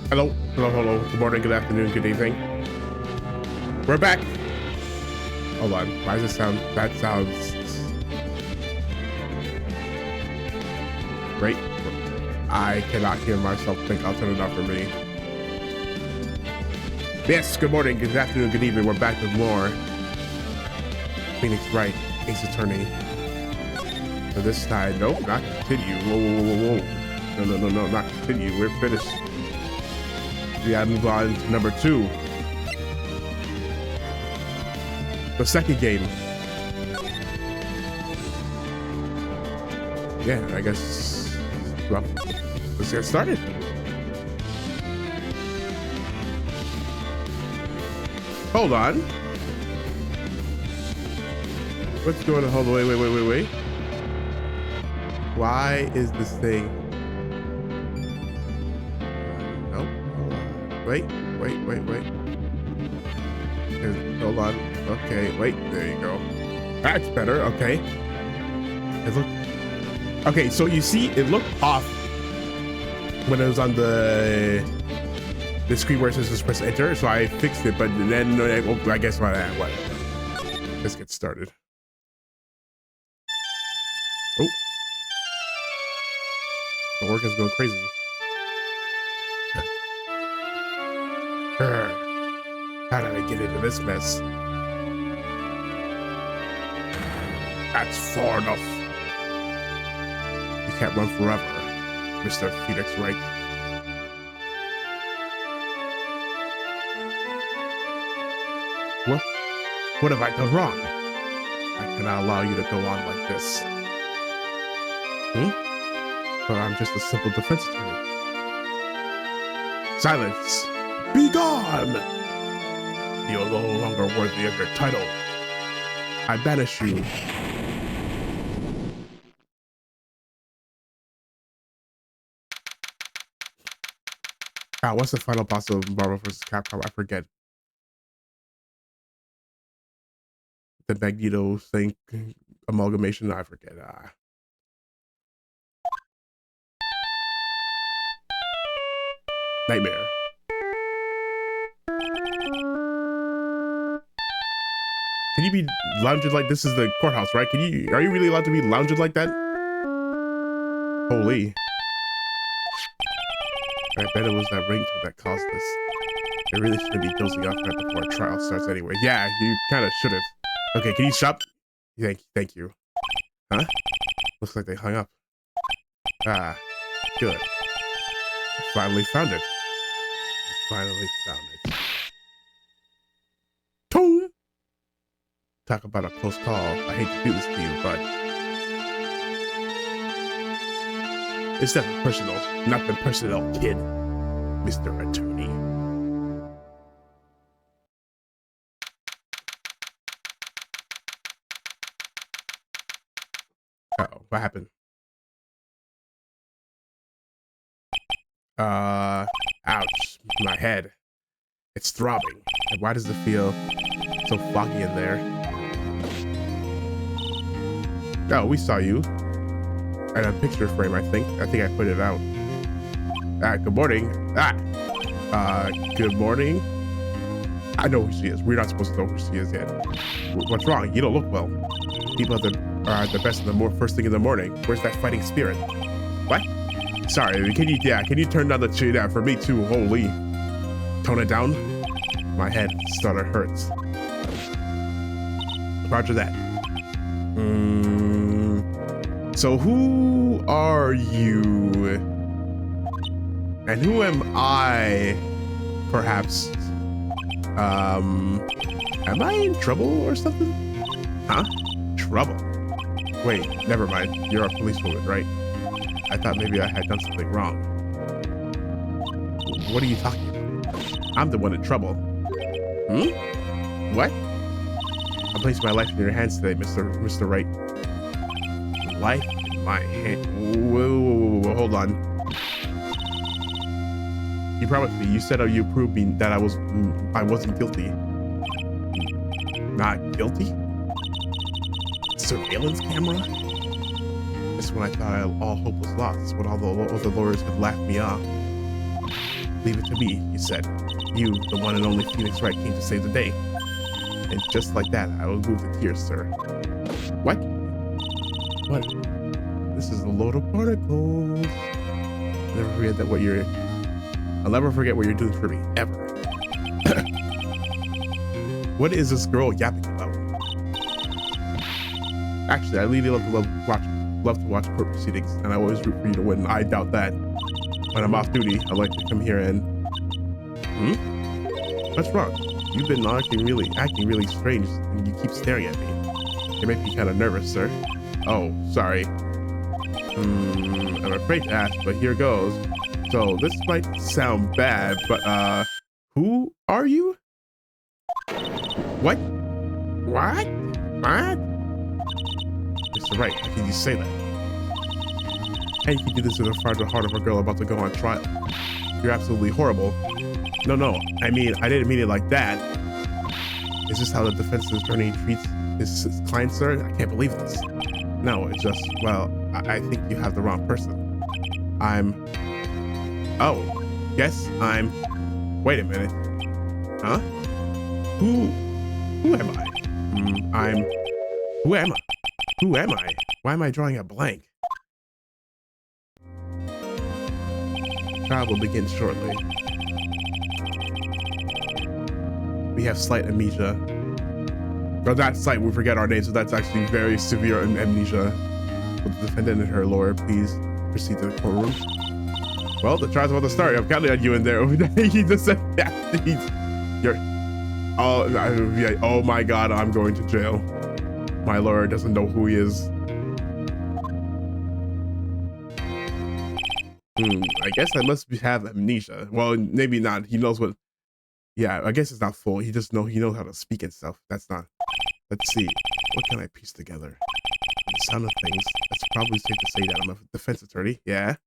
Hello, hello, hello. Good morning, good afternoon, good evening. We're back. Hold on. Why does it sound? That sounds great. I cannot hear myself think. I'll turn it off for me. Yes, good morning, good afternoon, good evening. We're back with more Phoenix Wright, Ace Attorney. For this time, nope, not continue. Whoa, whoa, whoa, whoa. No, not continue. We're finished. We gotta move on to number 2. The second game. Yeah, I guess, well, let's get started. Hold on. What's going on? Hold on, wait. Why is this thing? Nope. Hold on. Wait. Hold on. Okay, wait. There you go. That's better. Okay. Okay, so you see, it looked off when it was on the screen where it says just press enter. So I fixed it, but then I guess what? Let's get started. Oh, the work is going crazy. How did I get into this mess? That's far enough. You can't run forever, Mr. Phoenix Wright. What have I done wrong? I cannot allow you to go on like this. But I'm just a simple defense attorney. Silence! Be gone! You're no longer worthy of your title. I banish you. What's the final boss of Marvel vs. Capcom? I forget. The Magneto thing, amalgamation. I forget. Nightmare. Can you be lounging like this? Is the courthouse, right? Are you really allowed to be lounging like that? Holy. I bet it was that ringtone that caused this. I really shouldn't be dozing off right before a trial starts anyway. Yeah, you kind of shouldn't. Okay, can you stop? Thank you. Huh? Looks like they hung up. Ah, good. I finally found it. Tong! Talk about a close call. I hate to do this to you, but it's nothing personal. Nothing personal, kid. Mr. Attorney. Uh-oh, what happened? Ouch, my head. It's throbbing. And why does it feel so foggy in there? Oh, we saw you. And a picture frame, I think. I put it out. Good morning. Good morning. I know who she is. We're not supposed to know who she is yet. What's wrong? You don't look well. People are at the best in the first thing in the morning. Where's that fighting spirit? What? Sorry, can you turn down the tune for me too? Holy. Tone it down. My head started hurts. Roger that. So who are you? And who am I? Perhaps. Am I in trouble or something? Huh? Trouble? Wait, never mind. You're a policewoman, right? I thought maybe I had done something wrong. What are you talking about? I'm the one in trouble. What? I'm placing my life in your hands today, Mr. Wright. Life in my hand? Whoa, hold on. You promised me. You said you proved me that I wasn't guilty. Not guilty? Surveillance camera? Just when I thought all hope was lost, when all the lawyers had laughed me off. Leave it to me, he said. You, the one and only Phoenix Wright, came to save the day. And just like that, I will move the tears, sir. What? What? This is a load of particles. I'll never forget what you're doing for me, ever. What is this girl yapping about? Actually, I really love to watch court proceedings, and I always root for you to win. I doubt that. When I'm off duty, I like to come here and... What's wrong? You've been acting really strange, and you keep staring at me. You make me kind of nervous, sir. Oh, sorry. I'm afraid to ask, but here goes. So this might sound bad, but who are you? What? What? What? Mr. Wright, how can you say that? How you can do this in the heart of a girl about to go on trial? You're absolutely horrible. No, I didn't mean it like that. Is this how the defense attorney treats his client, sir? I can't believe this. No, it's just, well, I think you have the wrong person. Wait a minute. Huh? Who am I? Who am I? Why am I drawing a blank? Trial will begin shortly. We have slight amnesia. Or not slight, we forget our names, so that's actually very severe amnesia. Will the defendant and her lawyer please proceed to the courtroom? Well, the trial's about to start. I'm counting on you in there. He just said that. Oh my God, I'm going to jail. My lawyer doesn't know who he is. I guess I must have amnesia. Well, maybe not. He knows what. Yeah, I guess it's not full. He knows how to speak and stuff. That's not. Let's see. What can I piece together? The sound of things. It's probably safe to say that I'm a defense attorney. Yeah.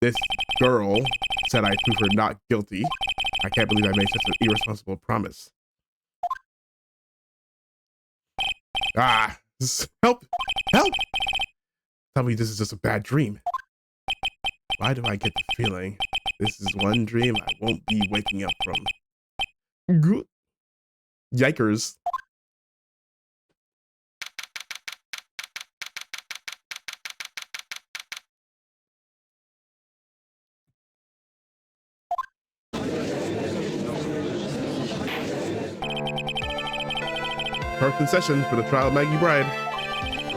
This girl said I prove her not guilty. I can't believe I made such an irresponsible promise. Help! Help! Tell me this is just a bad dream. Why do I get the feeling this is one dream I won't be waking up from? Yikers. First in session for the trial of Maggie Byrde.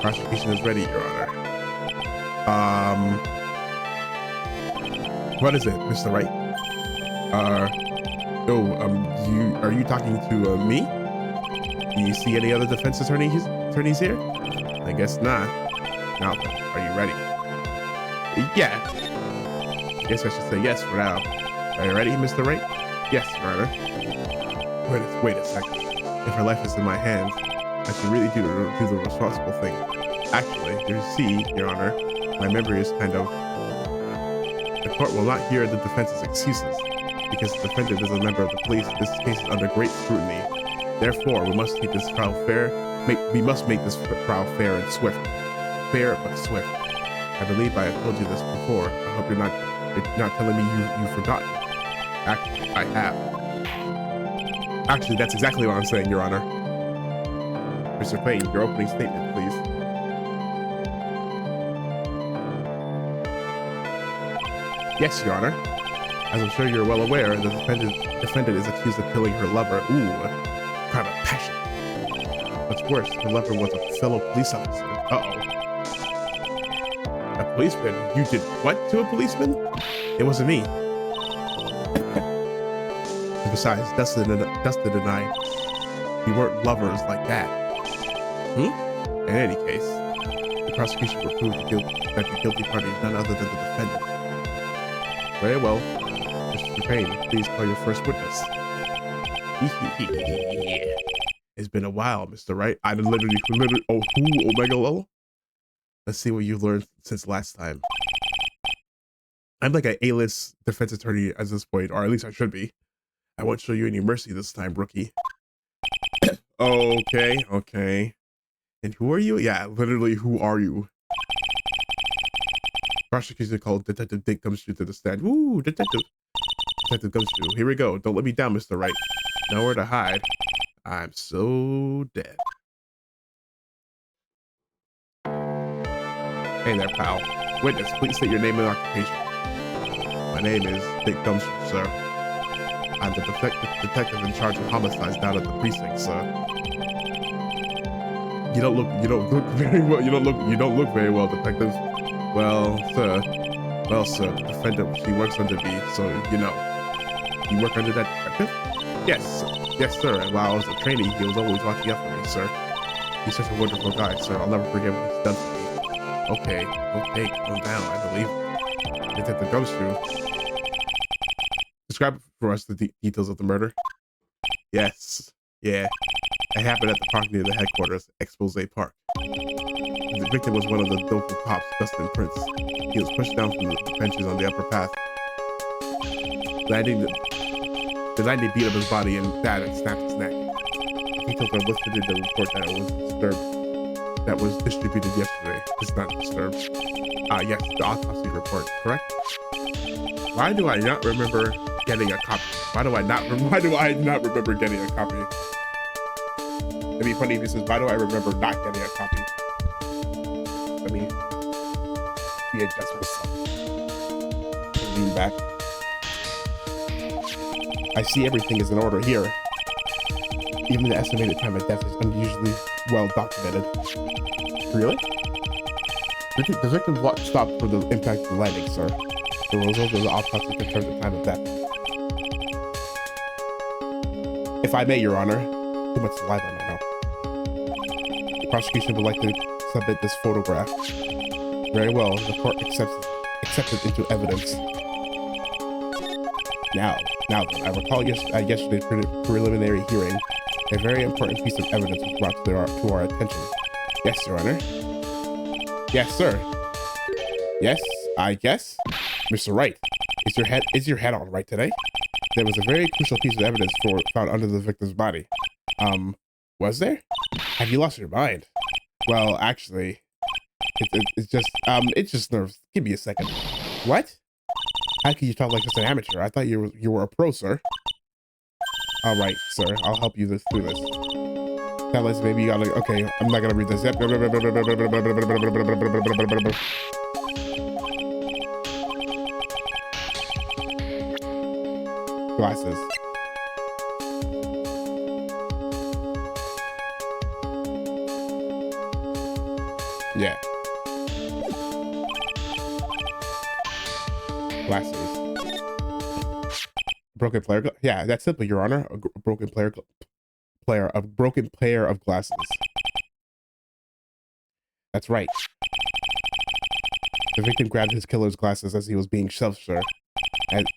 Prosecution is ready, Your Honor. What is it, Mr. Wright? Are you talking to me? Do you see any other defense attorneys here? I guess not. Now then, are you ready? Yeah. I guess I should say yes for now. Are you ready, Mr. Wright? Yes, Your Honor. Wait a second. If her life is in my hands, I should really do the responsible thing. Actually, you see, Your Honor, my memory is kind of... The court will not hear the defense's excuses. Because the defendant is a member of the police, this case is under great scrutiny. Therefore, we must make this trial fair. We must make this trial fair and swift. Fair but swift. I believe I have told you this before. I hope you're not telling me you've forgotten. Actually, I have. Actually, that's exactly what I'm saying, Your Honor. Mr. Payne, your opening statement, please. Yes, Your Honor. As I'm sure you're well aware, the defendant is accused of killing her lover. Ooh, crime of passion. What's worse, her lover was a fellow police officer. Uh-oh. A policeman? You did what to a policeman? It wasn't me. And besides, Dustin and I, we weren't lovers like that. In any case, the prosecution will prove that the guilty party is none other than the defendant. Very well. Mr. Payne, please call your first witness. It's been a while, Mr. Wright. I literally, Omega Lol. Let's see what you've learned since last time. I'm like an A-list defense attorney at this point, or at least I should be. I won't show you any mercy this time, rookie. Okay. And who are you? Yeah, literally, who are you? Prosecutor called Detective Dick Gumshoe to the stand. Woo, Detective Gumshoe. Here we go. Don't let me down, Mr. Wright. Nowhere to hide. I'm so dead. Hey there, pal. Witness, please state your name and occupation. My name is Dick Gumshoe, sir. I'm the detective in charge of homicides down at the precinct, sir. You don't look very well. You don't look very well, detective. Well, sir, the defendant, she works under me, so you know. You work under that detective? Yes, sir. And while I was a trainee, he was always watching out for me, sir. He's such a wonderful guy, sir. I'll never forget what he's done to me. Okay, calm down. I believe Detective Gumshoe. Describe for us the details of the murder. Yes, yeah. It happened at the park near the headquarters, Expose Park. The victim was one of the local cops, Dustin Prince. He was pushed down from the benches on the upper path. The night they beat up his body and died and snapped his neck. The details are listed in the report that was distributed yesterday. It's not disturbed. Yes, the autopsy report, correct? Why do I not remember getting a copy? Why do I not remember getting a copy? It'd be funny if he says, why do I remember not getting a copy? Let me readjust myself. Lean back. I see everything is in order here. Even the estimated time of death is unusually well documented. Really? The victim stopped for the impact of the landing, sir. The result of the autopsy confirmed the time of death. If I may, Your Honor, too much saliva in my mouth. The prosecution would like to submit this photograph. Very well, the court accepts it into evidence. Now then, I recall yesterday's preliminary hearing, a very important piece of evidence was brought to our attention. Yes, Your Honor. Yes, sir. Yes, I guess. Mr. Wright, is your head on right today? There was a very crucial piece of evidence found under the victim's body. Was there? Have you lost your mind? Well, actually, it's just nerves. Give me a second. What? How can you talk like just an amateur? I thought you were a pro, sir. All right, sir. I'll help you through this. Now let's maybe you gotta. Okay, I'm not gonna read this. Glasses. Yeah. Glasses. Broken player. Yeah, that's simple, Your Honor. A broken pair of glasses. That's right. The victim grabbed his killer's glasses as he was being shoved, sir,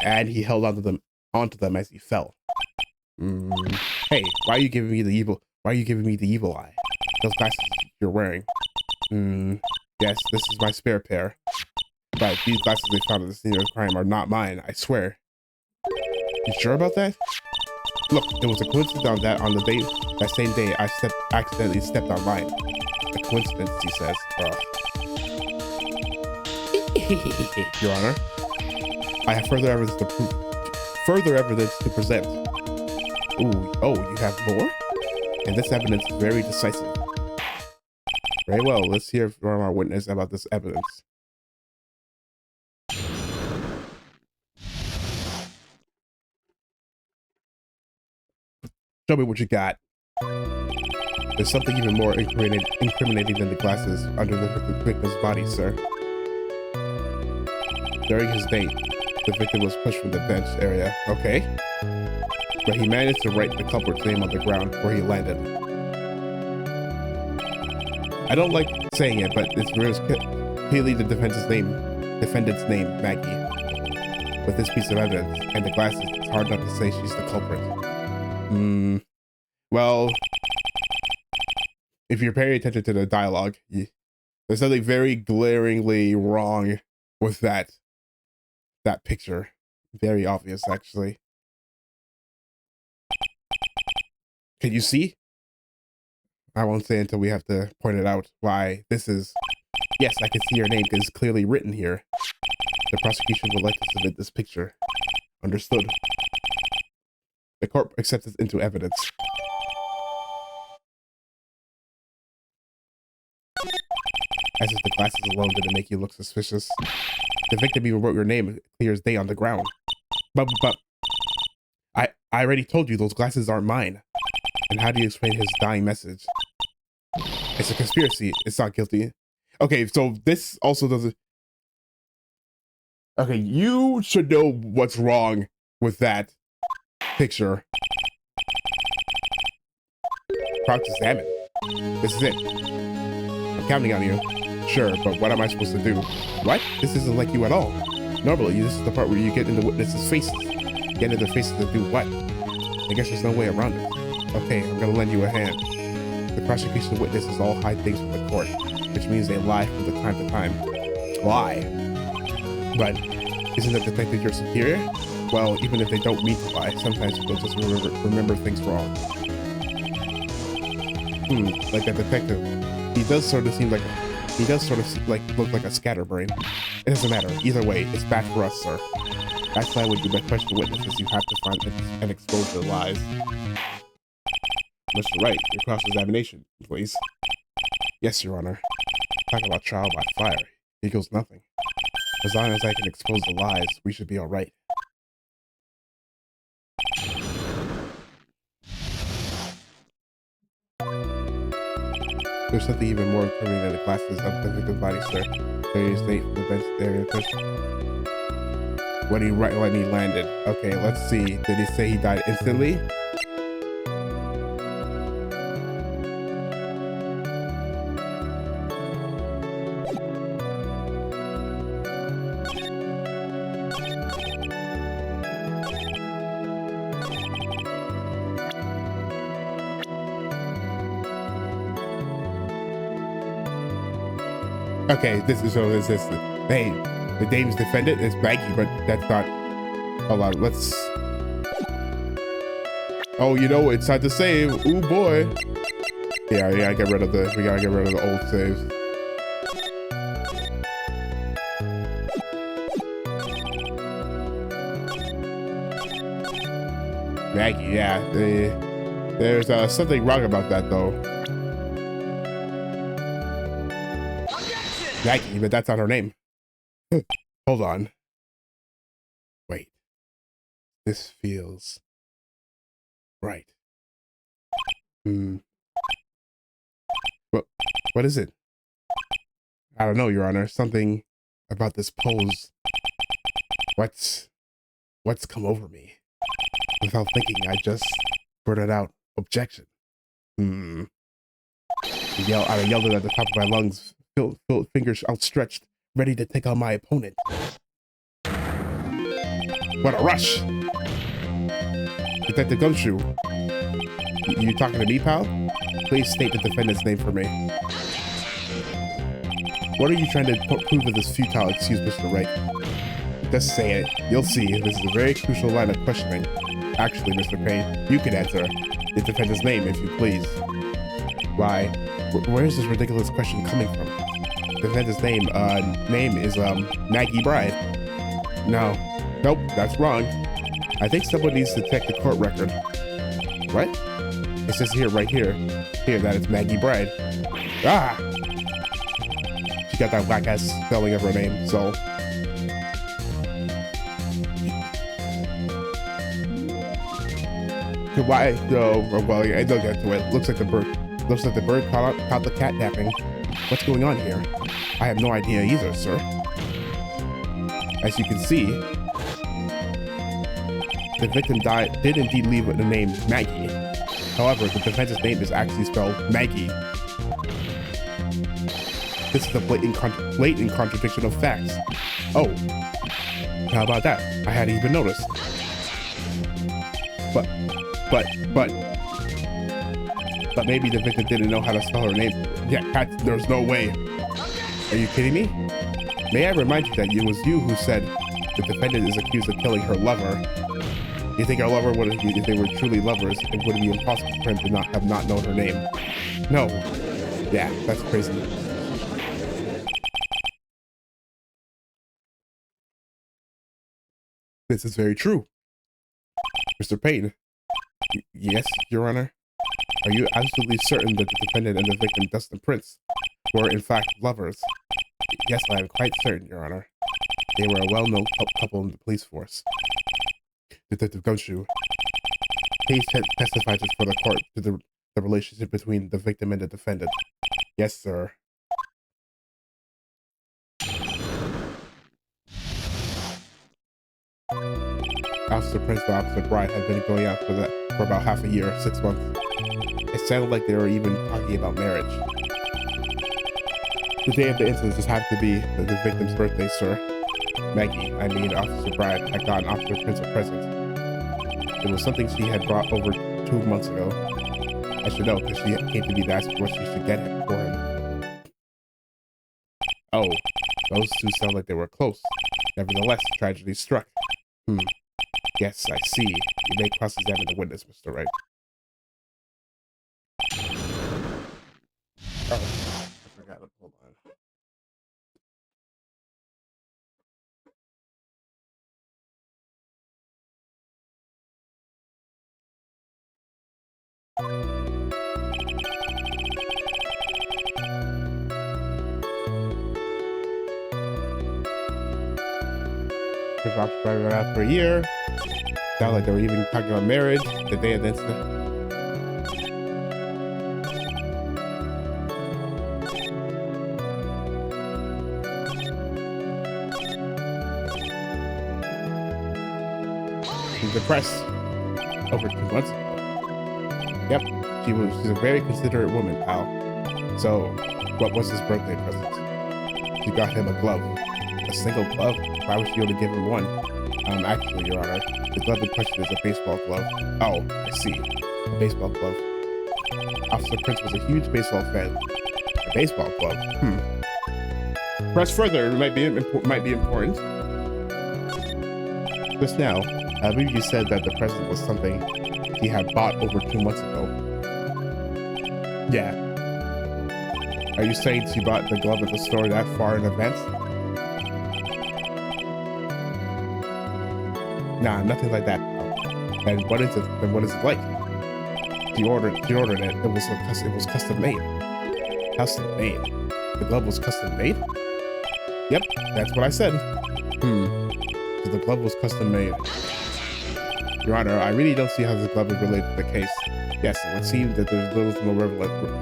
and he held onto them as he fell. Hey, why are you giving me the evil eye? Those glasses you're wearing. Yes, this is my spare pair. But these glasses they found at the scene of the crime are not mine, I swear. You sure about that? Look, it was a coincidence that that same day, I accidentally stepped on mine. A coincidence, he says. Your Honor, I have further evidence to present. Oh, you have more? And this evidence is very decisive. Very well, let's hear from our witness about this evidence. Show me what you got. There's something even more incriminating than the glasses under the victim's body, sir. During his date, the victim was pushed from the bench area. Okay. But he managed to write the culprit's name on the ground where he landed. I don't like saying it, but it's clearly the defendant's name, Maggie. With this piece of evidence and the glasses, it's hard not to say she's the culprit. Well, if you're paying attention to the dialogue, there's something very glaringly wrong with that picture. Very obvious, actually. Can you see? I won't say until we have to point it out why this is. Yes, I can see your name because it's clearly written here. The prosecution would like to submit this picture. Understood. The court accepts it into evidence. As if the glasses alone didn't make you look suspicious. The victim even wrote your name clear as day on the ground. But I already told you those glasses aren't mine. And how do you explain his dying message? It's a conspiracy. It's not guilty. Okay, so this also doesn't... Okay, you should know what's wrong with that picture. Cross-examine. This is it. I'm counting on you. Sure, but what am I supposed to do? What? This isn't like you at all. Normally, this is the part where you get in the witnesses' faces. Get in their faces to do what? I guess there's no way around it. Okay, I'm gonna lend you a hand. The prosecution witnesses all hide things from the court, which means they lie from the time to time. Lie. But isn't the detective your superior? Well, even if they don't mean to lie, sometimes people just remember things wrong. Like a detective. He does sort of look like a scatterbrain. It doesn't matter. Either way, it's bad for us, sir. That's why when you question witnesses, you have to find and expose their lies. Mr. Wright, your cross-examination, please. Yes, Your Honor. Talk about trial by fire. Equals nothing. As long as I can expose the lies, we should be all right. There's something even more incriminating than the glasses of the victim's body, sir. There is date for the bench area question. When he landed. Okay, let's see. Did he say he died instantly? Okay, this is this. Hey, the name's defendant is Maggie, but that's not. Hold on, let's. Oh, you know it's time to save. Ooh boy. Yeah, we gotta get rid of the old saves. Maggie, yeah. There's something wrong about that though. Maggie, but that's not her name. Hold on. Wait. This feels right. What is it? I don't know, Your Honor. Something about this pose. What's come over me? Without thinking, I just blurted out objection. I yelled it at the top of my lungs. Fingers outstretched, ready to take on my opponent. What a rush! Detective Gumshoe. You talking to me, pal? Please state the defendant's name for me. What are you trying to prove with this futile excuse, Mr. Wright? Just say it. You'll see. This is a very crucial line of questioning. Actually, Mr. Payne, you can answer the defendant's name if you please. Why? Where is this ridiculous question coming from? The defendant's name is Maggie Byrde. No, nope, that's wrong. I think someone needs to check the court record. What? It says right here that it's Maggie Byrde. Ah! She got that whack ass spelling of her name, so. Why? No, well, I don't get to it. Looks like the bird caught the cat napping. What's going on here? I have no idea either, sir. As you can see, the victim did indeed leave with the name Maggie. However, the defendant's name is actually spelled Maggie. This is a blatant contradiction of facts. Oh, how about that? I hadn't even noticed. But maybe the victim didn't know how to spell her name. Yeah, there's no way. Are you kidding me? May I remind you that it was you who said the defendant is accused of killing her lover. You think our lover would, if they were truly lovers, it would be impossible for him to have not known her name? No. Yeah, that's crazy. This is very true. Mr. Payne. Yes, Your Honor? Are you absolutely certain that the defendant and the victim, Dustin Prince, were in fact lovers? Yes, I am quite certain, Your Honor. They were a well-known couple in the police force. Detective Gumshoe, please testify for the court to the relationship between the victim and the defendant. Yes, sir. Officer Prince and Officer Wright had been going out for about half a year, 6 months. It sounded like they were even talking about marriage. The day of the incident just happened to be the victim's birthday, sir. Maggie, I mean Officer Brad, had gotten Officer Prince a present. It was something she had brought over 2 months ago. I should know, because she came to me to ask what she should get for him. Oh, those two sound like they were close. Nevertheless, tragedy struck. Yes, I see. You may cross-examine the witness, Mr. Wright. Oh, I forgot it. Hold on. First officer Wright went out for a year. Sounded like they were even talking about marriage the day of the incident. She's depressed over 2 months ago. Yep, she's a very considerate woman, pal. So, what was his birthday present? She got him a glove. A single glove? Why would she only give him one? Actually, Your Honor, the glove in question is a baseball glove. Oh, I see. A baseball glove. Officer Prince was a huge baseball fan. A baseball glove? Press further, it might be important. Just now, I believe you said that the present was something he had bought over 2 months ago. Yeah. Are you saying she bought the glove at the store that far in advance? Nah, nothing like that. And what is it? And what is it like? She ordered it. It was custom made. Custom made. The glove was custom made? Yep, that's what I said. So the glove was custom made. Your Honor, I really don't see how this glove is related to the case. Yes, it would seem that there's little to no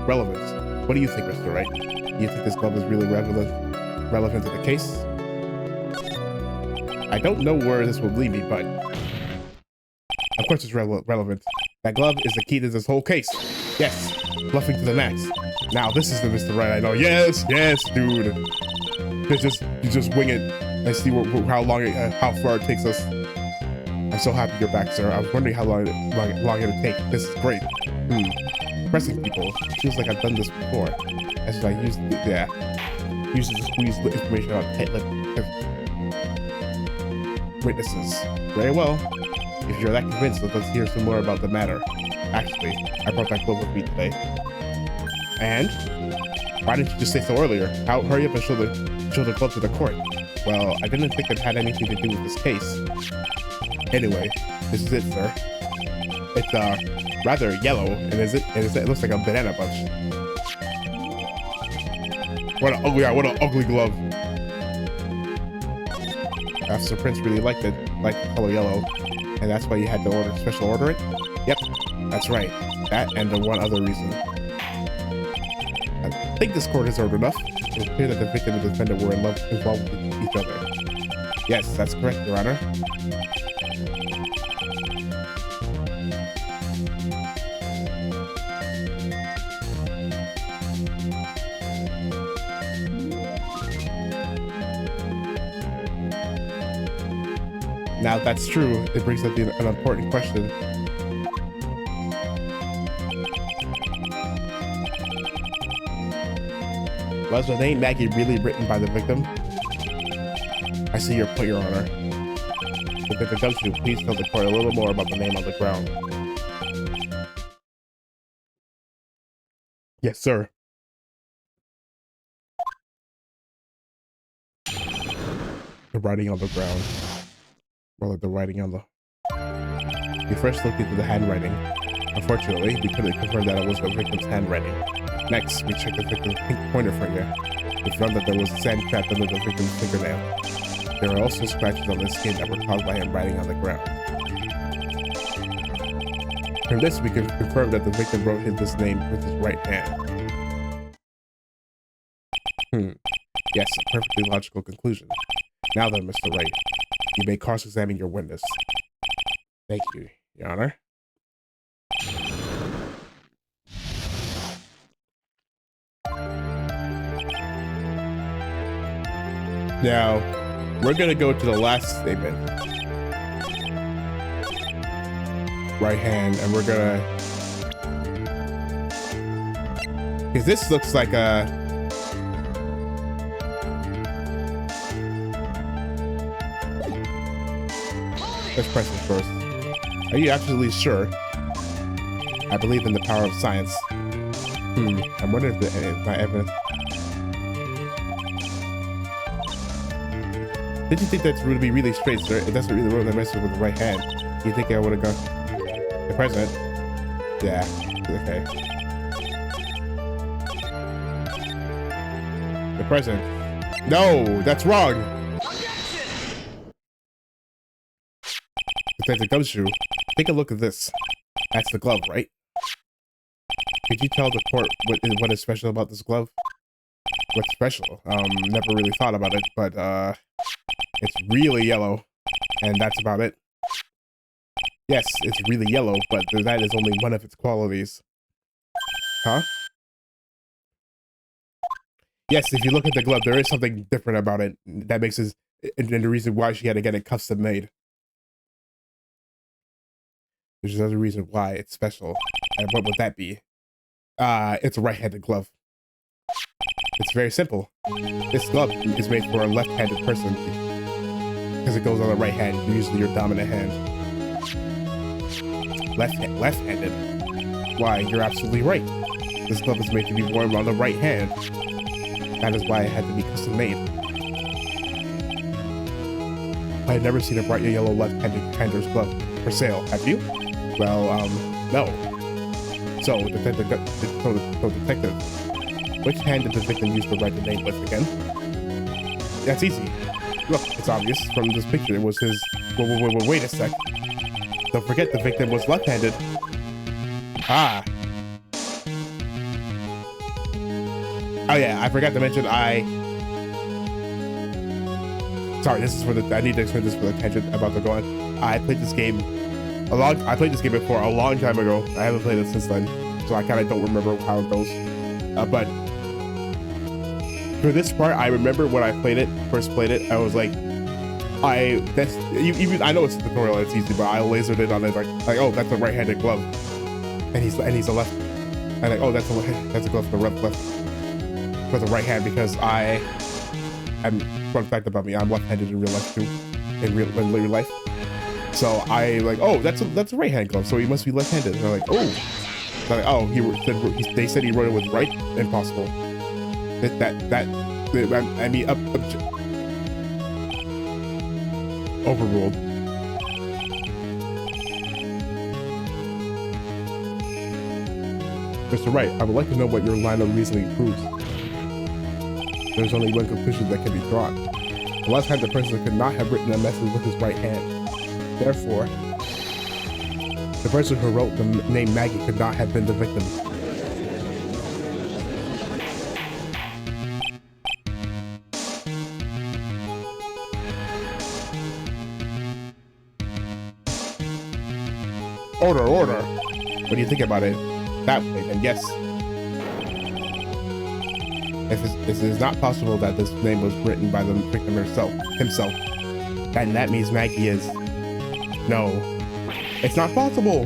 relevance. What do you think, Mr. Wright? Do you think this glove is really relevant to the case? I don't know where this will lead me, but of course it's relevant. That glove is the key to this whole case. Yes, bluffing to the max. Now this is the Mr. Wright I know. Yes, dude. You just wing it and see how far it takes us. I'm so happy you're back, sir. I was wondering how long it'll take. This is great. Pressing people. Feels like I've done this before. As I used to squeeze the information out witnesses. Very well. If you're that convinced, let's hear some more about the matter. Actually, I brought that glove with me today. And? Why didn't you just say so earlier? Hurry up and show the glove to the court. Well, I didn't think it had anything to do with this case. Anyway, this is it, sir. It's rather yellow, and it looks like a banana bunch. What an ugly glove. Officer Prince really liked the color yellow, and that's why you had to special order it? Yep, that's right. That and the one other reason. I think this court has heard enough. It's clear that the victim and the defendant were involved with each other. Yes, that's correct, Your Honor. Now, if that's true, it brings up an important question. Was the name Maggie really written by the victim? I see your point, Your Honor. Detective Gumshoe, please tell the court a little more about the name on the ground. Yes, sir. The writing on the ground. Well, the writing on the... We first looked into the handwriting. Unfortunately, we couldn't confirm that it was the victim's handwriting. Next, we checked the victim's pink pointer finger. We found that there was sand trapped under the victim's fingernail. There were also scratches on the skin that were caused by him writing on the ground. From this, we could confirm that the victim wrote this name with his right hand. Yes, a perfectly logical conclusion. Now then, Mr. Wright, you may cross-examine your witness. Thank you, Your Honor. Now, we're gonna go to the last statement. Right hand, and we're gonna... Because this looks like a... Let's press it first. Are you absolutely sure? I believe in the power of science. I'm wondering if my evidence... Did you think that's going to be really straight, sir? It doesn't really work the message with the right hand. You think I would have gone... The president? Yeah, okay. The president. No, that's wrong! Detective Gumshoe, take a look at this. That's the glove, right? Could you tell the court what is special about this glove? What's special? Never really thought about it, but it's really yellow, and that's about it. Yes, it's really yellow, but that is only one of its qualities. Huh? Yes, if you look at the glove, there is something different about it. That makes it, and the reason why she had to get it custom made. There's another reason why it's special. And what would that be? It's a right-handed glove. It's very simple. This glove is made for a left-handed person because it goes on the right hand, usually your dominant hand. Left-handed? Why, you're absolutely right. This glove is made to be worn on the right hand. That is why it had to be custom made. I have never seen a bright yellow left-hander's glove for sale, have you? Well, no. So, detective, which hand did the victim use to write the name with again? That's easy. Look, it's obvious from this picture. It was his... Wait a sec. Don't forget the victim was left-handed. Ah. Oh yeah, I forgot to mention Sorry, this is for the... I need to explain this for the tangent about to go on. I played this game I played this game before a long time ago. I haven't played it since then, so I kind of don't remember how it goes. But for this part, I remember when I first played it, I was like, I know it's a tutorial, it's easy, but I lasered it on it like oh, that's a right-handed glove, and he's a left. I'm like, oh, that's a glove for the left for the right hand because I'm fun fact about me, I'm left-handed in real life too, in real life. So I like, oh, that's a right hand glove, so he must be left-handed. And I'm like, oh, they said he wrote it with right. Impossible. Overruled. Mr. Wright, I would like to know what your line of reasoning proves. There's only one conclusion that can be drawn. The left-handed person could not have written a message with his right hand. Therefore, the person who wrote the name Maggie could not have been the victim. Order. What do you think about it? That way, then yes. If it is not possible that this name was written by the victim himself, then that means Maggie is... No, it's not possible.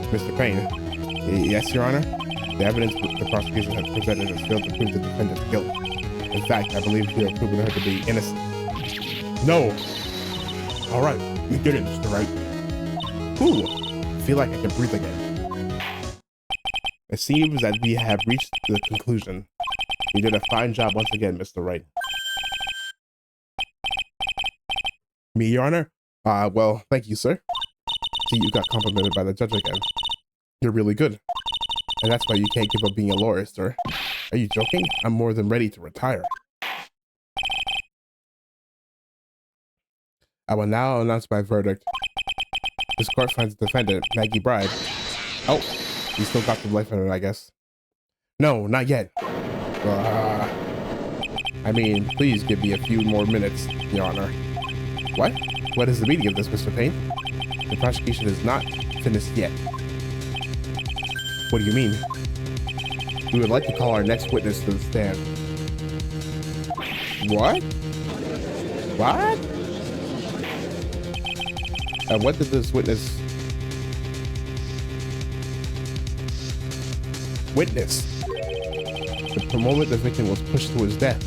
Mr. Payne. Yes, Your Honor. The evidence the prosecution has presented has failed to prove the defendant's guilt. In fact, I believe we have proven her to be innocent. No. All right, you did it, Mr. Wright. Ooh, I feel like I can breathe again. It seems that we have reached the conclusion. You did a fine job once again, Mr. Wright. Me, Your Honor? Well, thank you, sir. See, you got complimented by the judge again. You're really good. And that's why you can't give up being a lawyer, sir. Are you joking? I'm more than ready to retire. I will now announce my verdict. This court finds the defendant, Maggie Byrde. Oh, you still got the life in it, I guess. No, not yet. I mean, please give me a few more minutes, Your Honor. What? What is the meaning of this, Mr. Payne? The prosecution is not finished yet. What do you mean? We would like to call our next witness to the stand. What? What? And what did this witness witness? The moment the victim was pushed to his death.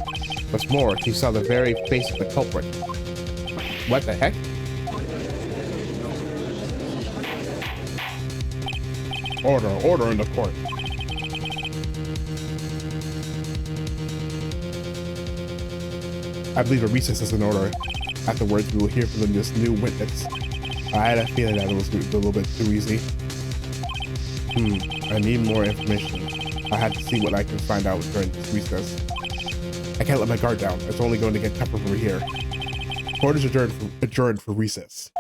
What's more, he saw the very face of the culprit. What the heck? Order in the court. I believe a recess is in order. Afterwards, we will hear from this new witness. I had a feeling that it was a little bit too easy. I need more information. I had to see what I can find out during this recess. I can't let my guard down. It's only going to get tougher from here. Court is adjourned for recess.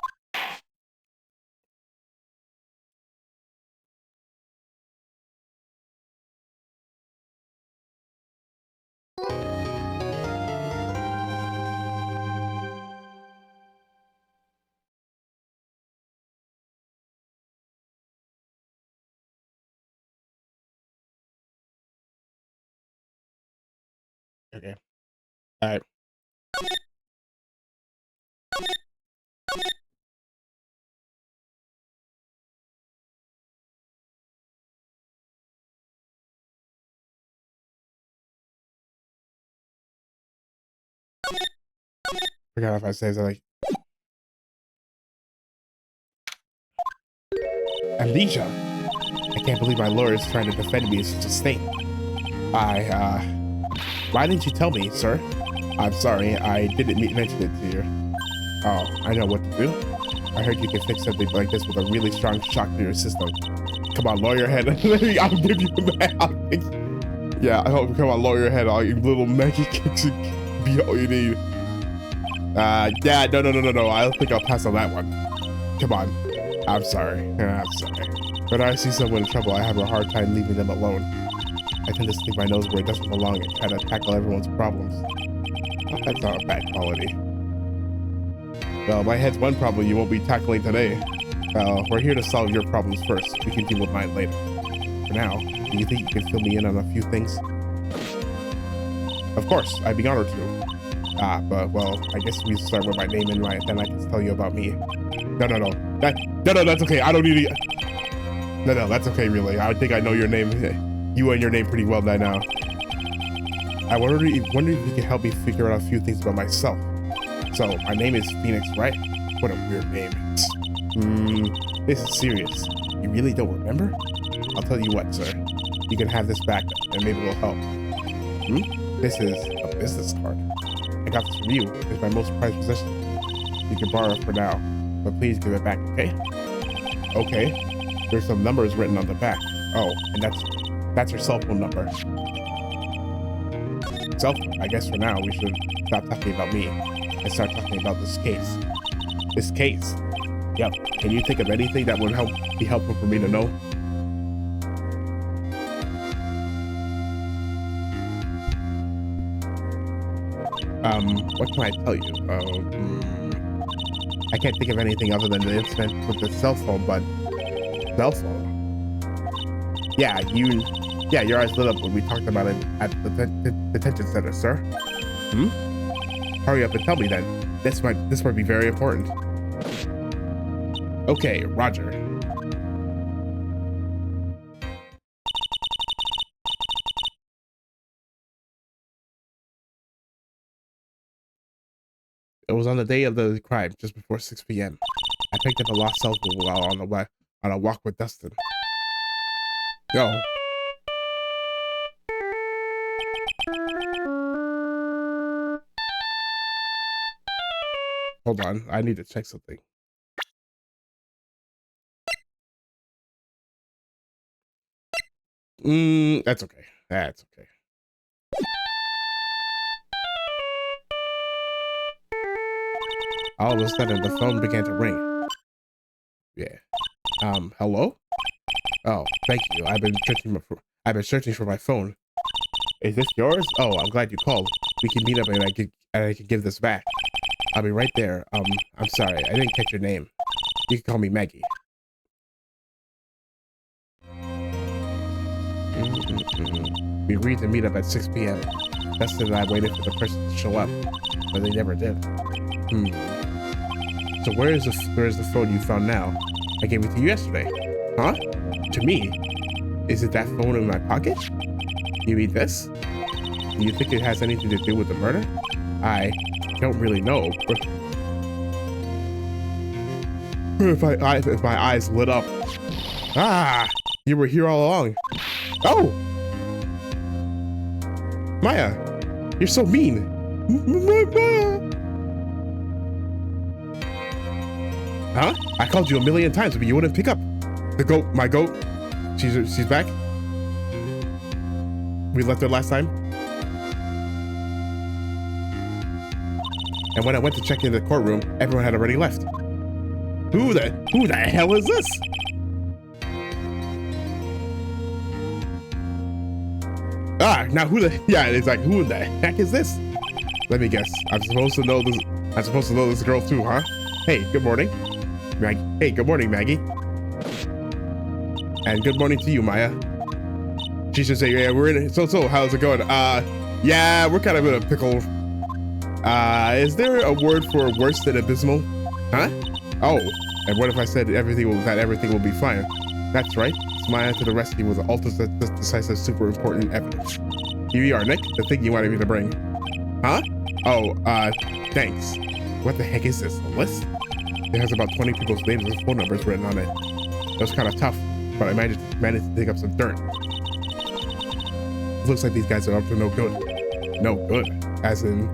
Okay. All right. Forgot if I say something like amnesia. I can't believe my lawyer is trying to defend me in such a state. Why didn't you tell me, sir? I'm sorry, I didn't mention it to you. Oh, I know what to do. I heard you can fix something like this with a really strong shock to your system. Come on, lawyer head. I'll give you that. Yeah, come on, lawyer head. All you little Maggie kicks and be all you need. Yeah, no. I don't think I'll pass on that one. Come on. I'm sorry. When I see someone in trouble, I have a hard time leaving them alone. I tend to stick my nose where it doesn't belong and try to tackle everyone's problems. Oh, that's not a bad quality. Well, my head's one problem you won't be tackling today. Well, we're here to solve your problems first. We can deal with mine later. For now, do you think you can fill me in on a few things? Of course, I'd be honored to. But, well, I guess we start with my name and then I can tell you about me. No, that's okay. I don't need to... No, that's okay, really. I think I know your name. You and your name pretty well by now. I wondered if you could help me figure out a few things about myself. So, my name is Phoenix, right? What a weird name. This is serious. You really don't remember? I'll tell you what, sir. You can have this back, and maybe it'll help. This is a business card. I got this from you. It's my most prized possession. You can borrow it for now, but please give it back, okay? Okay. There's some numbers written on the back. Oh, and that's your cell phone number. Cell phone? I guess for now we should stop talking about me and start talking about this case. This case? Yep. Can you think of anything that would be helpful for me to know? What can I tell you? I can't think of anything other than the incident with the cell phone, but... Cell phone? Yeah, your eyes lit up when we talked about it at the detention center, sir. Hurry up and tell me then. This might be very important. Okay, Roger. It was on the day of the crime, just before 6 p.m. I picked up a lost cell phone while on a walk with Dustin. Yo. Hold on, I need to check something. That's okay. That's okay. All of a sudden, the phone began to ring. Yeah. Hello? Oh, thank you. I've been searching for my phone. Is this yours? Oh, I'm glad you called. We can meet up and I can give this back. I'll be right there. I'm sorry, I didn't catch your name. You can call me Maggie. We agreed to meet up at 6 p.m. Best that I waited for the person to show up, but they never did. So where is the phone you found now? I gave it to you yesterday. Huh? To me? Is it that phone in my pocket? You mean this? Do you think it has anything to do with the murder? I don't really know, but if my eyes lit up. Ah, you were here all along. Oh, Maya, you're so mean. Huh? I called you a million times, but you wouldn't pick up. The goat, my goat. She's back. We left her last time. And when I went to check in the courtroom, everyone had already left. Who the hell is this? Now it's like, who the heck is this? Let me guess. I'm supposed to know this girl too, huh? Hey, good morning. Hey, good morning, Maggie. And good morning to you, Maya. She should say, yeah, we're in it. So, how's it going? Yeah, we're kind of in a pickle. Is there a word for worse than abysmal? Huh? Oh, and what if I said everything will be fine? That's right. Maya to the rescue with ultra decisive, super important evidence. Here you are, Nick. The thing you wanted me to bring. Huh? Oh, thanks. What the heck is this? A list? It has about 20 people's names and phone numbers written on it. It was kind of tough, but I managed to dig up some dirt. Looks like these guys are up to no good. No good? As in,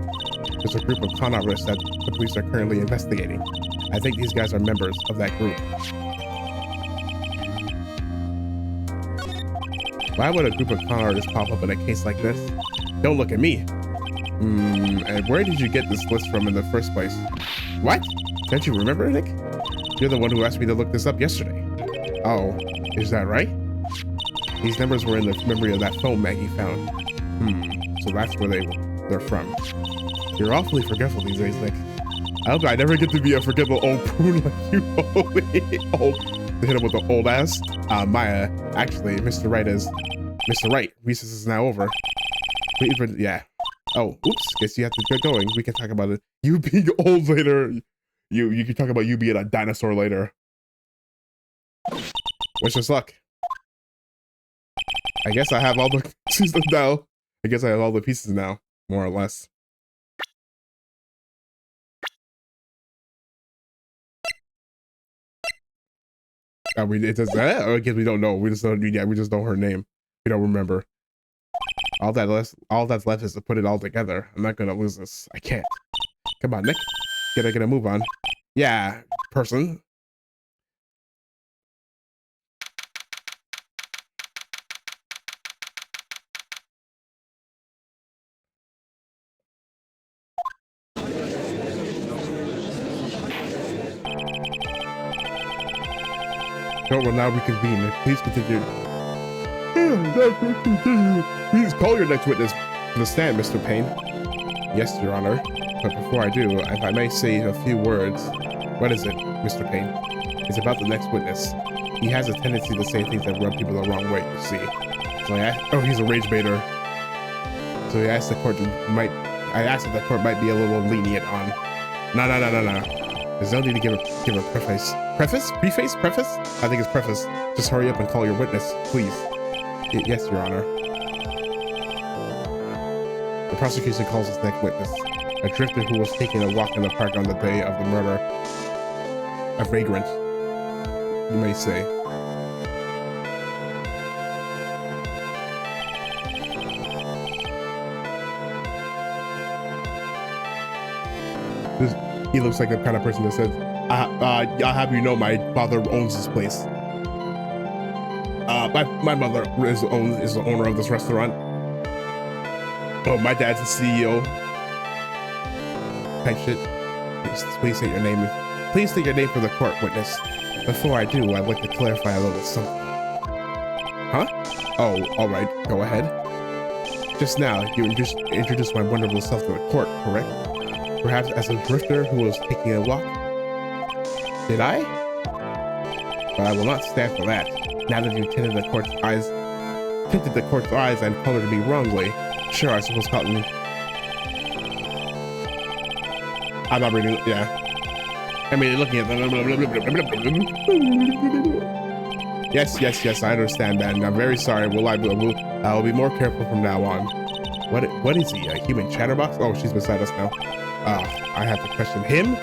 there's a group of con artists that the police are currently investigating. I think these guys are members of that group. Why would a group of con artists pop up in a case like this? Don't look at me. And where did you get this list from in the first place? What? Can't you remember, Nick? You're the one who asked me to look this up yesterday. Oh, is that right? These numbers were in the memory of that phone Maggie found. So that's where they're from. You're awfully forgetful these days, Nick. I hope I never get to be a forgetful old prune like you. To hit him with the old ass. Maya, actually, Mr. Wright. Recess is now over. Yeah. Oh, oops. Guess you have to get going. We can talk about it. You being old later. You can talk about you being a dinosaur later. Wish us luck. I guess I have all the pieces now. I guess I have all the pieces now, more or less. It does that? Or I guess we don't know. We just don't. Yeah, we just know her name. We don't remember. All that's left is to put it all together. I'm not gonna lose this. I can't. Come on, Nick. Get a move on. Yeah, person. Court will now reconvene. Please continue. Please call your next witness to the stand, Mr. Payne. Yes, Your Honor. But before I do, if I may say a few words. What is it, Mr. Payne? It's about the next witness. He has a tendency to say things that rub people the wrong way, you see. So he's a rage baiter. So I asked if the court might be a little lenient on. No. There's no need to give a preface. Preface? I think it's preface. Just hurry up and call your witness, please. Yes, Your Honor. The prosecution calls its next witness, a drifter who was taking a walk in the park on the day of the murder. A vagrant, you may say. He looks like the kind of person that says, I'll have you know my father owns this place. My mother is the owner of this restaurant. Oh, my dad's the CEO. Type shit. Please state your name. Please state your name for the court, witness. Before I do, I'd like to clarify a little something. Huh? Oh, all right. Go ahead. Just now, you introduced my wonderful self to the court, correct? Perhaps as a drifter who was taking a walk? Did I? But I will not stand for that. Now that you tinted the court's eyes and colored me wrongly, sure, I suppose Cotton. I'm not reading. Yeah. I mean, looking at them. Yes. I understand, man. I'm very sorry. I will be more careful from now on. What is he? A human chatterbox? Oh, she's beside us now. I have to question him.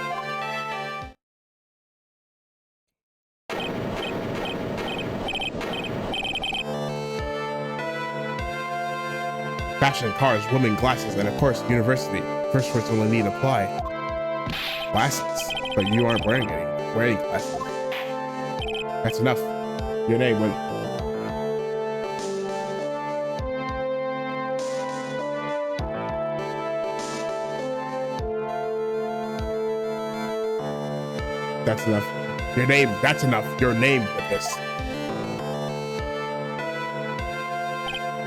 Fashion, cars, women, glasses, and of course, university. First words will indeed apply. Glasses, but you aren't wearing glasses. That's enough. Your name, when that's enough. Your name, that's enough. Your name with this.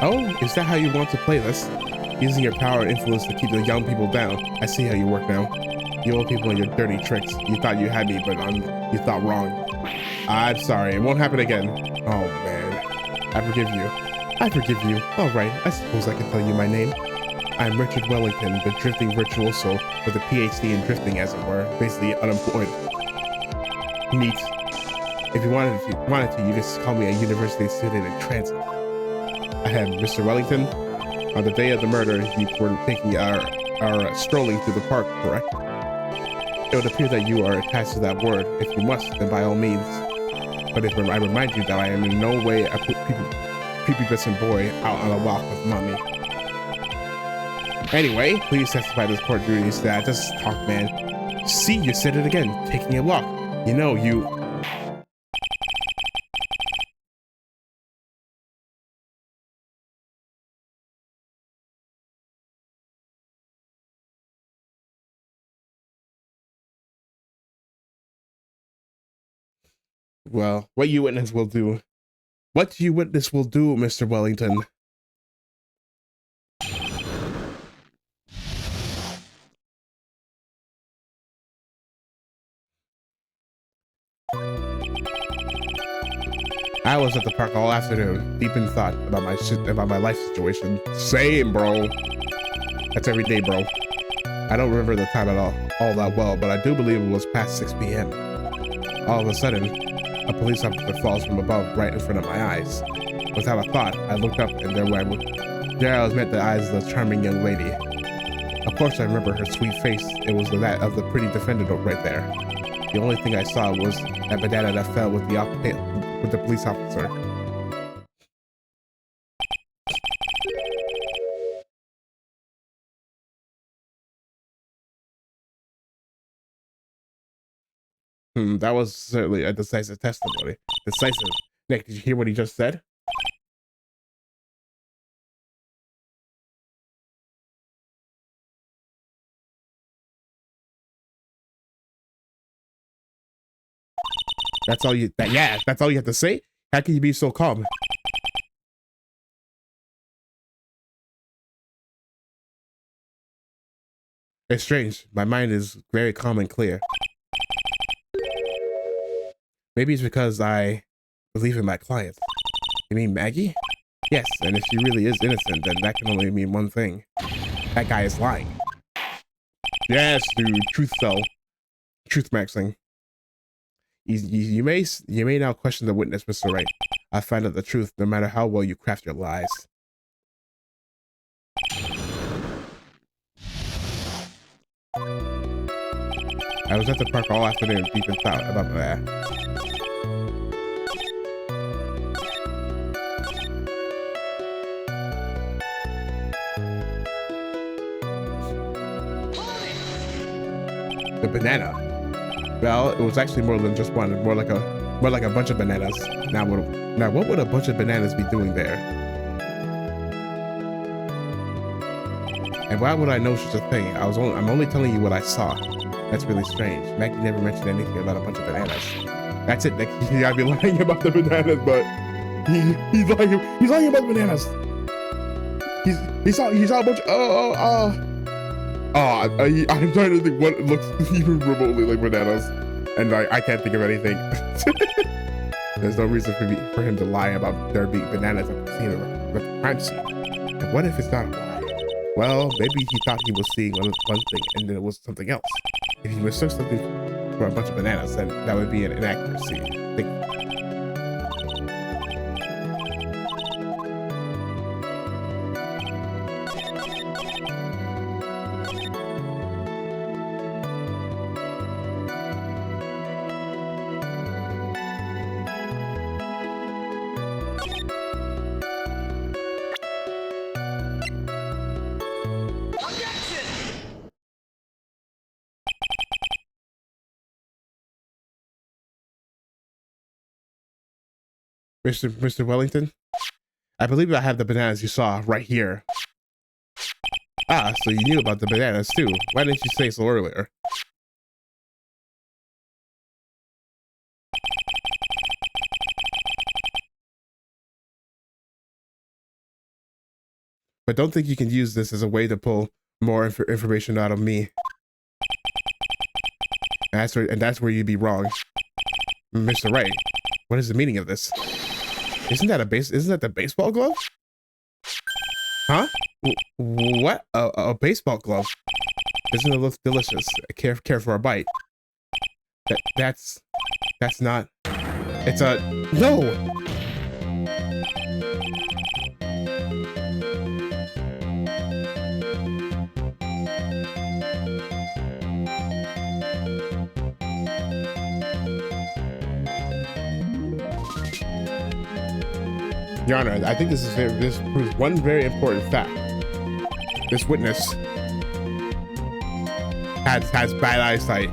Oh, is that how you want to play this? Using your power and influence to keep the young people down. I see how you work now. You old people and your dirty tricks. You thought you had me, but you thought wrong. I'm sorry, it won't happen again. Oh man, I forgive you. All right, I suppose I can tell you my name. I'm Richard Wellington, the drifting virtuoso with a PhD in drifting, as it were, basically unemployed. Neat. If you wanted to, you just call me a university student in transit. I have Mr. Wellington. On the day of the murder, you were taking our strolling through the park, correct? It would appear that you are attached to that word. If you must, then by all means. But if I remind you that I am in no way a prepubescent boy out on a walk with mommy. Anyway, please testify to this court duties that I just talk, man. See, you said it again, taking a walk. You know, you... Well, what you witness will do, Mr. Wellington. I was at the park all afternoon, deep in thought about my life situation. Same, bro. That's every day, bro. I don't remember the time at all that well, but I do believe it was past 6 p.m. All of a sudden, a police officer falls from above right in front of my eyes. Without a thought, I looked up and there I was met the eyes of the charming young lady. Of course, I remember her sweet face. It was that of the pretty defendant right there. The only thing I saw was that banana that fell with the police officer. That was certainly a decisive testimony. Decisive. Nick, did you hear what he just said? That's all you have to say? How can you be so calm? It's strange. My mind is very calm and clear. Maybe it's because I believe in my client. You mean Maggie? Yes, and if she really is innocent, then that can only mean one thing. That guy is lying. Yes, dude. Truth tell. Truth maxing. You may now question the witness, Mr. Wright. I find out the truth no matter how well you craft your lies. I was at the park all afternoon, deep in thought about that. The banana. Well, it was actually more than just one. More like a bunch of bananas. Now what would a bunch of bananas be doing there? And why would I know such a thing? I'm only telling you what I saw. That's really strange. Maggie never mentioned anything about a bunch of bananas. That's it. I'd be lying about the bananas, but he's lying about the bananas. He saw a bunch. I'm trying to think what looks even remotely like bananas, and I can't think of anything. There's no reason for him to lie about there being bananas at the scene of the crime scene. And what if it's not a lie? Well, maybe he thought he was seeing one thing and then it was something else. If he mistook something for a bunch of bananas, then that would be an inaccuracy. Mr. Wellington, I believe I have the bananas you saw right here. Ah, so you knew about the bananas too. Why didn't you say so earlier? But don't think you can use this as a way to pull more information out of me. And that's where you'd be wrong. Mr. Wright, what is the meaning of this? Isn't that the baseball glove? Huh? What? A baseball glove? Doesn't it look delicious? Care for a bite. That's not. It's a no. Your Honor, I think this proves one very important fact. This witness has bad eyesight.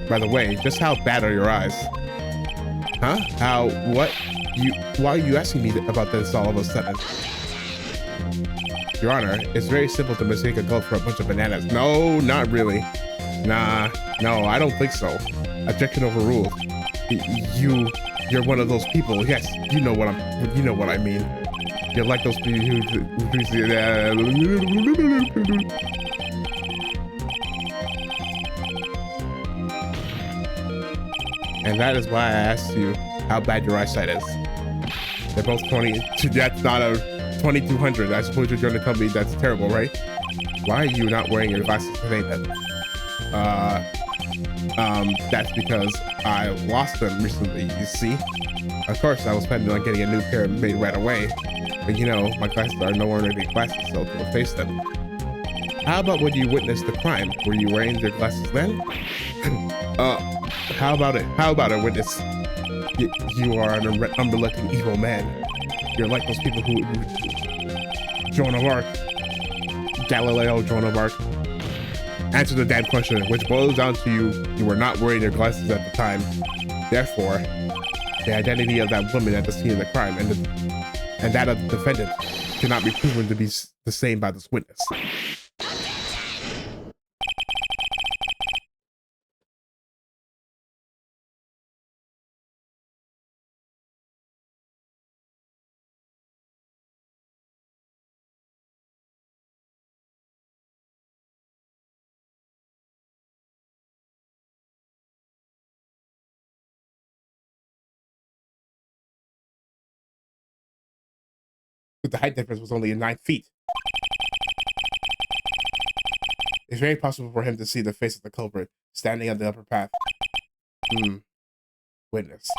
By the way, just how bad are your eyes? Huh? Why are you asking me about this all of a sudden? Your Honor, it's very simple to mistake a glove for a bunch of bananas. No, not really. Nah, no, I don't think so. Objection overruled. You're one of those people. Yes, you know what I mean. You're like those people who and that is why I asked you how bad your eyesight is. They're both 20. That's not a 2200. I suppose you're going to tell me that's terrible, right? Why are you not wearing your glasses today then? That's because I lost them recently, you see. Of course, I was planning on getting a new pair made right away, but you know, my glasses are no longer glasses, so to replace them. How about when you witnessed the crime? Were you wearing your glasses then? How about it? How about it, witness? You are an unrelenting evil man. You're like those people who Joan of Arc, Galileo, Joan of Arc. Answer the damn question, which boils down to you were not wearing your glasses at the time. Therefore, the identity of that woman at the scene of the crime and that of the defendant cannot be proven to be the same by this witness. But the height difference was only 9 feet. It's very possible for him to see the face of the culprit standing on the upper path. Witness,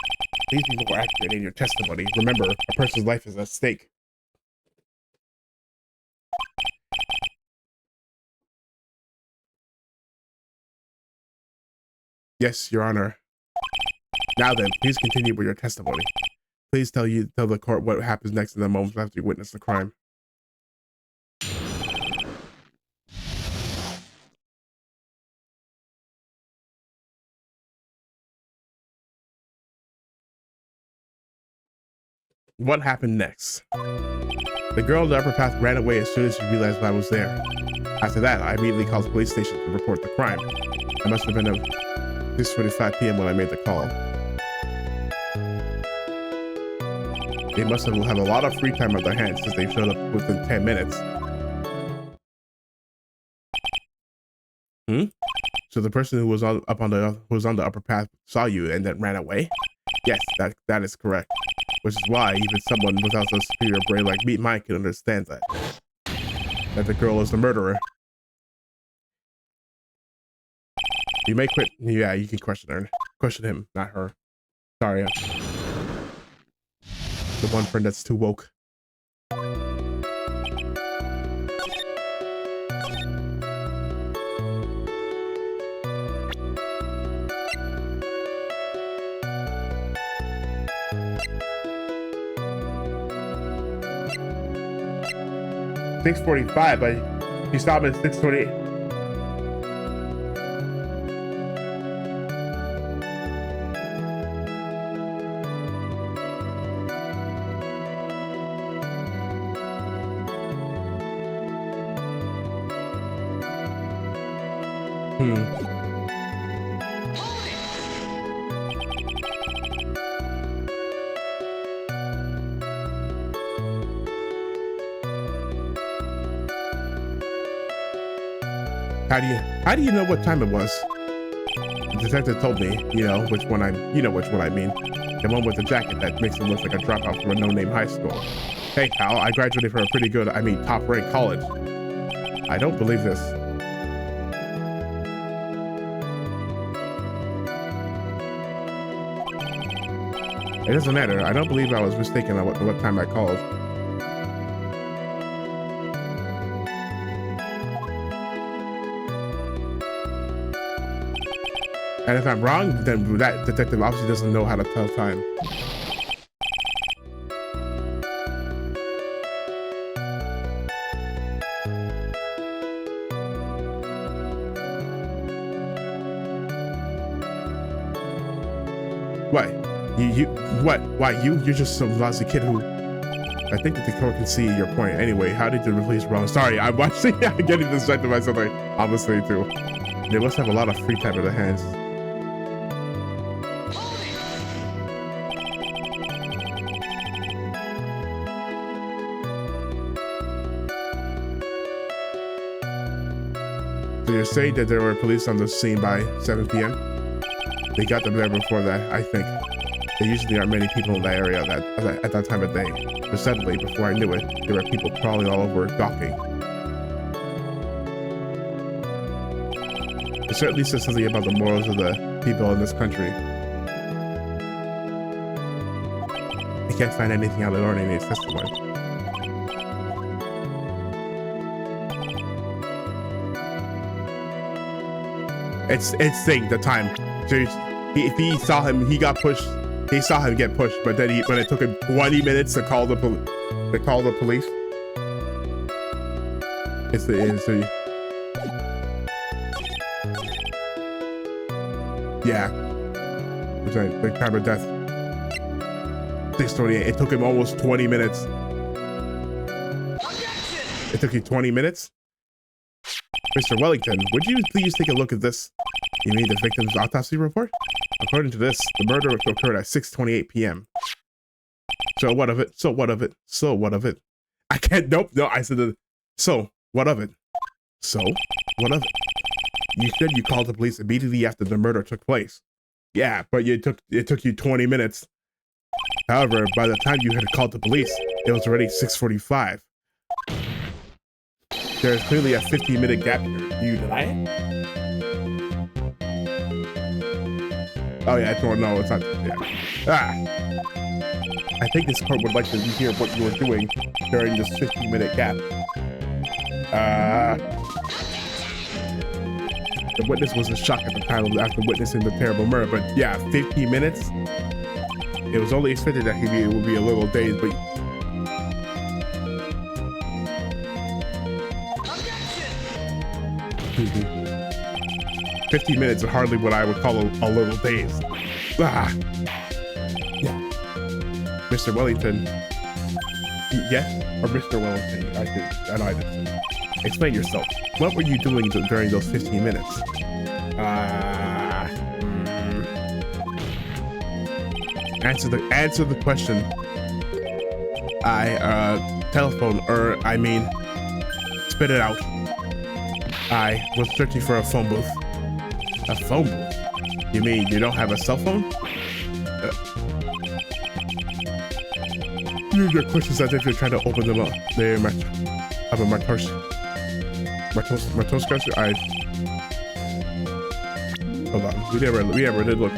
please be more accurate in your testimony. Remember, a person's life is at stake. Yes, Your Honor. Now then, please continue with your testimony. Please tell the court what happens next in the moments after you witness the crime. What happened next? The girl in the upper path ran away as soon as she realized I was there. After that, I immediately called the police station to report the crime. It must have been at 6:45 p.m. when I made the call. They must have a lot of free time on their hands since they showed up within 10 minutes. So the person who was on the upper path saw you and then ran away? Yes, that is correct. Which is why even someone without a superior brain like me, mine, can understand that the girl is the murderer. You may quit. Yeah, you can question her. Question him, not her. Sorry. The one friend that's too woke. $6:45, but you stopped at 6:28. How do you know what time it was? The detective told me, you know which one I mean. The one with the jacket that makes him look like a dropout from a no-name high school. Hey pal, I graduated from a pretty good, top-ranked college. I don't believe this. It doesn't matter. I don't believe I was mistaken on what time I called. And if I'm wrong, then that detective obviously doesn't know how to tell time. What? You're just some lousy kid who... I think that the court can see your point. Anyway, how did the police wrong? Sorry, I'm watching. I'm getting distracted by something. Obviously, too. They must have a lot of free time in their hands. So you're saying that there were police on the scene by 7 p.m.? They got them there before that, I think. There usually aren't many people in that area at that time of day. But suddenly, before I knew it, there were people crawling all over docking. It certainly says something about the morals of the people in this country. I can't find anything out of ordinary testimony. It's saying the time. So if he saw him, he got pushed. He saw him get pushed, but then when it took him 20 minutes to call the police. It's the yeah. It's like the time of death. 6:28. It took him almost 20 minutes. It took you 20 minutes? Mr. Wellington, would you please take a look at this? You mean the victim's autopsy report? According to this, the murder occurred at 6:28 p.m. So what of it? So what of it? So what of it? I can't, nope, no, I said, so what of it? So what of it? You said you called the police immediately after the murder took place. Yeah, but it took you 20 minutes. However, by the time you had called the police, it was already 6:45. There's clearly a 15-minute gap here. Do you deny it? Oh yeah, no, it's not. Yeah. I think this court would like to hear what you were doing during this 15-minute gap. The witness was in shock at the time after witnessing the terrible murder, but yeah, 15 minutes? It was only expected that he would be a little dazed, but... 15 minutes is hardly what I would call a little dazed. Yeah. Mr. Wellington. Yeah? Or Mr. Wellington. I know I did. Explain yourself. What were you doing during those 15 minutes? Answer the question. Spit it out. I was searching for a phone booth. A phone booth? You mean you don't have a cell phone? Your questions as if you're trying to open them up. They're have a Martoska. Hold on. We never did look.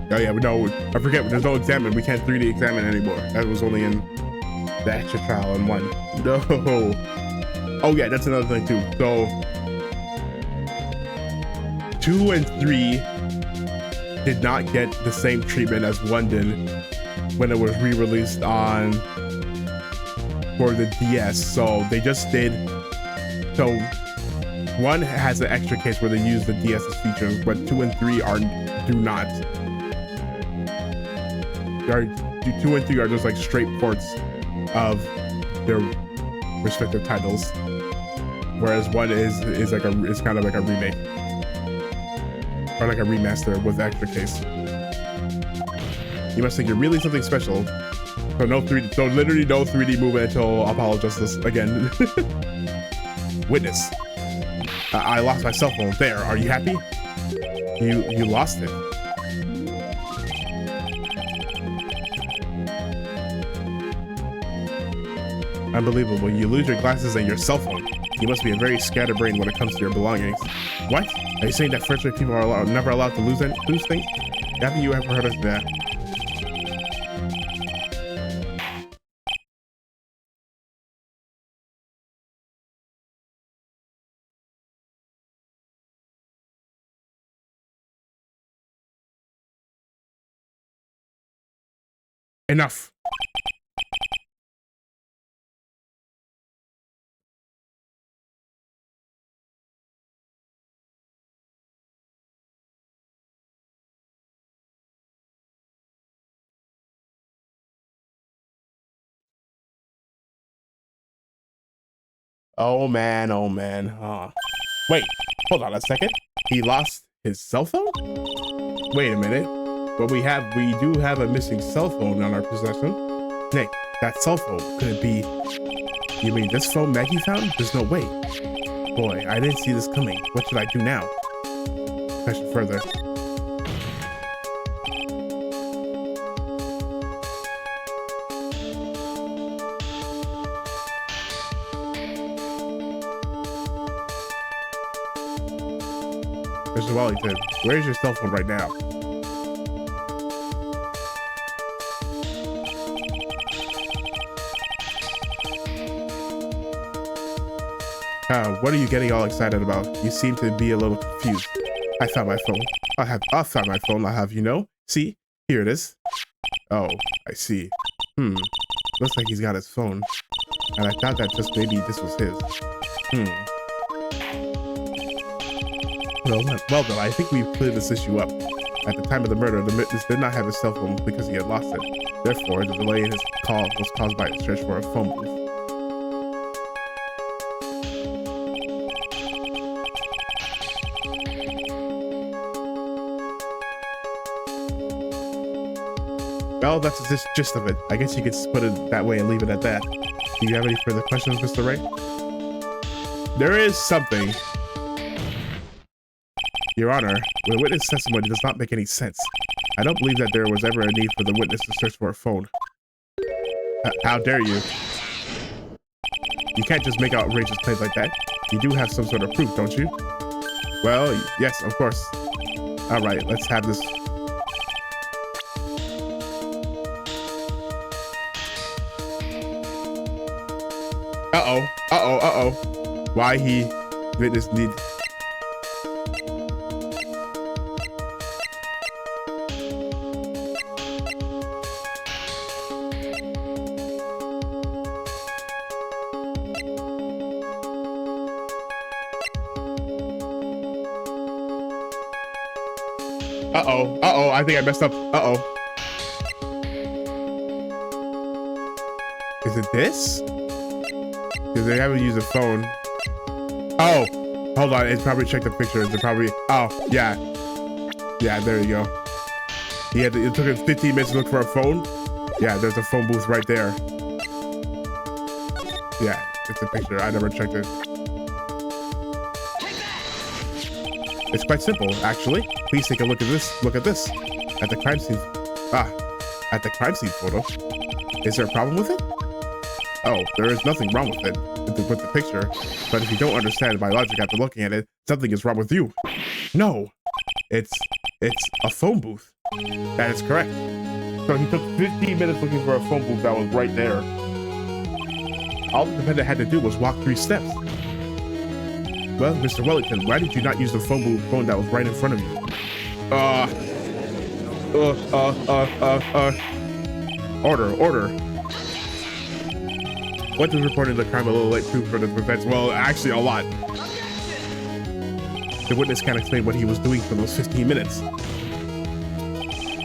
Oh yeah, no, I forget. There's no examine. We can't 3D examine anymore. That was only in the extra trial in 1. No. Oh yeah, that's another thing too. So 2 and 3 did not get the same treatment as 1 did when it was re-released for the DS. So they just did. So 1 has an extra case where they use the DS's features, but 2 and 3 do not. 2 and 3 are just like straight ports of their respective titles, whereas 1 is kind of like a remake or like a remaster with extra case. You must think you're really something special. So literally no 3D movement until Apollo Justice again. Witness. I lost my cell phone. There. Are you happy? You lost it. Unbelievable. You lose your glasses and your cell phone. You must be a very scatterbrained when it comes to your belongings. What? Are you saying that first rate people are never allowed to lose things? Haven't you ever heard of that? Enough. Oh man, oh man. Wait, hold on a second. He lost his cell phone? Wait a minute. But we do have a missing cell phone on our possession. Nick, that cell phone, could it be? You mean this phone Maggie found? There's no way. Boy, I didn't see this coming. What should I do now? Question further. Mr. Wellington, where's your cell phone right now? What are you getting all excited about? You seem to be a little confused. I found my phone. I found my phone. You know? See? Here it is. Oh, I see. Looks like he's got his phone. And I thought that just maybe this was his. Well then, I think we've cleared this issue up. At the time of the murder, the witness did not have his cell phone because he had lost it. Therefore, the delay in his call was caused by a search for a phone booth. Well, that's the gist of it. I guess you could put it that way and leave it at that. Do you have any further questions, Mr. Wright? There is something. Your Honor, the witness testimony does not make any sense. I don't believe that there was ever a need for the witness to search for a phone. How dare you? You can't just make outrageous claims like that. You do have some sort of proof, don't you? Well, yes, of course. All right, let's have this. Uh-oh. Why he witness need... Uh-oh, I think I messed up. Uh-oh. it this? Because they haven't used a phone. Oh, hold on. It's probably checked the pictures. They're probably. Oh, yeah. Yeah, there you go. It took him 15 minutes to look for a phone. Yeah, there's a phone booth right there. Yeah, it's a picture. I never checked it. It's quite simple, actually. Please take a look at this. Look at this. At the crime scene. At the crime scene photo. Is there a problem with it? Oh, there is nothing wrong with it, with the picture. But if you don't understand my logic after looking at it, something is wrong with you. No, it's a phone booth. That is correct. So he took 15 minutes looking for a phone booth that was right there. All the defendant had to do was walk 3 steps. Well, Mr. Wellington, why did you not use the phone that was right in front of you? Order. What was reported the crime a little late too for the defense? Well, actually a lot. The witness can't explain what he was doing for those 15 minutes.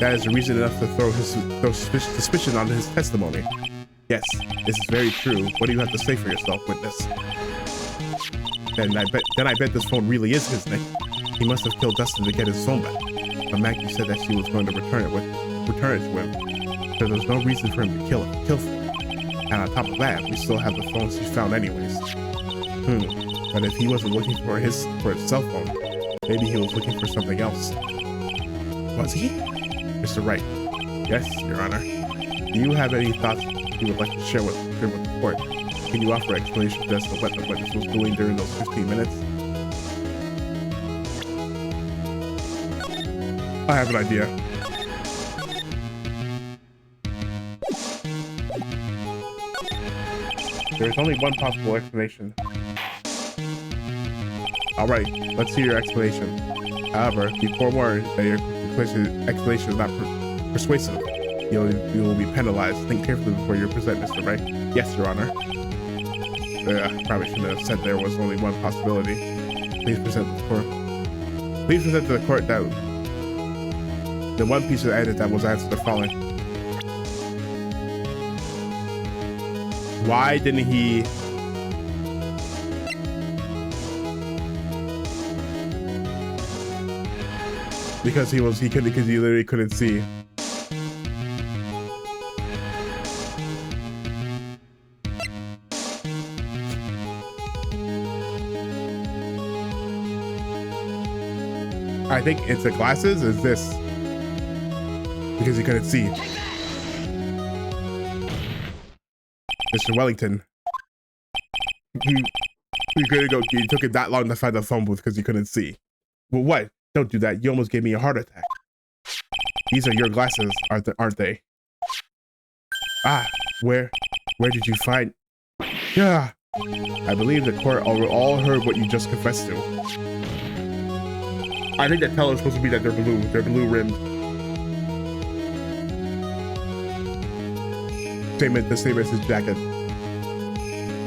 That is a reason enough to throw suspicion on his testimony. Yes, this is very true. What do you have to say for yourself, witness? Then I bet this phone really is his, Nick. He must have killed Dustin to get his phone back. But Maggie said that she was going to return it to him. So there's no reason for him to kill him. And on top of that, we still have the phones he found anyways. But if he wasn't looking for his cell phone, maybe he was looking for something else. Was he? Mr. Wright. Yes, Your Honor. Do you have any thoughts you would like to share with the court? Can you offer explanations as to what the witness was doing during those 15 minutes? I have an idea. There's only one possible explanation. Alright, let's hear your explanation. However, be forewarned that your explanation is not persuasive. You will be penalized. Think carefully before you present, Mr. Wright. Yes, Your Honor. Probably shouldn't have said there was only one possibility. Please present to the court. Please present to the court that the one piece of evidence that was answered the following. Why didn't he? Because he literally couldn't see. I think it's the glasses. Is this because he couldn't see? Mr. Wellington, you took it that long to find the phone booth because you couldn't see. Well, what? Don't do that. You almost gave me a heart attack. These are your glasses, aren't they? Ah, where did you find? Yeah, I believe the court all heard what you just confessed to. I think that teller is supposed to be that they're blue rimmed. The same as his jacket.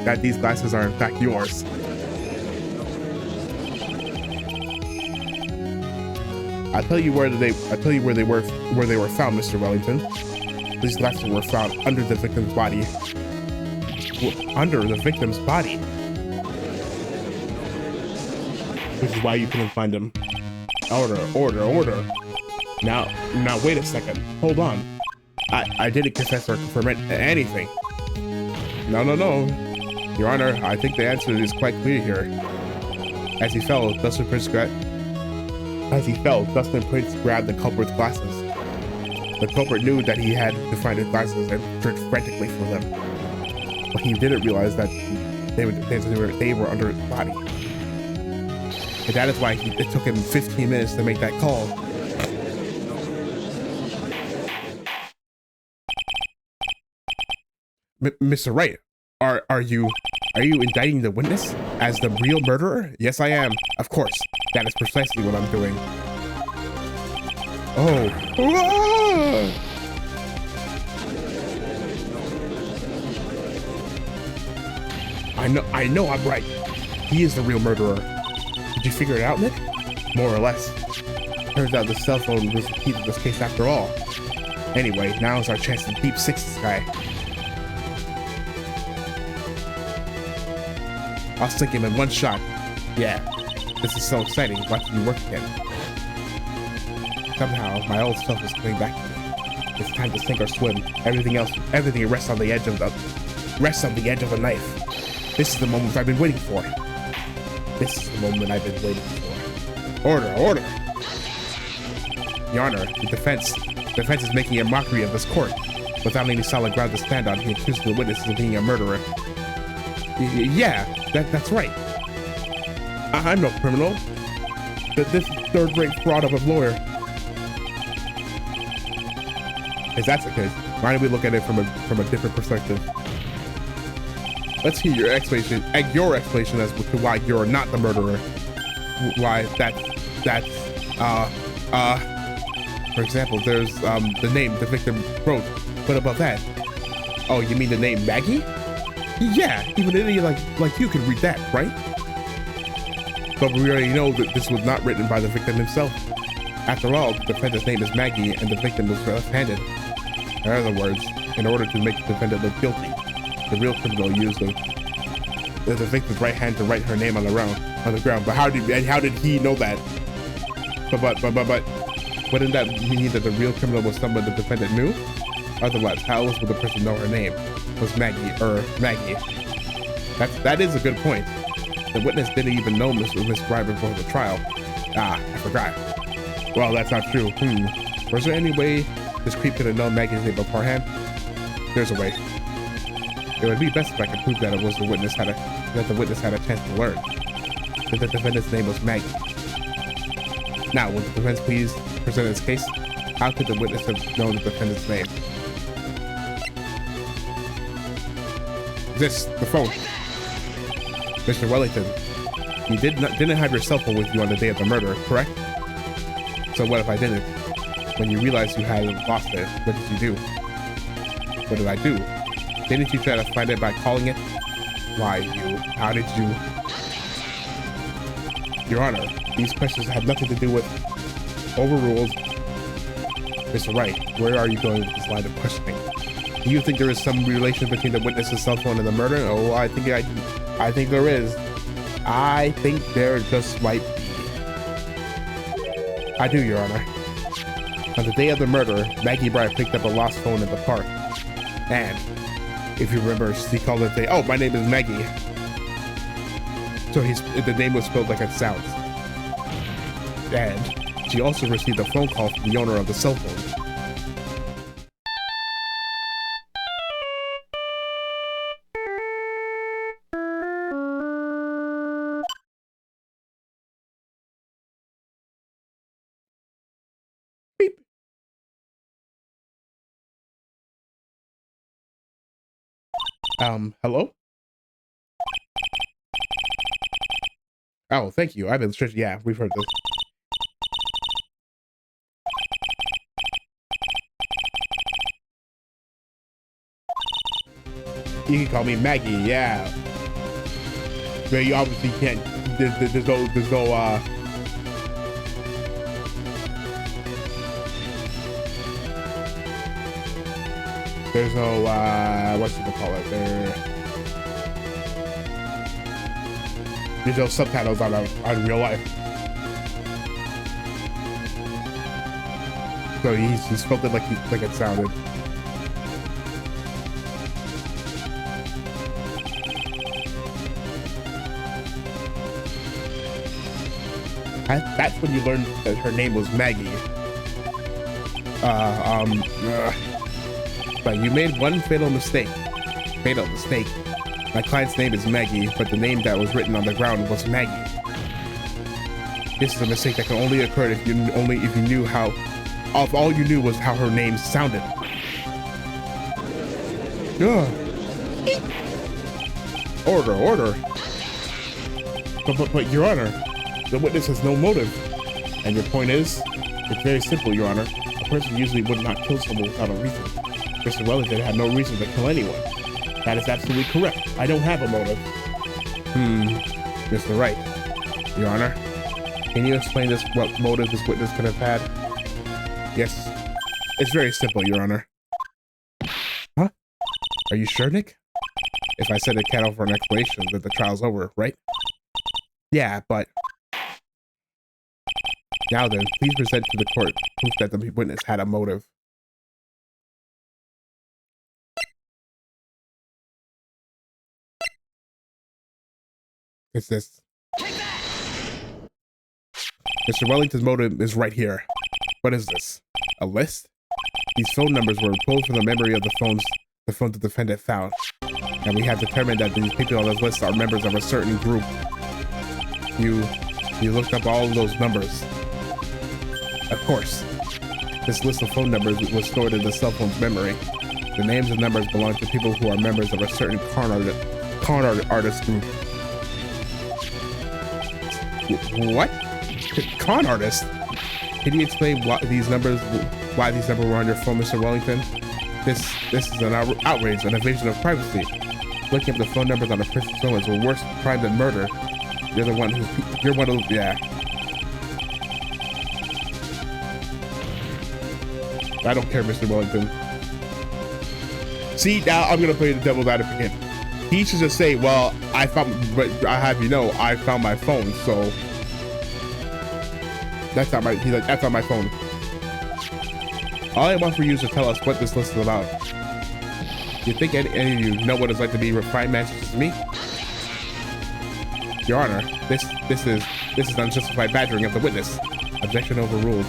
That these glasses are in fact yours. I'll tell you where they were found, Mr. Wellington. These glasses were found under the victim's body. Under the victim's body. Which is why you couldn't find them. Order. Now wait a second. Hold on. I didn't confess or confirm anything. No. Your Honor, I think the answer is quite clear here. As he fell, Dustin Prince grabbed the culprit's glasses. The culprit knew that he had to find his glasses and searched frantically for them. But he didn't realize that they were under his body. And that is why it took him 15 minutes to make that call. Mr. Wright, are you indicting the witness as the real murderer? Yes, I am. Of course. That is precisely what I'm doing. Oh. I know I'm right. He is the real murderer. Did you figure it out, Nick? More or less. Turns out the cell phone was the key to this case after all. Anyway, now is our chance to deep six this guy. I'll sink him in one shot. Yeah, this is so exciting watching you work again. Somehow, my old self is coming back to me. It's time to sink or swim. Everything rests on the edge of a knife. This is the moment I've been waiting for. Order. Your Honor, the defense is making a mockery of this court. Without any solid ground to stand on, he accuses the witnesses of being a murderer. Yeah, that's right. I'm no criminal. This third-rate fraud of a lawyer. If that's the case, why don't we look at it from a different perspective? Let's hear your explanation as to why you're not the murderer. Why for example, there's the name the victim wrote. What about that? Oh, you mean the name Maggie? Yeah, even an idiot like you can read that, right? But we already know that this was not written by the victim himself. After all, the defendant's name is Maggie and the victim was left-handed. In other words, in order to make the defendant look guilty, the real criminal used the victim's right hand to write her name on the ground. But how did he know that? But wouldn't that mean that the real criminal was someone the defendant knew? Otherwise, how else would the person know her name was Maggie? That is a good point. The witness didn't even know Miss Wright before the trial. I forgot. Well, that's not true. Was there any way this creep could have known Maggie's name beforehand? There's a way. It would be best if I could prove that the witness had a chance to learn that the defendant's name was Maggie. Now, would the defense please present its case? How could the witness have known the defendant's name? The phone. Mr. Wellington, you didn't have your cell phone with you on the day of the murder, correct? So what if I didn't? When you realized you had lost it, what did you do? What did I do? Didn't you try to find it by calling it? How did you? Your Honor, these questions have nothing to do with overruled. Mr. Wright, where are you going with this line of questioning? Do you think there is some relation between the witness's cell phone and the murder? Oh, I think there is. I think there just might be. I do, Your Honor. On the day of the murder, Maggie Byrde picked up a lost phone in the park. And, if you remember, he called it oh, my name is Maggie. So the name was spelled like it sounds. And she also received a phone call from the owner of the cell phone. Beep. Hello? Oh, thank you. I've been searching. Yeah, we've heard this. You can call me Maggie, yeah. But you obviously can't. There's no what should we call it? There's no subtitles on real life. So he spelled it like it sounded. That's when you learned that her name was Maggie. But you made one fatal mistake. My client's name is Maggie, but the name that was written on the ground was Maggie. This is a mistake that can only occur if you knew how. If all you knew was how her name sounded. Order. But Your Honor, the witness has no motive. And your point is? It's very simple, Your Honor. A person usually would not kill someone without a reason. Mr. Wellington had no reason to kill anyone. That is absolutely correct. I don't have a motive. Mr. Wright, Your Honor, can you explain what motive this witness could have had? Yes. It's very simple, Your Honor. Huh? Are you sure, Nick? If I send a cat over an explanation, then the trial's over, right? Yeah, but... Now then, please present to the court proof that the witness had a motive. It's this. Mr. Wellington's motive is right here. What is this? A list? These phone numbers were pulled from the memory of the phone the defendant found. And we have determined that these people on this list are members of a certain group. You looked up all of those numbers. Of course. This list of phone numbers was stored in the cell phone's memory. The names and numbers belong to people who are members of a certain con artist group. What? Con artist? Can you explain why these numbers were on your phone, Mr. Wellington? This is an outrage, an invasion of privacy. Looking up the phone numbers on a person's phone is a worse crime than murder. You're one of, yeah. I don't care, Mr. Wellington. See, now I'm gonna play the devil's advocate. He should just say, well, but I have you know, I found my phone, so that's not my, he's like, that's not my phone. All I want for you is to tell us what this list is about. You think any of you know what it's like to be refined man such as me? Your Honor, this is unjustified badgering of the witness. Objection overruled.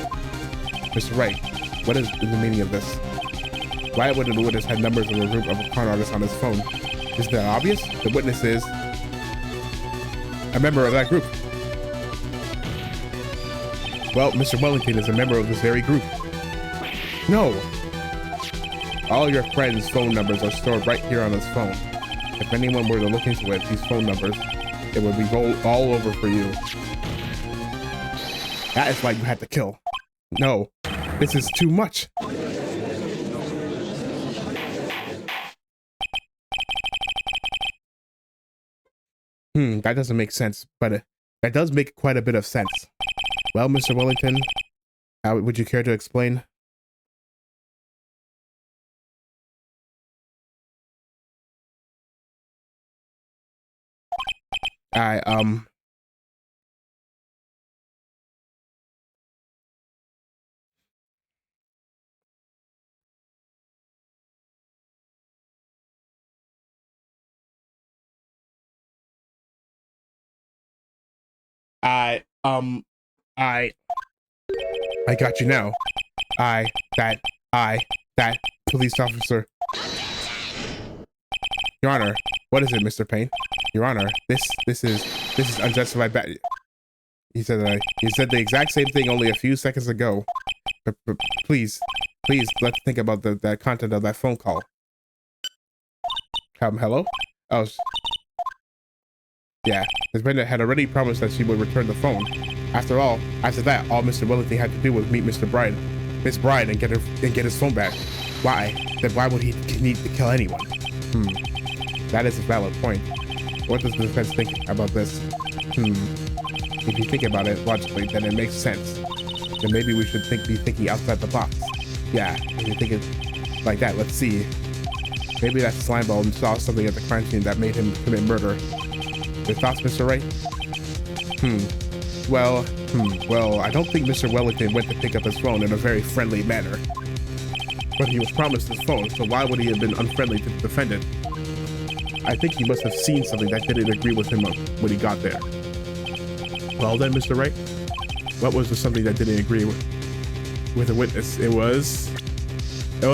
Mr. Wright, what is the meaning of this? Why would the witness have numbers of a group of con artists on his phone? Isn't that obvious? The witness is a member of that group. Well, Mr. Wellington is a member of this very group. No. All your friends' phone numbers are stored right here on his phone. If anyone were to look into it, these phone numbers, it would be all over for you. That is why you had to kill. No, this is too much. That doesn't make sense, but that does make quite a bit of sense. Well, Mr. Wellington, how would you care to explain? I got you now. That police officer. Your Honor, what is it, Mr. Payne? Your Honor, this is unjustified bad. He said the exact same thing only a few seconds ago. But please, let's think about the content of that phone call. Hello? Oh, yeah. Ms. Brenda had already promised that she would return the phone. After that, all Mr. Wellington had to do was meet Miss Byrde, and get his phone back. Why? Then why would he need to kill anyone? That is a valid point. What does the defense think about this? If you think about it logically, then it makes sense. Then maybe we should be thinking outside the box. Yeah, if you think it like that, let's see. Maybe that slimeball saw something at the crime scene that made him commit murder. Your thoughts, Mr. Wright? Well, I don't think Mr. Wellington went to pick up his phone in a very friendly manner. But he was promised his phone, so why would he have been unfriendly to the defendant? I think he must have seen something that didn't agree with him when he got there. Well then, Mr. Wright, what was the something that didn't agree with the witness? It was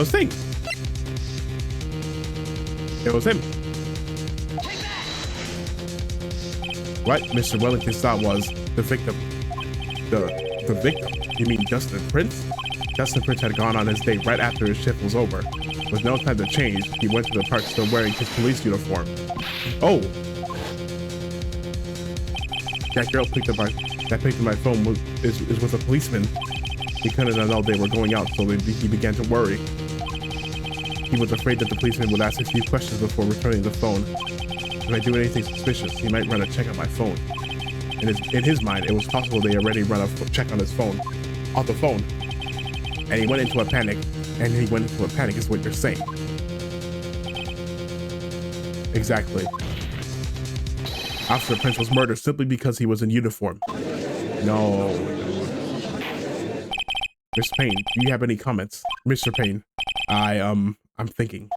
thing. It was him. What Mr. Wellington saw was the victim. The victim? You mean Justin Prince? Justin Prince had gone on his date right after his shift was over. With no time to change, he went to the park still wearing his police uniform. Oh! That girl picked up my phone is with a policeman. He couldn't know they were going out, so he began to worry. He was afraid that the policeman would ask a few questions before returning the phone. If I do anything suspicious, he might run a check on my phone. In his mind, it was possible they already run a check on his phone, off the phone. And he went into a panic. Is what you're saying. Exactly. Officer Prince was murdered simply because he was in uniform. No. Mr. Payne, do you have any comments? Mr. Payne, I'm thinking.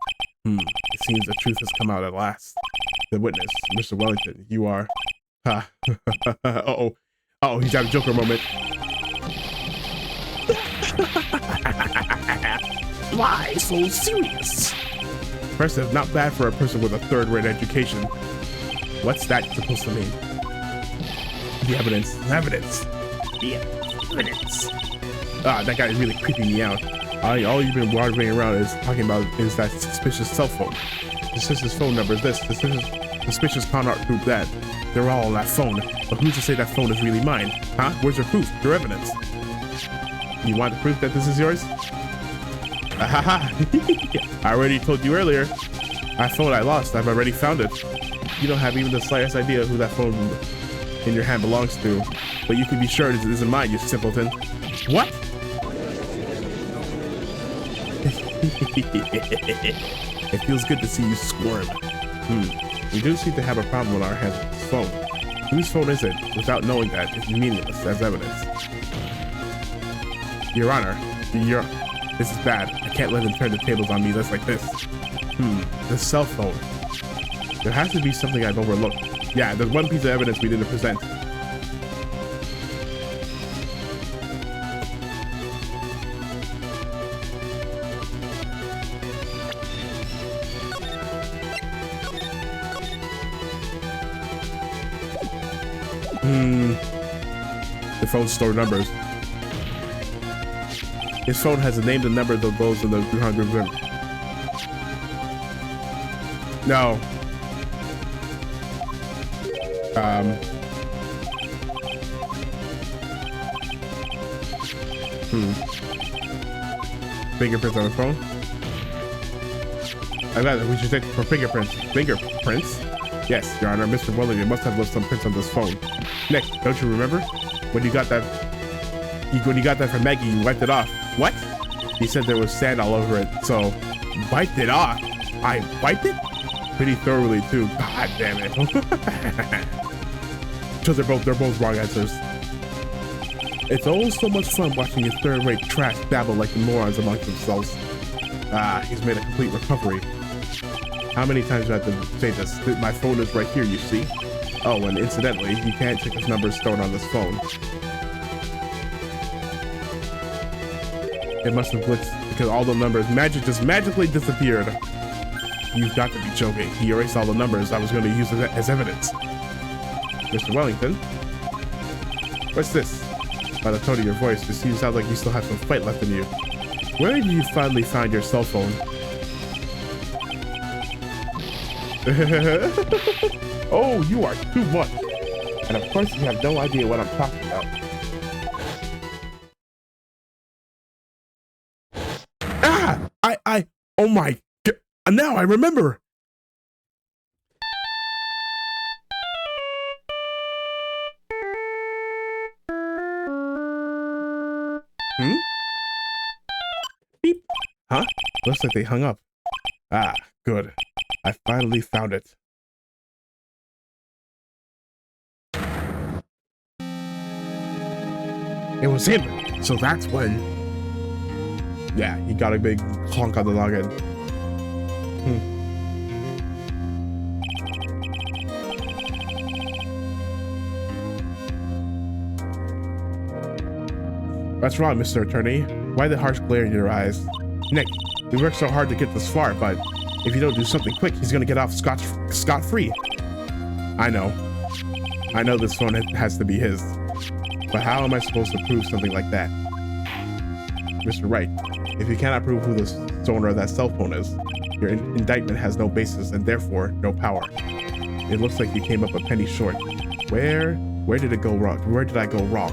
It seems the truth has come out at last. The witness, Mr. Wellington, you are... Ha. Uh-oh. Uh-oh, he's having a Joker moment. Why so serious? Impressive, not bad for a person with a third-rate education. What's that supposed to mean? The evidence. Evidence. The evidence. That guy is really creeping me out. All you've been wandering around is talking about is that suspicious cell phone. Suspicious phone number is this. Suspicious con art group that. They're all on that phone. But who's to say that phone is really mine? Huh? Where's your proof? Your evidence? You want the proof that this is yours? I already told you earlier. That phone I lost, I've already found it. You don't have even the slightest idea who that phone in your hand belongs to. But you can be sure it isn't mine, you simpleton. What? It feels good to see you squirm. We do seem to have a problem on our hands with this phone. Whose phone is it? Without knowing that, it's meaningless as evidence. Your Honor, this is bad. I can't let him turn the tables on me just like this. The cell phone. There has to be something I've overlooked. Yeah, there's one piece of evidence we didn't present. The phone stored numbers. His phone has a name and number of those in the 200 room. No. Fingerprints on the phone? I got it. We should check for fingerprints. Fingerprints? Yes, Your Honor. Mr. Wellington must have left some prints on this phone. Nick, don't you remember? When you got that from Maggie, you wiped it off. What? He said there was sand all over it, so wiped it off. I wiped it? Pretty thoroughly too. God damn it. Because they're both wrong answers. It's always so much fun watching your third-rate trash babble like the morons amongst themselves. He's made a complete recovery. How many times do I have to say this? My phone is right here, you see? Oh, and incidentally, you can't check his numbers stored on this phone. It must have glitched because all the numbers just magically disappeared. You've got to be joking. He erased all the numbers I was going to use as evidence. Mr. Wellington? What's this? By the tone of your voice, it seems like you still have some fight left in you. Where did you finally find your cell phone? Oh, you are too much. And of course you have no idea what I'm talking about. Oh my, now I remember. Beep. Huh? Looks like they hung up. Good. I finally found it. It was him. So that's when... Yeah, he got a big honk on the login. What's wrong, Mr. Attorney? Why the harsh glare in your eyes? Nick, we worked so hard to get this far, but if you don't do something quick, he's gonna get off scot-free. I know this phone has to be his. But how am I supposed to prove something like that? Mr. Wright, if you cannot prove who the owner of that cell phone is, your indictment has no basis and therefore no power. It looks like you came up a penny short. Where did it go wrong? Where did I go wrong?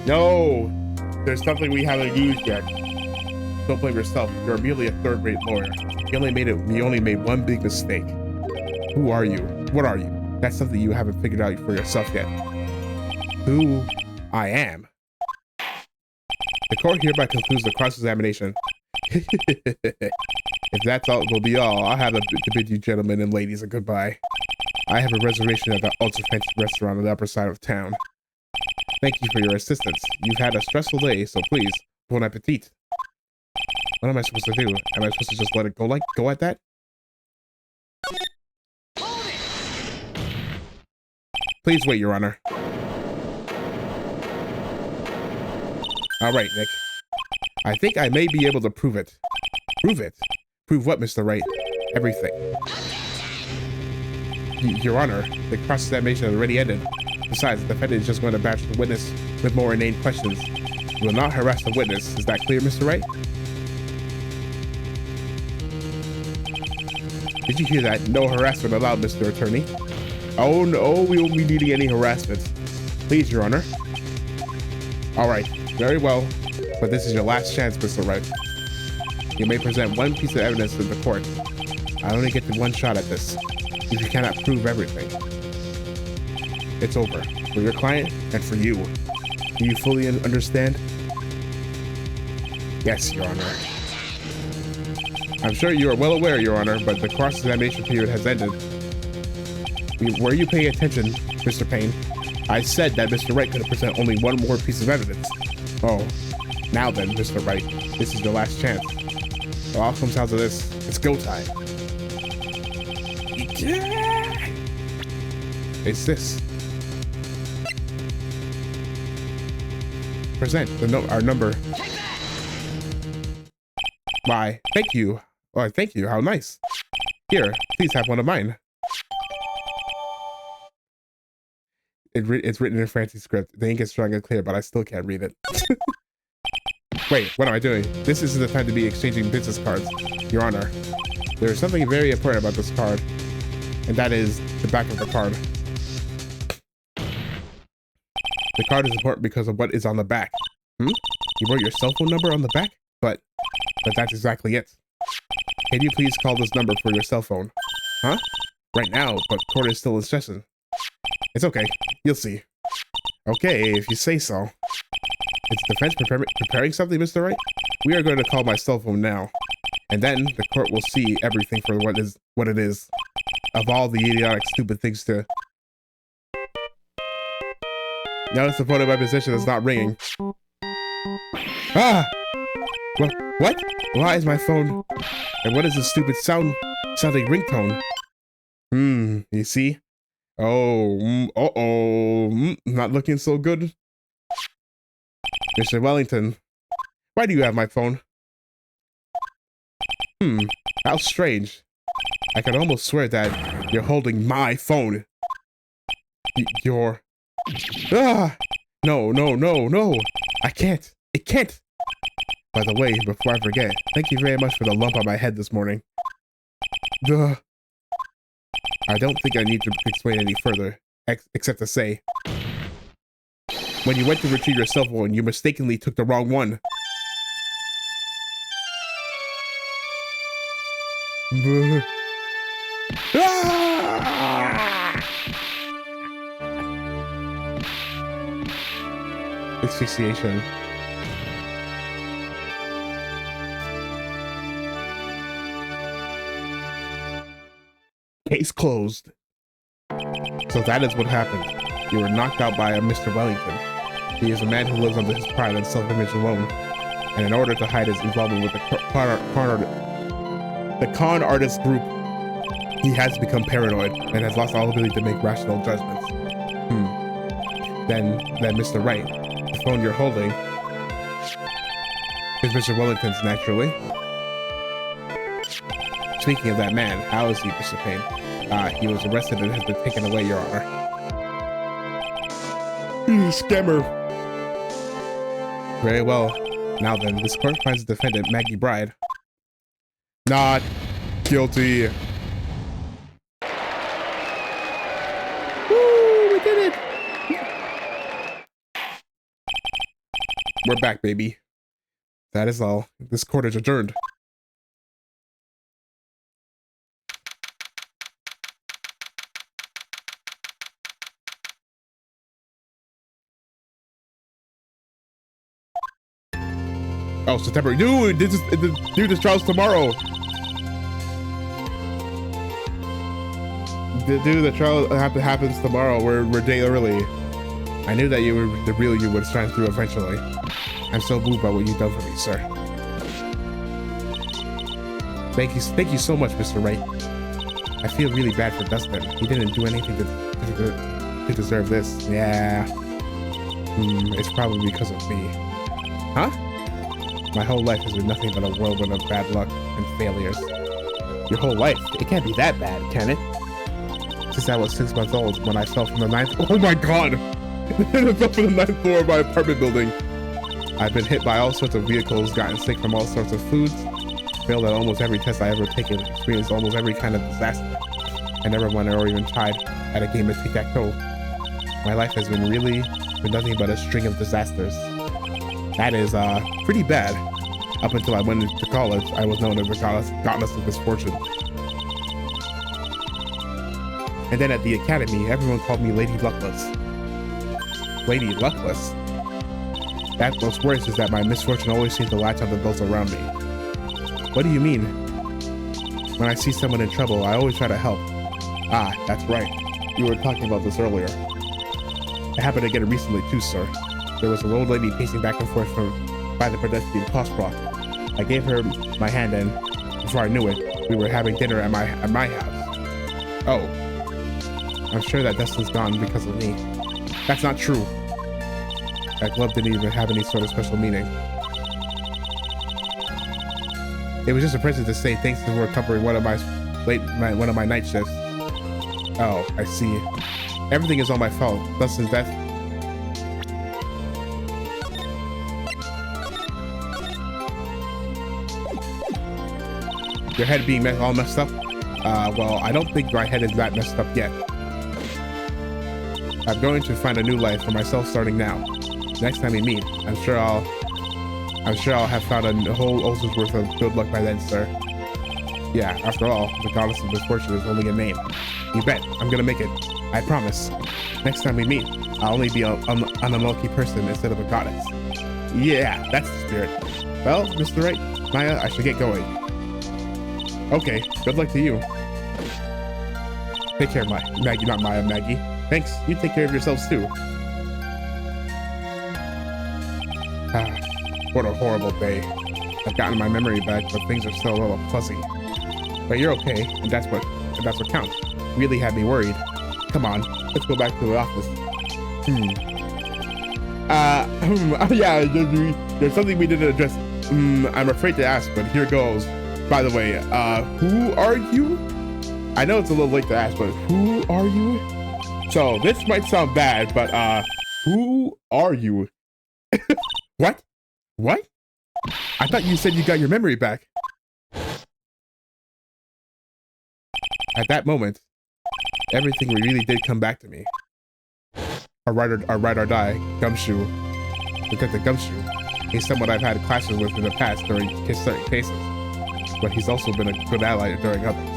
No! There's something we haven't used yet. Don't blame yourself. You're merely a third-rate lawyer. You only made one big mistake. Who are you? What are you? That's something you haven't figured out for yourself yet. Who I am. The court hereby concludes the cross-examination. If that's all, will be all, I'll have to bid you gentlemen and ladies a goodbye. I have a reservation at the ultra fancy restaurant on the upper side of town. Thank you for your assistance. You've had a stressful day, so please, bon appetit. What am I supposed to do? Am I supposed to just let it go at that? Please wait, Your Honor. All right, Nick. I think I may be able to prove it. Prove it? Prove what, Mr. Wright? Everything. Your Honor, the cross-examination has already ended. Besides, the defendant is just going to bash the witness with more inane questions. You will not harass the witness. Is that clear, Mr. Wright? Did you hear that? No harassment allowed, Mr. Attorney. Oh no, we won't be needing any harassment. Please, Your Honor. All right, very well. But this is your last chance, Mr. Wright. You may present one piece of evidence to the court. I only get the one shot at this. If you cannot prove everything, it's over for your client and for you. Do you fully understand? Yes, Your Honor. I'm sure you are well aware, Your Honor, but the cross-examination period has ended. Were you paying attention, Mr. Payne? I said that Mr. Wright could present only one more piece of evidence. Oh, now then, Mr. Wright, this is your last chance. The all comes down to this. It's go time. It's this. Present our number. Why, thank you. Oh, thank you. How nice. Here, please have one of mine. It's written in a fancy script. The ink is strong and clear, but I still can't read it. Wait, what am I doing? This isn't the time to be exchanging business cards. Your Honor, there is something very important about this card, and that is the back of the card. The card is important because of what is on the back. You wrote your cell phone number on the back? But that's exactly it. Can you please call this number for your cell phone? Huh? Right now, but court is still in session. It's okay. You'll see. Okay, if you say so. Is the defense preparing something, Mr. Wright? We are going to call my cell phone now. And then the court will see everything for what it is. Of all the idiotic, stupid things to... Notice the phone in my position is not ringing. Ah! What? Why is my phone... And what is this stupid sounding ringtone? You see? Oh, not looking so good. Mr. Wellington, why do you have my phone? How strange. I can almost swear that you're holding my phone. You're... Ah! No. I can't. It can't. By the way, before I forget, thank you very much for the lump on my head this morning. Duh. I don't think I need to explain any further, except to say, when you went to retrieve your cell phone, you mistakenly took the wrong one. Ah! Asphyxiation. Case closed. So that is what happened. You were knocked out by a Mr. Wellington. He is a man who lives under his pride and self-image alone. And in order to hide his involvement with the con artist group, he has become paranoid and has lost all ability to make rational judgments. Then Mr. Wright, the phone you're holding is Mr. Wellington's, naturally. Speaking of that man, how is he, Mr. Payne? He was arrested and has been taken away, Your Honor. Scammer. Very well. Now then, this court finds the defendant, Maggie Byrde, not guilty. Woo, we did it. We're back, baby. That is all. This court is adjourned. Oh, September. Dude, this trial's tomorrow. Dude, the trial happens tomorrow. We're a day early. I knew that you were the real you would shine through eventually. I'm so moved by what you've done for me, sir. Thank you so much, Mr. Wright. I feel really bad for Dustin. He didn't do anything to deserve this. Yeah. It's probably because of me. Huh? My whole life has been nothing but a whirlwind of bad luck and failures. Your whole life? It can't be that bad, can it? Since I was 6 months old when I fell from the 9th. Oh my god! I fell from the 9th floor of my apartment building. I've been hit by all sorts of vehicles, gotten sick from all sorts of foods, failed at almost every test I ever taken, experienced almost every kind of disaster. I never won or even tried at a game of tic-tac-toe. My life has been nothing but a string of disasters. That is pretty bad. Up until I went into college, I was known as the goddess of misfortune. And then at the academy, everyone called me Lady Luckless. Lady Luckless? What's worse is that my misfortune always seems to latch onto those around me. What do you mean? When I see someone in trouble, I always try to help. Ah, that's right. You were talking about this earlier. It happened again recently too, sir. There was an old lady pacing back and forth by the pedestrian crosswalk. I gave her my hand and, before I knew it, we were having dinner at my house. Oh. I'm sure that Dustin's gone because of me. That's not true. That glove didn't even have any sort of special meaning. It was just a present to say thanks for covering one of my night shifts. Oh, I see. Everything is all my fault. Dustin's death. Your head being all messed up? Well, I don't think my head is that messed up yet. I'm going to find a new life for myself starting now. Next time we meet, I'm sure I'll have found a whole ocean's worth of good luck by then, sir. Yeah, after all, the goddess of misfortune is only a name. You bet, I'm gonna make it. I promise. Next time we meet, I'll only be an unlucky person instead of a goddess. Yeah, that's the spirit. Well, Mr. Wright, Maya, I should get going. Okay, good luck to you. Take care, Maggie, not Maya, Maggie. Thanks, you take care of yourselves too. What a horrible day. I've gotten my memory back, but things are still a little fuzzy. But you're okay, and that's what counts. Really had me worried. Come on, let's go back to the office. Yeah, there's something we didn't address. I'm afraid to ask, but here goes. By the way, who are you? I know it's a little late to ask, but who are you? So this might sound bad, but who are you? What? What? I thought you said you got your memory back. At that moment, everything really did come back to me. Our ride or die, Gumshoe, Detective Gumshoe. He's someone I've had classes with in the past during certain cases, but he's also been a good ally during others.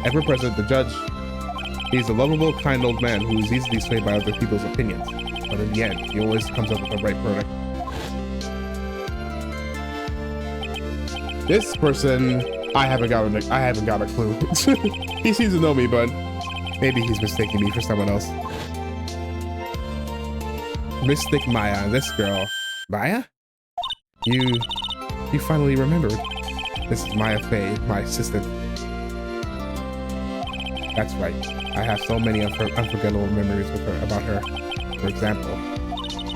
Ever present, the judge. He's a lovable, kind old man who is easily swayed by other people's opinions, but in the end, he always comes up with the right verdict. This person, I haven't got a clue. He seems to know me, but maybe he's mistaking me for someone else. Mystic Maya, this girl. Maya? You finally remembered. This is Maya Faye, my assistant. That's right. I have so many unforgettable memories with her about her. For example,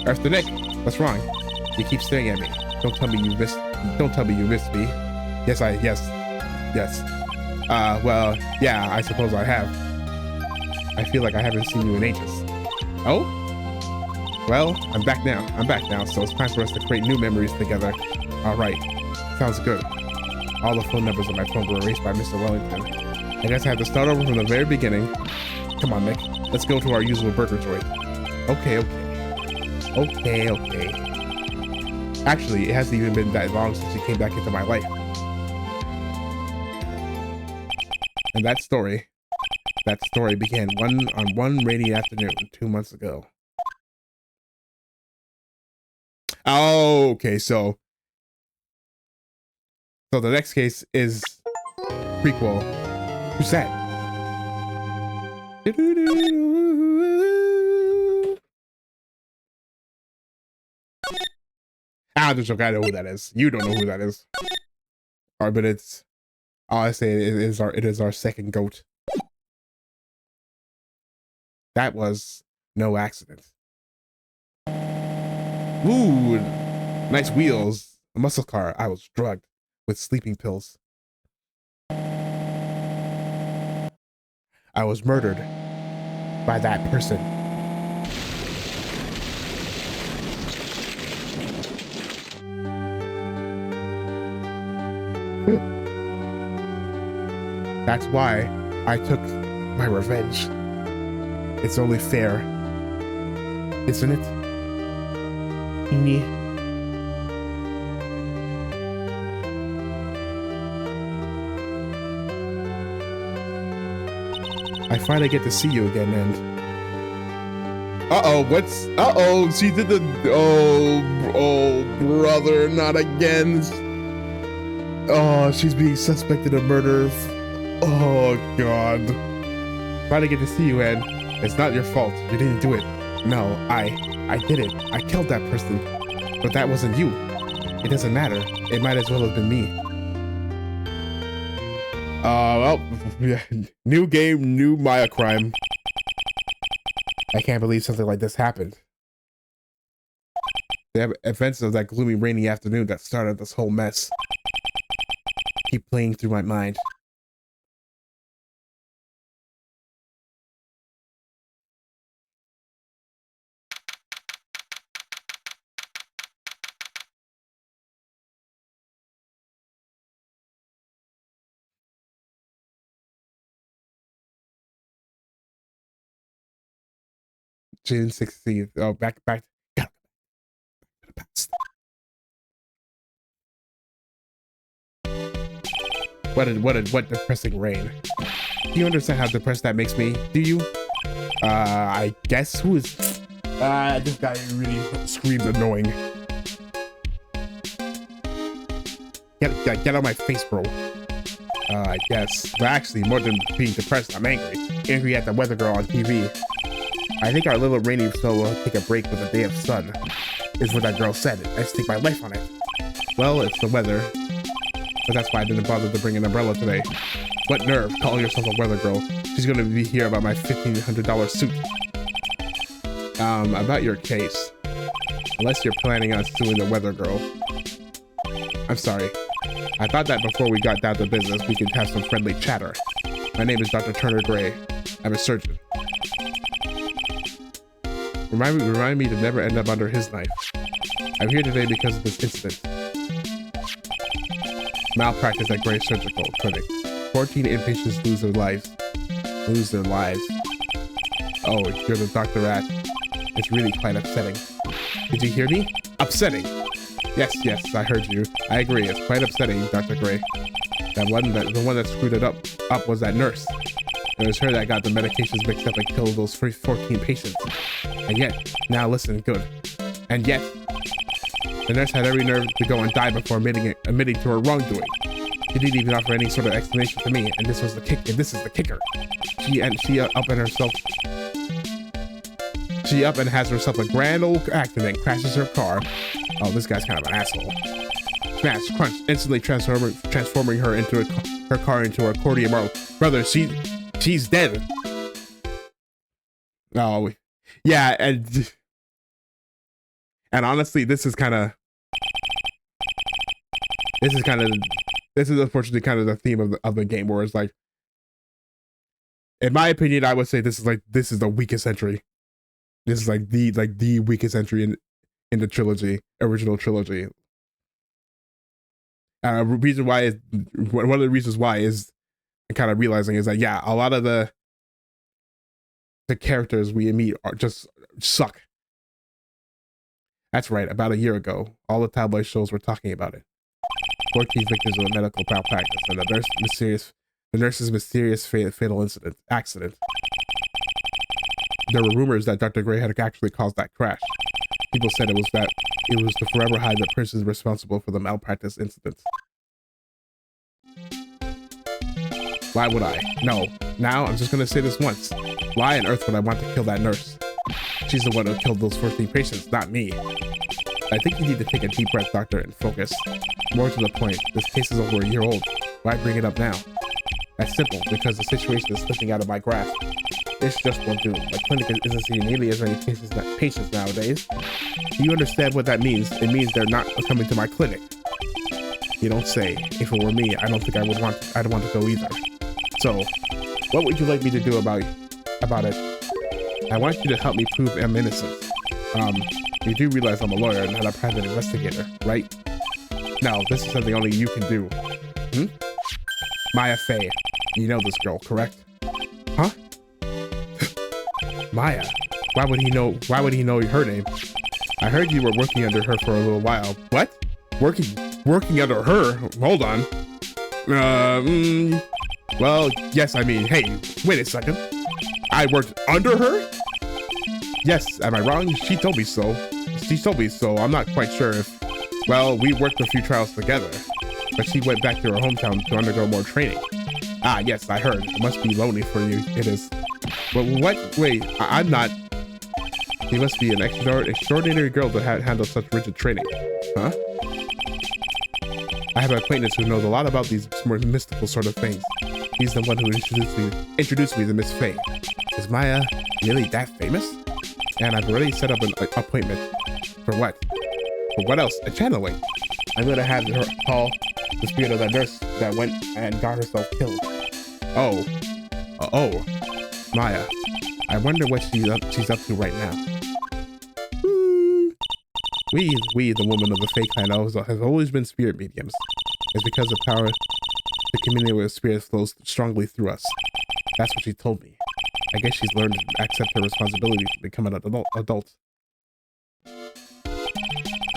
Mr. Nick, what's wrong? You keep staring at me. Don't tell me you missed me. Yes. Well, yeah, I suppose I have. I feel like I haven't seen you in ages. Oh? Well, I'm back now, so it's time for us to create new memories together. All right, sounds good. All the phone numbers on my phone were erased by Mr. Wellington. I guess I have to start over from the very beginning. Come on, Nick, let's go to our usual burger joint. Okay. Actually, it hasn't even been that long since you came back into my life. And that story began on one rainy afternoon 2 months ago. Oh, okay, so the next case is prequel. Who's that? Ah, there's okay. I know who that is. You don't know who that is. All right, but it's. All I say it is our second goat. That was no accident. Ooh, nice wheels. A muscle car. I was drugged with sleeping pills. I was murdered by that person. That's why I took my revenge. It's only fair, isn't it? I finally get to see you again, and she did the brother, not again. Oh, she's being suspected of murder. Oh God. Finally get to see you, Ed. It's not your fault. You didn't do it. No, I did it. I killed that person. But that wasn't you. It doesn't matter. It might as well have been me. Well, yeah. New game, new Maya crime. I can't believe something like this happened. The events of that gloomy, rainy afternoon that started this whole mess keep playing through my mind. June 16th. Oh, back to the past. What depressing rain. Do you understand how depressed that makes me? Do you? I guess who is this guy really screams annoying. Get out of my face, bro. I guess. But actually, more than being depressed, I'm angry. Angry at the weather girl on TV. I think our little rainy snow will take a break with a day of sun, is what that girl said. I stake my life on it. Well, it's the weather. But that's why I didn't bother to bring an umbrella today. What nerve, calling yourself a weather girl. She's gonna be here about my $1,500 suit. About your case. Unless you're planning on suing the weather girl. I'm sorry. I thought that before we got down to business, we could have some friendly chatter. My name is Dr. Turner Gray. I'm a surgeon. Remind me to never end up under his knife. I'm here today because of this incident. Malpractice at Gray Surgical Clinic. 14 inpatients lose their lives. Oh, you're the doctor at. It's really quite upsetting. Did you hear me? Upsetting. Yes, I heard you. I agree. It's quite upsetting, Dr. Gray. The one that screwed it up was that nurse. It was her that got the medications mixed up and killed those 14 patients. And yet, now listen, good. And yet, the nurse had every nerve to go and die before admitting to her wrongdoing. She didn't even offer any sort of explanation to me, and this is the kicker. She up and has herself a grand old accident, crashes her car. Oh, this guy's kind of an asshole. Smash, crunch, instantly transforming her car into a accordion model. Brother, she's dead. Oh, yeah, and honestly, this is unfortunately kind of the theme of the game, where it's like, in my opinion, I would say this is the weakest entry. This is like the weakest entry in the original trilogy. Reason why is one of the reasons why is kind of realizing is that, yeah, a lot of the characters we meet are just suck. That's right. About a year ago, all the tabloid shows were talking about it. 14 victims of a medical malpractice and the nurse's mysterious fatal accident. There were rumors that Dr. Gray had actually caused that crash. People said it was to forever hide the person responsible for the malpractice incident. Why would I? No. Now, I'm just gonna say this once. Why on earth would I want to kill that nurse? She's the one who killed those 14 patients, not me. I think you need to take a deep breath, doctor, and focus. More to the point, this case is over a year old. Why bring it up now? That's simple, because the situation is slipping out of my grasp. This just won't do. My clinic isn't seeing nearly as many patients nowadays. Do you understand what that means? It means they're not coming to my clinic. You don't say. If it were me, I don't think I'd want to go either. So, what would you like me to do about it? I want you to help me prove I'm innocent. You do realize I'm a lawyer and not a private investigator, right? No, this is something only you can do. Maya Fey. You know this girl, correct? Huh? Maya? Why would he know her name? I heard you were working under her for a little while. What? Working under her? Hold on. Well, yes, I mean, hey, wait a second. I worked under her? Yes, am I wrong? She told me so. I'm not quite sure if... Well, we worked a few trials together, but she went back to her hometown to undergo more training. Ah, yes, I heard. It must be lonely for you. It is. But what? Wait, I'm not... You must be an extraordinary girl to handle such rigid training. Huh? I have an acquaintance who knows a lot about these more mystical sort of things. He's the one who introduced me to Miss Fey. Is Maya really that famous? And I've already set up an appointment. For what? For what else? A channeling. I'm gonna have her call the spirit of that nurse that went and got herself killed. Oh. Maya. I wonder what she's up to right now. We, the woman of the Fey clan, have always been spirit mediums. It's because of power, the community with spirit flows strongly through us. That's what she told me. I guess she's learned to accept her responsibility to become an adult.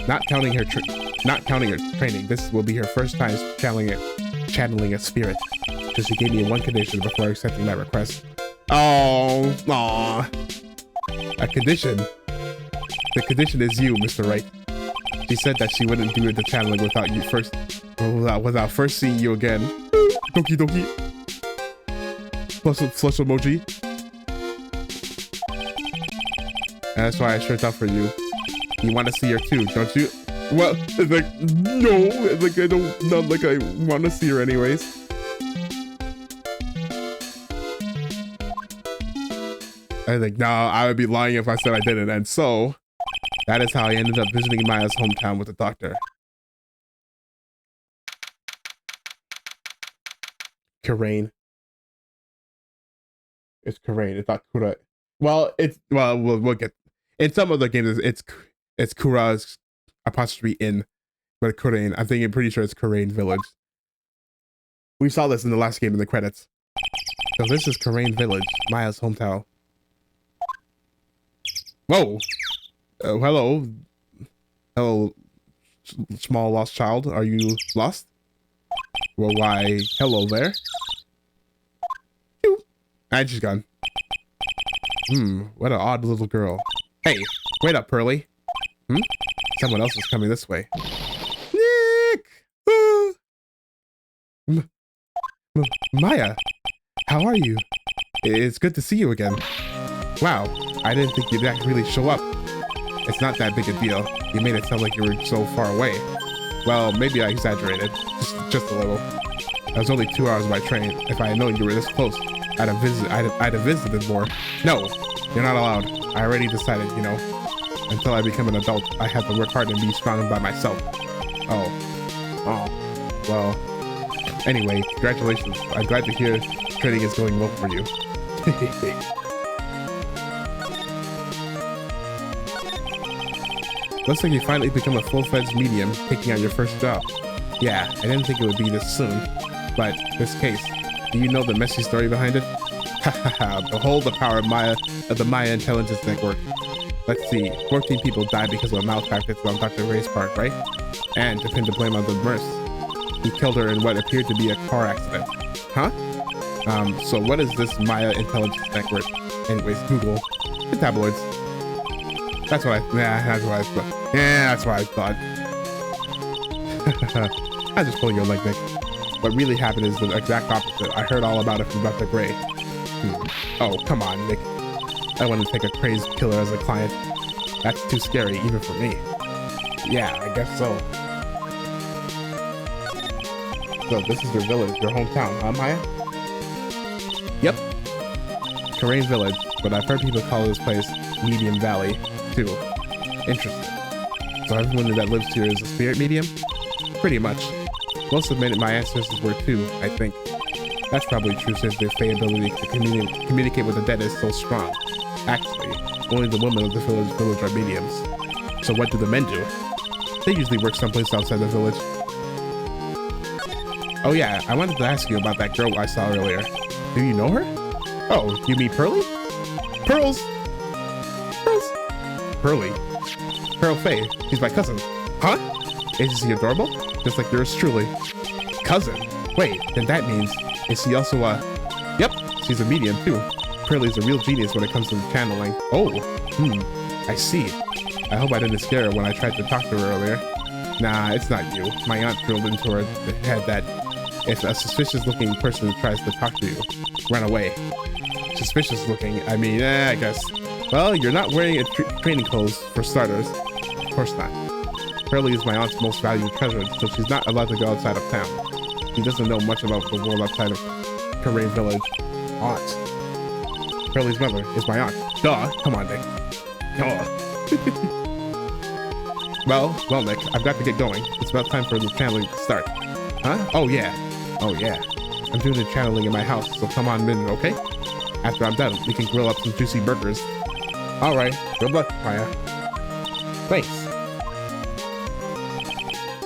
Not counting her training, this will be her first time channeling a spirit. So she gave me one condition before accepting my request. Oh, aw. A condition? The condition is you, Mr. Wright. She said that she wouldn't do the channeling without first seeing you again. Doki doki. Flush emoji. And that's why I shirt up for you. You want to see her too, don't you? Well, it's like, no. It's like, not like I want to see her anyways. I was like, no, I would be lying if I said I didn't. And so, that is how I ended up visiting Maya's hometown with the doctor. Karain. It's Karain. It's not Kura. Well, we'll get... In some other games, it's Kura's apostrophe in, but Karain. I'm pretty sure it's Karain Village. We saw this in the last game in the credits. So this is Karain Village, Maya's hometown. Whoa! Hello, small lost child. Are you lost? Well, why, hello there. And she's gone. What an odd little girl. Hey, wait up, Pearly. Someone else is coming this way. Nick! Maya, how are you? It's good to see you again. Wow, I didn't think you'd really show up. It's not that big a deal. You made it sound like you were so far away. Well, maybe I exaggerated. Just a little. I was only 2 hours by train. If I had known you were this close, I'd have visited more. No, you're not allowed. I already decided, you know. Until I become an adult, I have to work hard and be strong by myself. Oh. Well, anyway, congratulations. I'm glad to hear training is going well for you. Looks like you finally become a full-fledged medium, taking on your first job. Yeah, I didn't think it would be this soon. But, this case, do you know the messy story behind it? Hahaha, behold the power of the Maya Intelligence Network. Let's see, 14 people died because of a malpractice on Dr. Ray's part, right? And to pin the blame on the nurse. He killed her in what appeared to be a car accident. Huh? So what is this Maya Intelligence Network? Anyways, Google. The tabloids. That's what I thought. Yeah, that's what I thought. I'm just pulling your leg, Nick. What really happened is the exact opposite. I heard all about it from Dr. Gray. Oh, come on, Nick. I want to take a crazed killer as a client. That's too scary, even for me. Yeah, I guess so. So, this is your village, your hometown, huh, Maya? Yep. Terrain Village, but I've heard people call this place Medium Valley, too. Interesting. So everyone that lives here is a spirit medium? Pretty much. Most of my ancestors were too, I think. That's probably true since their Fey ability to communicate with the dead is so strong. Actually, only the women of the village are mediums. So what do the men do? They usually work someplace outside the village. Oh yeah, I wanted to ask you about that girl I saw earlier. Do you know her? Oh, you mean Pearly? Pearls! Pearls! Pearly. Pearl Faye. She's my cousin. Huh? Isn't she adorable? Just like yours truly. Cousin? Wait, then that means, is she also a... Yep, she's a medium too. Pearly's a real genius when it comes to channeling. Oh, I see. I hope I didn't scare her when I tried to talk to her earlier. Nah, it's not you. My aunt drilled into her head that if a suspicious looking person tries to talk to you, run away. Suspicious looking, I mean, I guess. Well, you're not wearing a training clothes for starters. Of course not. Pearly is my aunt's most valued treasure, so she's not allowed to go outside of town. She doesn't know much about the world outside of Terrain Village. Aunt. Pearly's mother is my aunt. Duh, come on, Nick. Duh. Well, Nick, I've got to get going. It's about time for the channeling to start. Huh? Oh, yeah. I'm doing the channeling in my house, so come on in, okay? After I'm done, we can grill up some juicy burgers. All right, good luck, Maya. Thanks.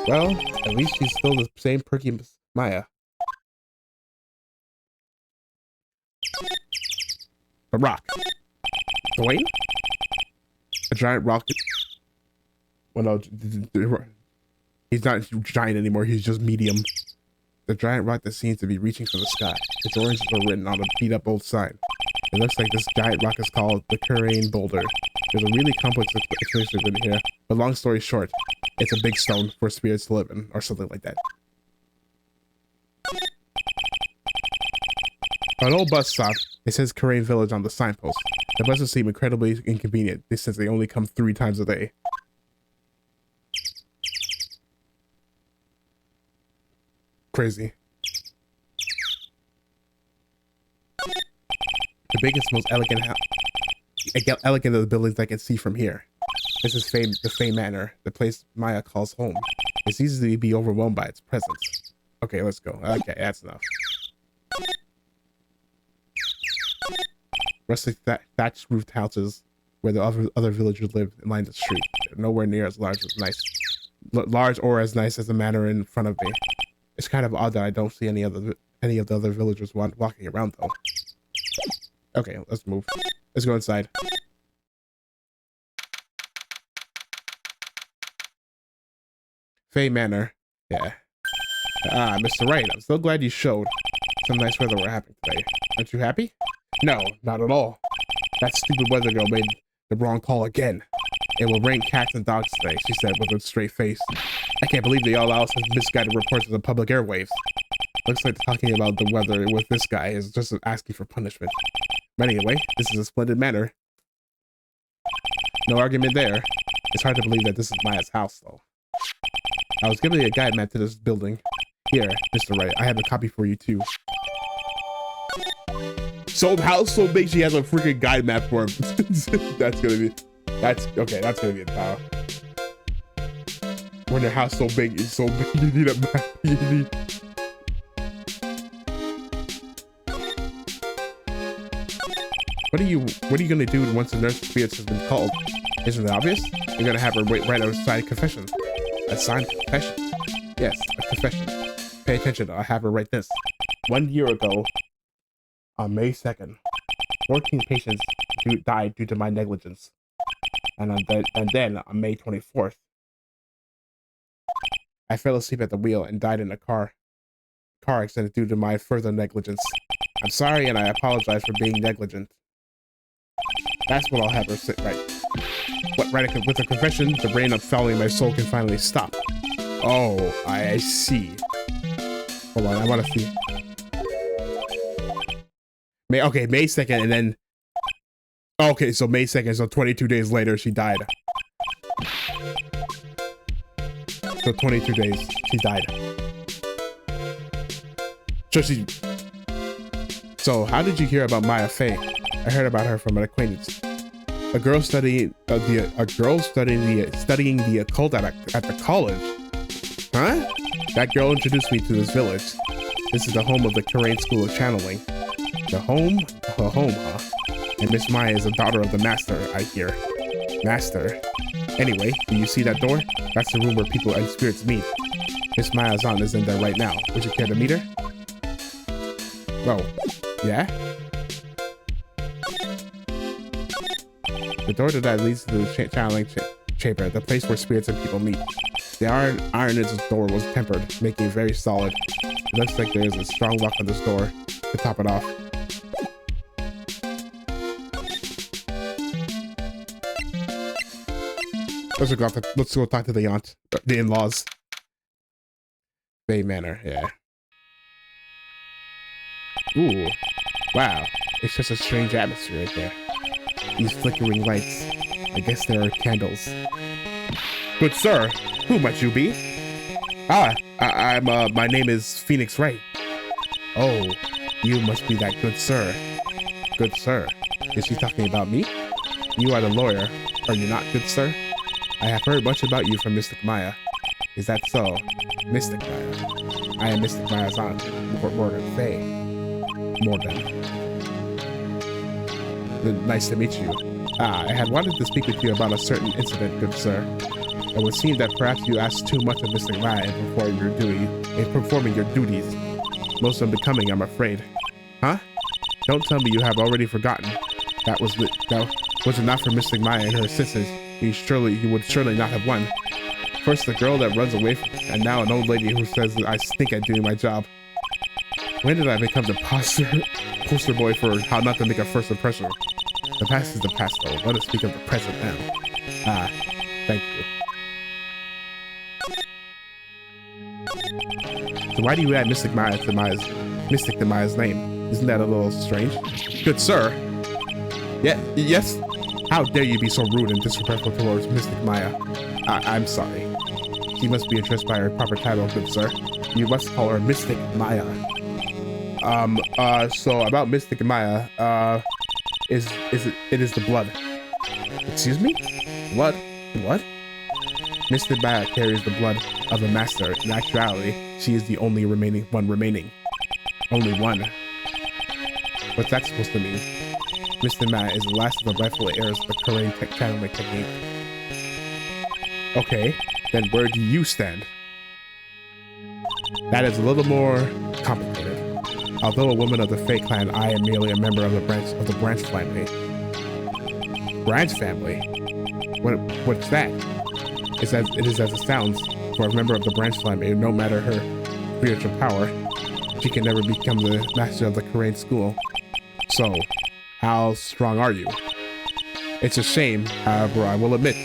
Well, at least she's still the same perky Maya. A rock. Dwayne? A giant rocket. Well, no, he's not giant anymore. He's just medium. The giant rock that seems to be reaching for the sky. Its origins are written on a beat-up old sign. It looks like this giant rock is called the Kurain Boulder. There's a really complex explanation in here, but long story short, it's a big stone for spirits to live in, or something like that. An old bus stop. It says Kurain Village on the signpost. The buses seem incredibly inconvenient since they only come 3 times a day. Crazy. The biggest, most elegant of the buildings I can see from here. This is the Fey Manor, the place Maya calls home. It's easy to be overwhelmed by its presence. Okay, let's go. Okay, that's enough. Rustic thatched roofed houses where the other villagers live line the street. They're nowhere near as large or as nice as the manor in front of me. It's kind of odd that I don't see any of the other villagers walking around though. Okay, let's move. Let's go inside. Fey Manor. Yeah. Ah, Mr. Wright, I'm so glad you showed. Some nice weather we're having today. Aren't you happy? No, not at all. That stupid weather girl made the wrong call again. It will rain cats and dogs today, she said with a straight face. I can't believe they all allow such misguided reports on the public airwaves. Looks like talking about the weather with this guy is just asking for punishment. But anyway, this is a splendid manor. No argument there. It's hard to believe that this is Maya's house, though. I was giving you a guide map to this building. Here, Mr. Wright, I have a copy for you, too. So how so big she has a freaking guide map for him. That's gonna be a title. When your house so big, it's so big, you need a map. What are you gonna do once the nurse experience has been called? Isn't it obvious? You're gonna have her wait right outside confession. A signed confession? Yes, a confession. Pay attention, I'll have her write this. 1 year ago, on May 2nd, 14 patients died due to my negligence. And then on May 24th, I fell asleep at the wheel and died in a car accident due to my further negligence. I'm sorry and I apologize for being negligent. That's what I'll have her sit right. With a confession, the rain of fouling my soul can finally stop. Oh, I see. Hold on, I want to see. May 2nd, and then okay, so May 2nd, so 22 days later she died. So 22 days she died. So how did you hear about Maya Fey? I heard about her from an acquaintance. A girl studying the occult at the college. Huh? That girl introduced me to this village. This is the home of the Karain School of Channeling. The home, huh? And Miss Maya is the daughter of the master, I hear. Master. Anyway, do you see that door? That's the room where people and spirits meet. Miss Maya-san is in there right now. Would you care to meet her? Oh, yeah? The door to that leads to the channeling chamber, the place where spirits and people meet. The iron in its door was tempered, making it very solid. It looks like there is a strong lock on this door to top it off. Let's go talk to the aunt, the in-laws. Bay Manor, yeah. Ooh, wow. It's just a strange atmosphere right there. These flickering lights. I guess there are candles. Good sir, who might you be? My name is Phoenix Wright. Oh, you must be that good sir. Good sir? Is she talking about me? You are the lawyer, are you not, good sir? I have heard much about you from Mystic Maya. Is that so? Mystic Maya. I am Mystic Maya's aunt, Morgan Fay. Morgan. Nice to meet you. I had wanted to speak with you about a certain incident, good sir. It would seem that perhaps you asked too much of Mystic Maya in performing your duties. Most unbecoming, I'm afraid. Huh? Don't tell me you have already forgotten. Was it not for Mystic Maya and her assistants, you would surely not have won. First the girl that runs away from, and now an old lady who says that I stink at doing my job. When did I become the poster boy for how not to make a first impression? The past is the past though. Let us speak of the present now. Thank you. So why do you add Mystic to Maya's name? Isn't that a little strange? Good sir. Yeah, yes? How dare you be so rude and disrespectful towards Mystic Maya? I'm sorry. She must be addressed by her proper title, good sir. You must call her Mystic Maya. So about Mystic Maya, it is the blood. Excuse me? Blood? What? Mystic Maya carries the blood of the master. In actuality, she is the only remaining one. Only one. What's that supposed to mean? Mr. Maya is the last of the rightful heirs of the Karain channeling technique. Okay, then where do you stand? That is a little more complicated. Although a woman of the Fey clan, I am merely a member of the branch family. Branch family? What's that? It is as it sounds. For a member of the branch family, no matter her spiritual power, she can never become the master of the Karain school. So, how strong are you? It's a shame, however, I will admit,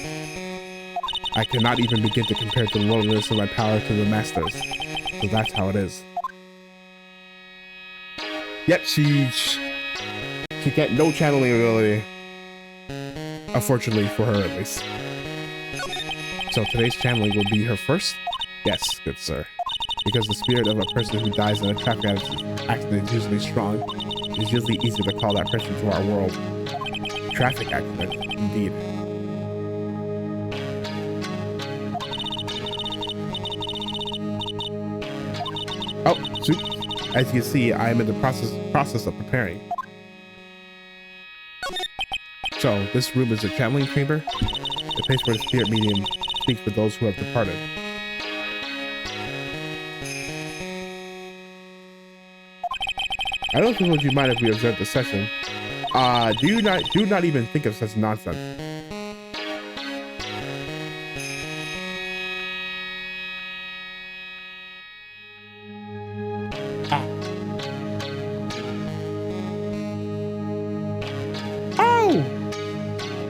I cannot even begin to compare the loneliness of my power to the master's. So that's how it is. Yep, she get no channeling ability. Unfortunately for her, at least. So today's channeling will be her first? Yes, good sir. Because the spirit of a person who dies in a traffic accident is usually strong. It's usually easy to call that person to our world. Traffic accident, indeed. Oh, shoot. As you can see, I am in the process of preparing. So, this room is a channeling chamber, the place where the spirit medium speaks with those who have departed. I don't suppose you mind if we observe the session. Do not even think of such nonsense.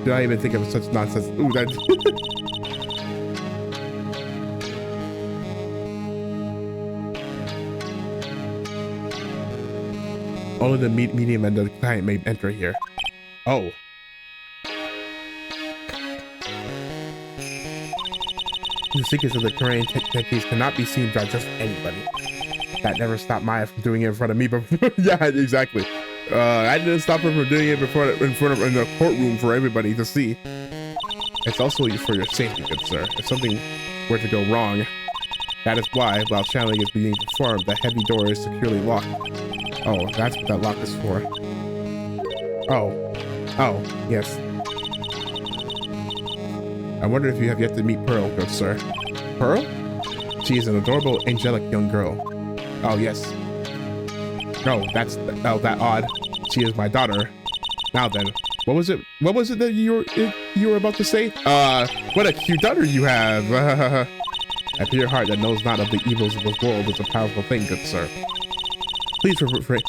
Do not even think of such nonsense. Ooh, that. Only the medium and the client may enter here. Oh. The secrets of the Korean techniques cannot be seen by just anybody. That never stopped Maya from doing it in front of me before. Yeah, exactly. I didn't stop her from doing it in the courtroom for everybody to see. It's also for your safety, good sir. If something were to go wrong, that is why, while channeling is being performed, the heavy door is securely locked. Oh, that's what that lock is for. Oh, yes. I wonder if you have yet to meet Pearl, good sir. Pearl? She is an adorable, angelic young girl. Oh, yes. No, that odd. She is my daughter. Now then, what was it that you were about to say? What a cute daughter you have. A pure heart that knows not of the evils of this world is a powerful thing, good sir. Please refrain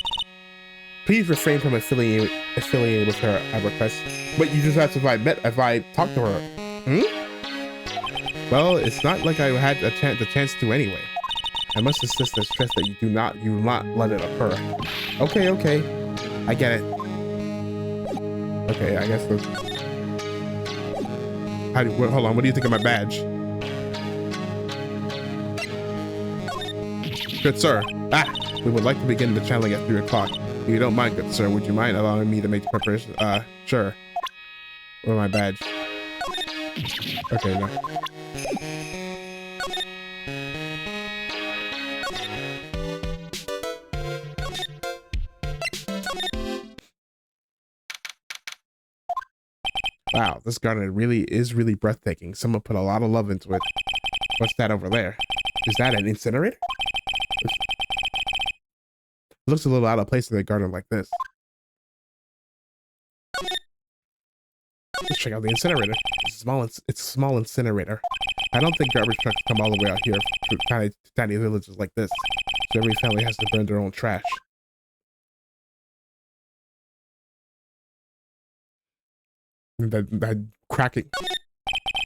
from affiliating with her, I request. But you just have to if I talk to her. Well, it's not like I had the chance to anyway. I must insist and stress that you will not let it occur. Okay, I get it. Okay, I guess hold on, what do you think of my badge? Good sir. We would like to begin the channeling at 3 o'clock. If you don't mind, good sir, would you mind allowing me to make the preparation? Sure. Where's my badge? Okay, no. Wow, this garden is really breathtaking. Someone put a lot of love into it. What's that over there? Is that an incinerator? It looks a little out of place in a garden like this. Let's check out the incinerator. It's a small incinerator. I don't think garbage trucks come all the way out here to tiny villages like this. So every family has to burn their own trash. That cracking.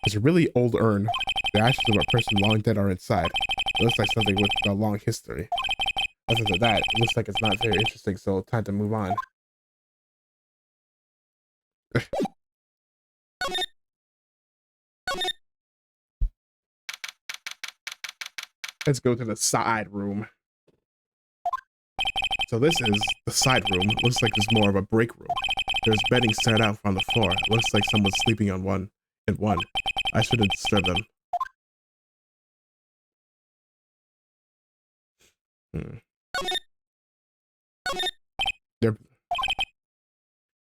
It's a really old urn. The ashes of a person long dead are inside. It looks like something with a long history. Other than that, it looks like it's not very interesting, so time to move on. Let's go to the side room. So this is the side room. It looks like it's more of a break room. There's bedding spread out on the floor. It looks like someone's sleeping on one. I shouldn't disturb them.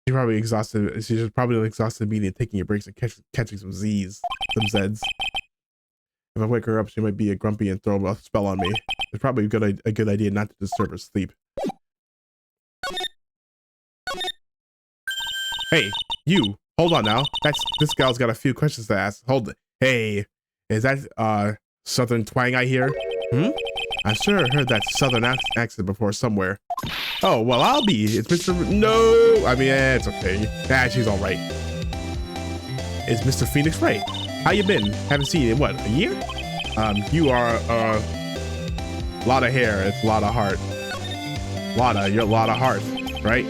She's probably exhausted. She's probably exhausted meeting, taking your breaks and catching some Z's, some Zeds. If I wake her up, she might be a grumpy and throw a spell on me. It's probably a good idea not to disturb her sleep. Hey, you! Hold on now. This gal's got a few questions to ask. Hold it. Hey, is that southern twang I hear? I sure heard that southern accent before somewhere. Oh, well, I'll be. It's Mr. No! I mean, it's okay. She's all right. It's Mr. Phoenix Wright. How you been? Haven't seen you in, what, a year? You are, lot of hair. It's a lot of heart. You're a lot of heart, right?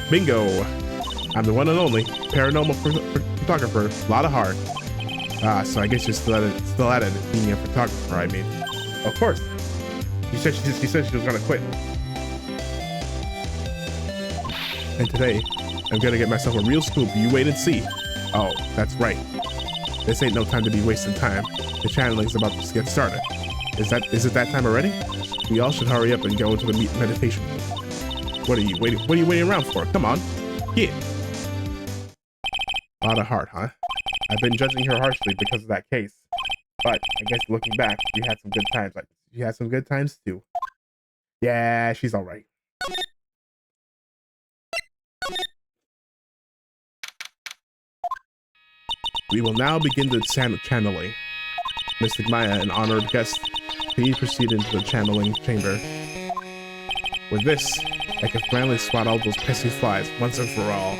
Bingo. I'm the one and only paranormal photographer. A lot of heart. So I guess you're still at it being a photographer, I mean. Of course. She said she was gonna quit. And today, I'm gonna get myself a real scoop. You wait and see. Oh, that's right. This ain't no time to be wasting time. The channeling's about to get started. Is it that time already? We all should hurry up and go into the meditation room. What are you waiting around for? Come on. Yeah. A lot of heart, huh? I've been judging her harshly because of that case. But I guess looking back, we had some good times. She had some good times too. Yeah, she's all right. We will now begin the channeling. Mystic Maya, an honored guest, please proceed into the channeling chamber. With this, I can finally swat all those pesky flies once and for all.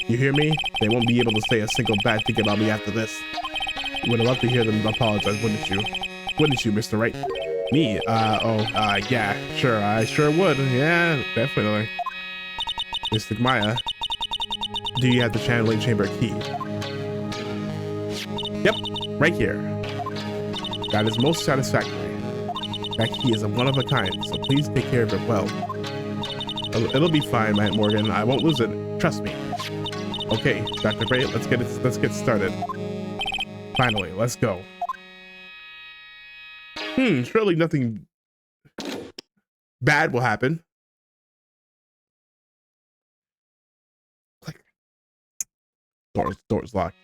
You hear me? They won't be able to say a single bad thing about me after this. You would love to hear them apologize, wouldn't you? Wouldn't you, Mr. Wright? Me? Yeah, sure, I sure would. Yeah, definitely. Mystic Maya, do you have the channeling chamber key? Yep, right here. That is most satisfactory. That key is a one of a kind, so please take care of it well. It'll be fine, Matt Morgan. I won't lose it. Trust me. Okay, Dr. Bray, let's get started. Finally, let's go. Surely nothing bad will happen. Click. Door's locked.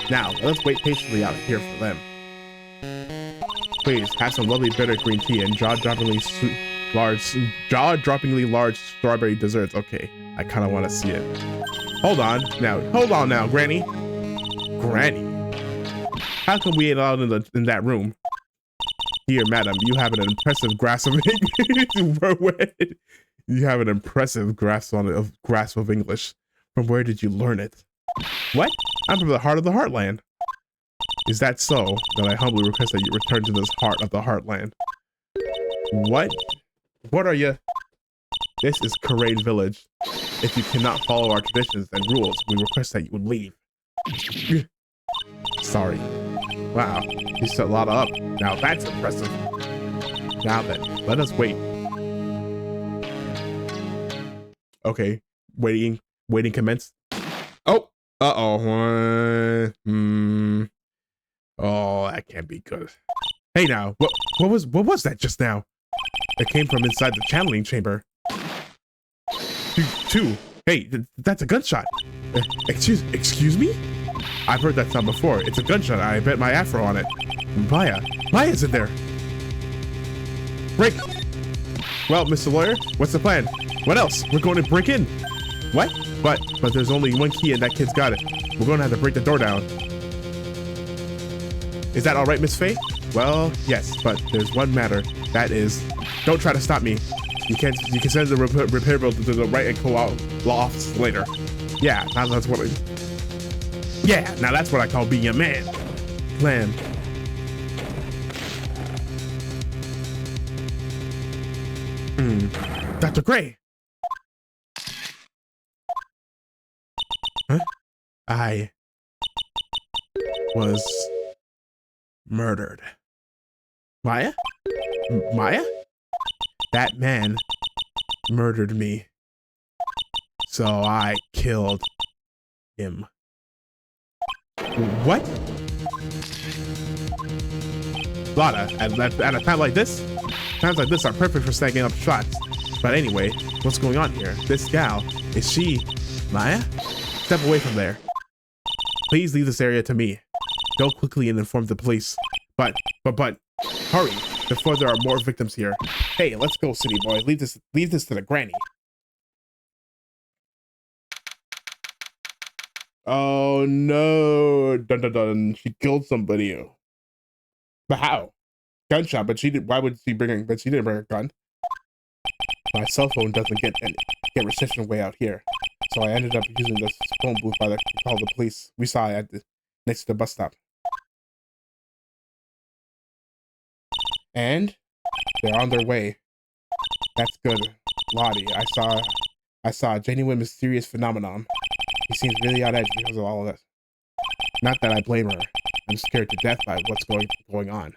Now, let's wait patiently out here for them. Please, have some lovely bitter green tea and jaw-droppingly large strawberry desserts. Okay, I kind of want to see it. Hold on now, Granny. Granny? How come we ain't allowed in that room? Here, madam, you have an impressive grasp of You have an impressive grasp of English. From where did you learn it? What? I'm from the heart of the Heartland. Is that so? Then I humbly request that you return to this heart of the Heartland. What? What are you? This is Parade Village. If you cannot follow our traditions and rules, we request that you would leave. Sorry. Wow, you set a lot up. Now that's impressive. Now then, let us wait. Okay, waiting commence. Oh, oh, that can't be good. Hey now, what was that just now? It came from inside the channeling chamber. Two. Hey, that's a gunshot. Excuse me? I've heard that sound before. It's a gunshot. I bet my afro on it. Maya's in there. Break. Well, Mr. Lawyer, what's the plan? What else? We're going to break in. What? But there's only one key and that kid's got it. We're going to have to break the door down. Is that all right, Miss Faye? Well, yes, but there's one matter. That is, don't try to stop me. You can send the repair bill to the Wright and Co-op law office later. Yeah, now that's what I call being a man. Plan. Dr. Gray. Huh? I was murdered. Maya? Maya? That man murdered me. So I killed him. What? Lada, at a time like this? Times like this are perfect for snagging up shots. But anyway, what's going on here? This gal, is she Maya? Step away from there. Please leave this area to me. Go quickly and inform the police. But, hurry, before there are more victims here. Hey, let's go, city boy. Leave this to the granny. Oh no! Dun dun dun! She killed somebody. But how? Gunshot. But she did. Why would she bring? But she didn't bring a gun. My cell phone doesn't get reception way out here, so I ended up using this phone booth to call the police. We saw it next to the bus stop. And they're on their way. That's good, Lottie. I saw a genuine mysterious phenomenon. He seems really on edge because of all of this. Not that I blame her. I'm scared to death by what's going on.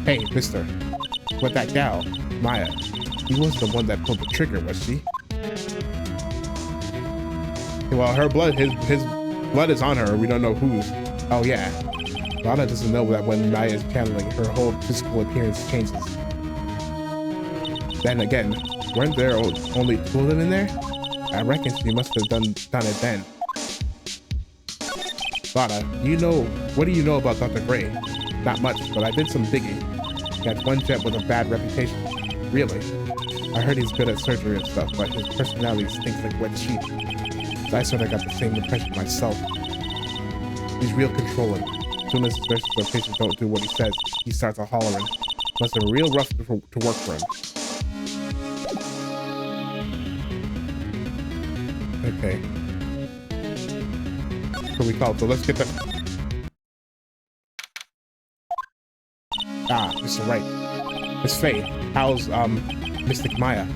Hey, mister. With that gal, Maya, she was the one that pulled the trigger, was she? Well, her blood, his blood is on her. We don't know whose. Oh yeah. Lana doesn't know that when Maya is channeling, her whole physical appearance changes. Then again, weren't there only two of them in there? I reckon she must have done it then. Lana, what do you know about Dr. Gray? Not much, but I did some digging. That's one jet with a bad reputation. Really? I heard he's good at surgery and stuff, but his personality stinks like wet sheep. So I sort of got the same impression myself. He's real controlling. As soon as his nurses or patients don't do what he says, he starts a hollering. Must have been real rough to work for him. Okay. So we call it. So let's get that. Ah, Mr. Wright. Miss Faye, how's Mystic Maya?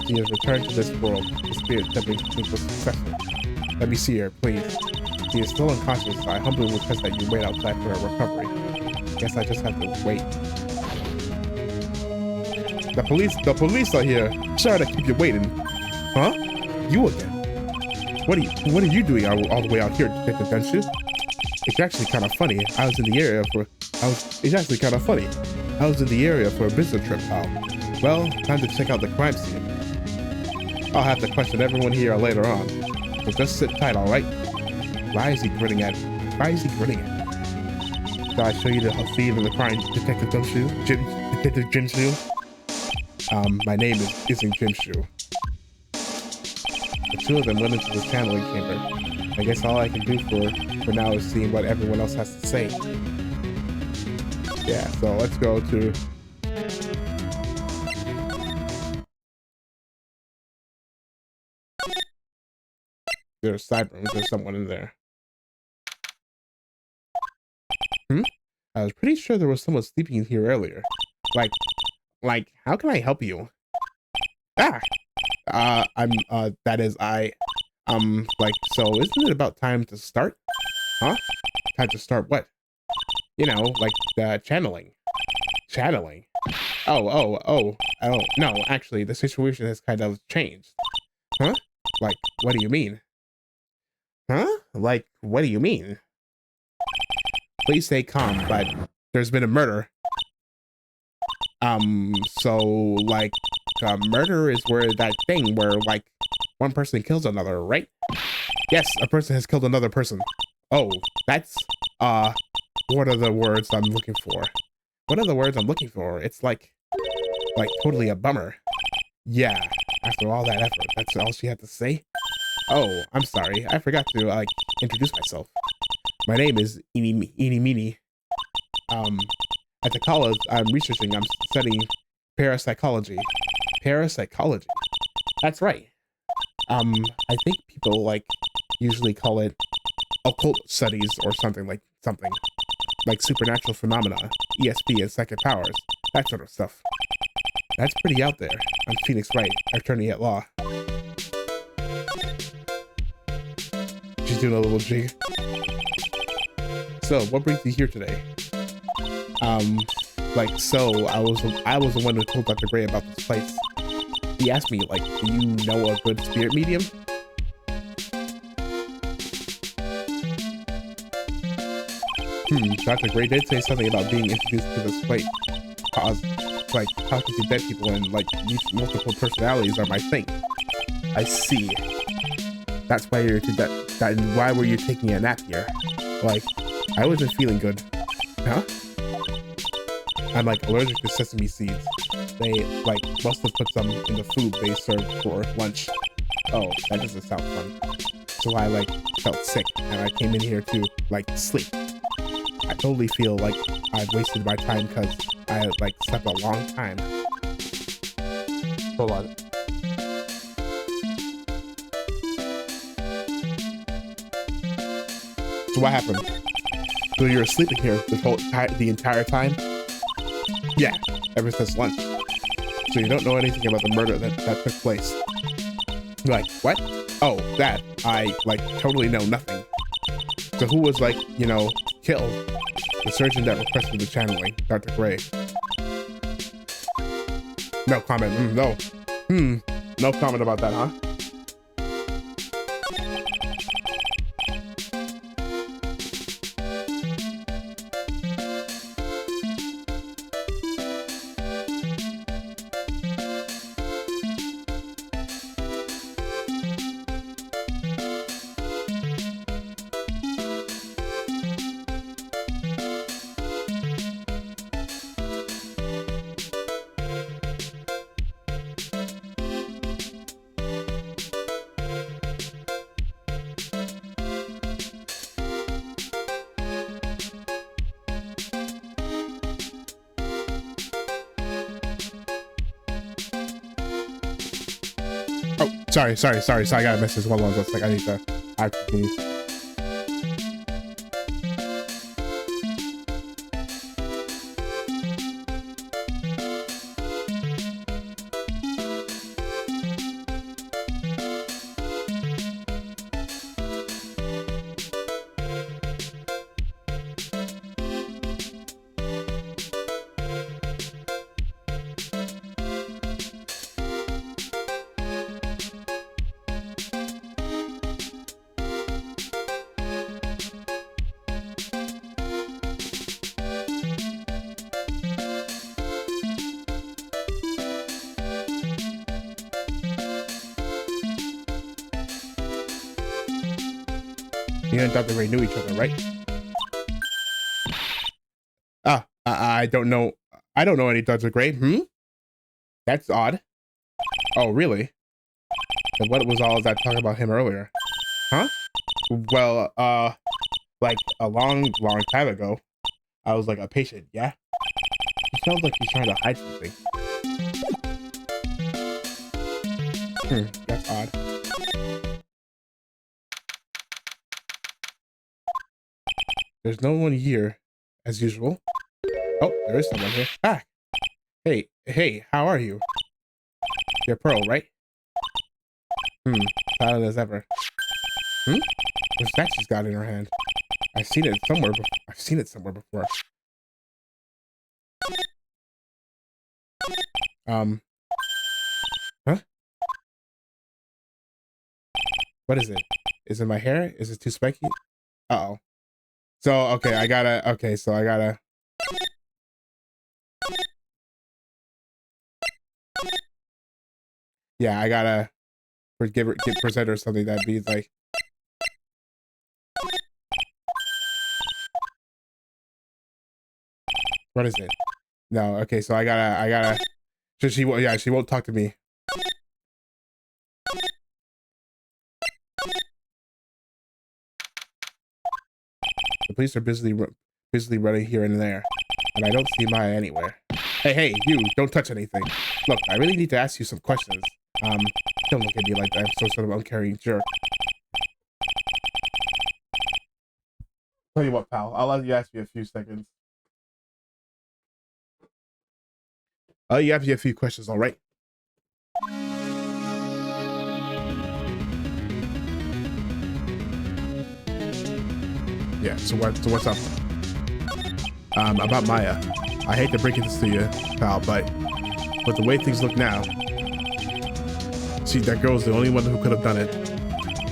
She has returned to this world. The spirit stepping was successful. Let me see her, please. She is still unconscious. I humbly request that you wait outside for her recovery. Guess I just have to wait. The police are here. Sorry to keep you waiting. Huh? You again? What are you doing all the way out here, Detective Denshu? It's actually kind of funny. I was in the area for a business trip, pal. Well, time to check out the crime scene. I'll have to question everyone here later on. So just sit tight, alright? Why is he grinning at me? Shall I show you the scene of the crime, Detective Denshu? Detective Jinshu? My name isn't Jinshu. The two of them went into the channeling chamber. I guess all I can do for now is see what everyone else has to say. Yeah, so let's go to... There's side rooms. There's someone in there. I was pretty sure there was someone sleeping in here earlier. Like, how can I help you? That is, so isn't it about time to start? Huh? Time to start what? You know, like, channeling. Channeling? Oh, no, actually, the situation has kind of changed. Huh? Like, what do you mean? Huh? Like, what do you mean? Please stay calm, but there's been a murder. Murder is that thing where, like, one person kills another, right? Yes, a person has killed another person. Oh, that's, what are the words I'm looking for? It's like totally a bummer. Yeah, after all that effort, that's all she had to say? Oh, I'm sorry, I forgot to, introduce myself. My name is Eeny Meeny. At the college I'm studying parapsychology. Parapsychology? That's right. I think people, usually call it occult studies or something. Like supernatural phenomena, ESP and second powers, that sort of stuff. That's pretty out there. I'm Phoenix Wright, attorney at law. She's doing a little jig. So, what brings you here today? I was the one who told Dr. Gray about this place. He asked me, do you know a good spirit medium? Dr. Gray did say something about being introduced to this place. Talking to dead people and, multiple personalities are my thing. I see. That's why why were you taking a nap here? I wasn't feeling good. Huh? I'm, allergic to sesame seeds. They, must have put some in the food they served for lunch. Oh, that doesn't sound fun. So I, felt sick, and I came in here to, sleep. I totally feel like I've wasted my time because I, slept a long time. Hold on. So what happened? So you were sleeping here the entire time? Yeah, ever since lunch. So you don't know anything about the murder that took place? What? Oh, that. I, totally know nothing. So who was, killed? The surgeon that requested the channeling, Dr. Gray. No comment. No. No comment about that, huh? Sorry. I got a message. Hold on, I need to activate. You and Dr. Ray knew each other, right? I don't know. I don't know any Dr. Gray. That's odd. Oh, really? And what was all of that talk about him earlier? Huh? Well, like a long time ago, I was like a patient, yeah? He sounds like he's trying to hide something. That's odd. There's no one here, as usual. Oh, there is someone here. Ah! Hey, how are you? You're Pearl, right? Silent as ever. What's that she's got in her hand? I've seen it somewhere before. Huh? What is it? Is it my hair? Is it too spiky? Uh-oh. So, okay, so I gotta... Yeah, I gotta present her something that be like... What is it? No, okay, so I gotta... So she won't talk to me. The police are busily running here and there, and I don't see Maya anywhere. Hey, you, don't touch anything. Look, I really need to ask you some questions. Don't look at me like that. I'm some sort of uncaring jerk. Tell you what, pal, I'll let you ask me a few seconds. I'll let you ask me a few questions, all right? Yeah, so what's up? About Maya. I hate to break this to you, pal, but with the way things look now, see, that girl's the only one who could have done it.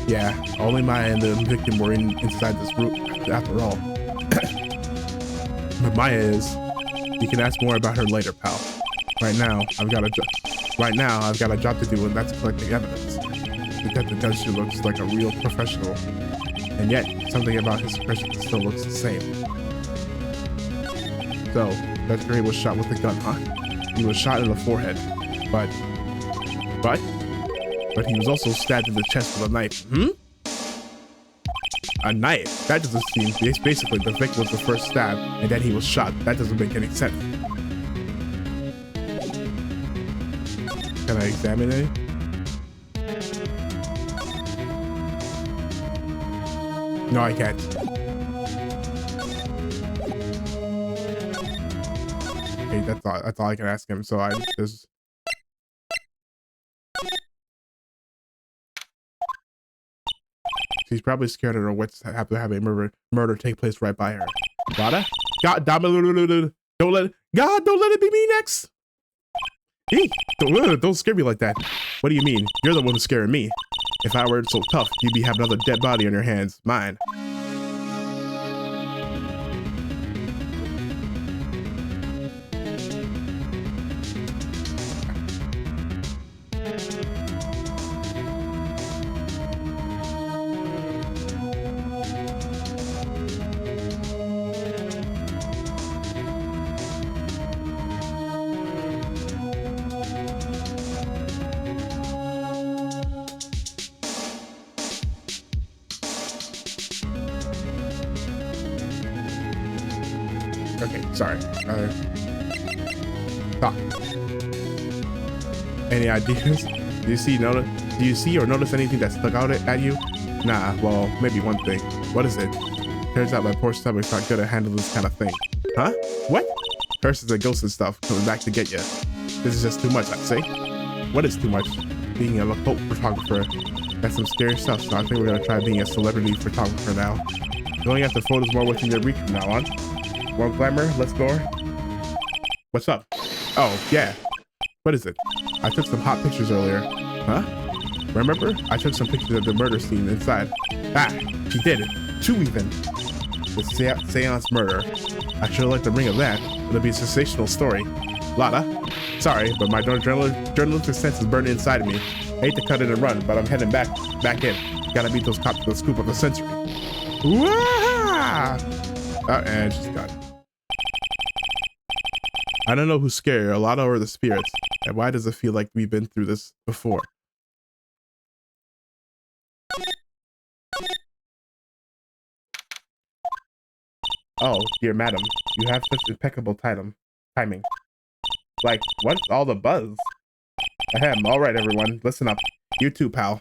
Yeah, only Maya and the victim were inside this room, after all. But Maya is. You can ask more about her later, pal. Right now, I've got a job to do, and that's collecting evidence. Detective Denshu looks like a real professional, and yet something about his expression still looks the same. So, that Gray was shot with a gun, huh? He was shot in the forehead, but he was also stabbed in the chest with a knife. A knife? That doesn't seem... Basically, the victim was the first stab, and then he was shot. That doesn't make any sense. Can I examine it? No, I can't. Okay, that's all I can ask him. So I just... She's probably scared of her wits have to have a murder take place right by her. Rada? God, don't let it be me next. Hey, don't scare me like that. What do you mean? You're the one who's scaring me. If I weren't so tough, you'd be having another dead body on your hands. Mine. Okay, sorry. Stop. Any ideas? Do you see or notice anything that stuck out at you? Nah, well, maybe one thing. What is it? Turns out my poor stomach's not good at handling this kind of thing. Huh? What? Curses and ghosts and stuff coming back to get you. This is just too much, I'd say. What is too much? Being a occult photographer. That's some scary stuff, so I think we're gonna try being a celebrity photographer now. You only have to photos more within your reach from now on. More glamour, less gore. What's up? Oh, yeah. What is it? I took some hot pictures earlier. Huh? Remember? I took some pictures of the murder scene inside. Ah, she did it. 2 even. The seance murder. I sure like the ring of that. It'll be a sensational story. Lotta. Sorry, but my journalistic sense is burning inside of me. I hate to cut it and run, but I'm heading back in. Gotta beat those cops to the scoop of the century. Wah! Oh, and she's gone. I don't know who's scarier, Alana or the spirits. And why does it feel like we've been through this before? Oh, dear madam, you have such impeccable timing. Like, what's all the buzz? Ahem, alright everyone, listen up. You too, pal.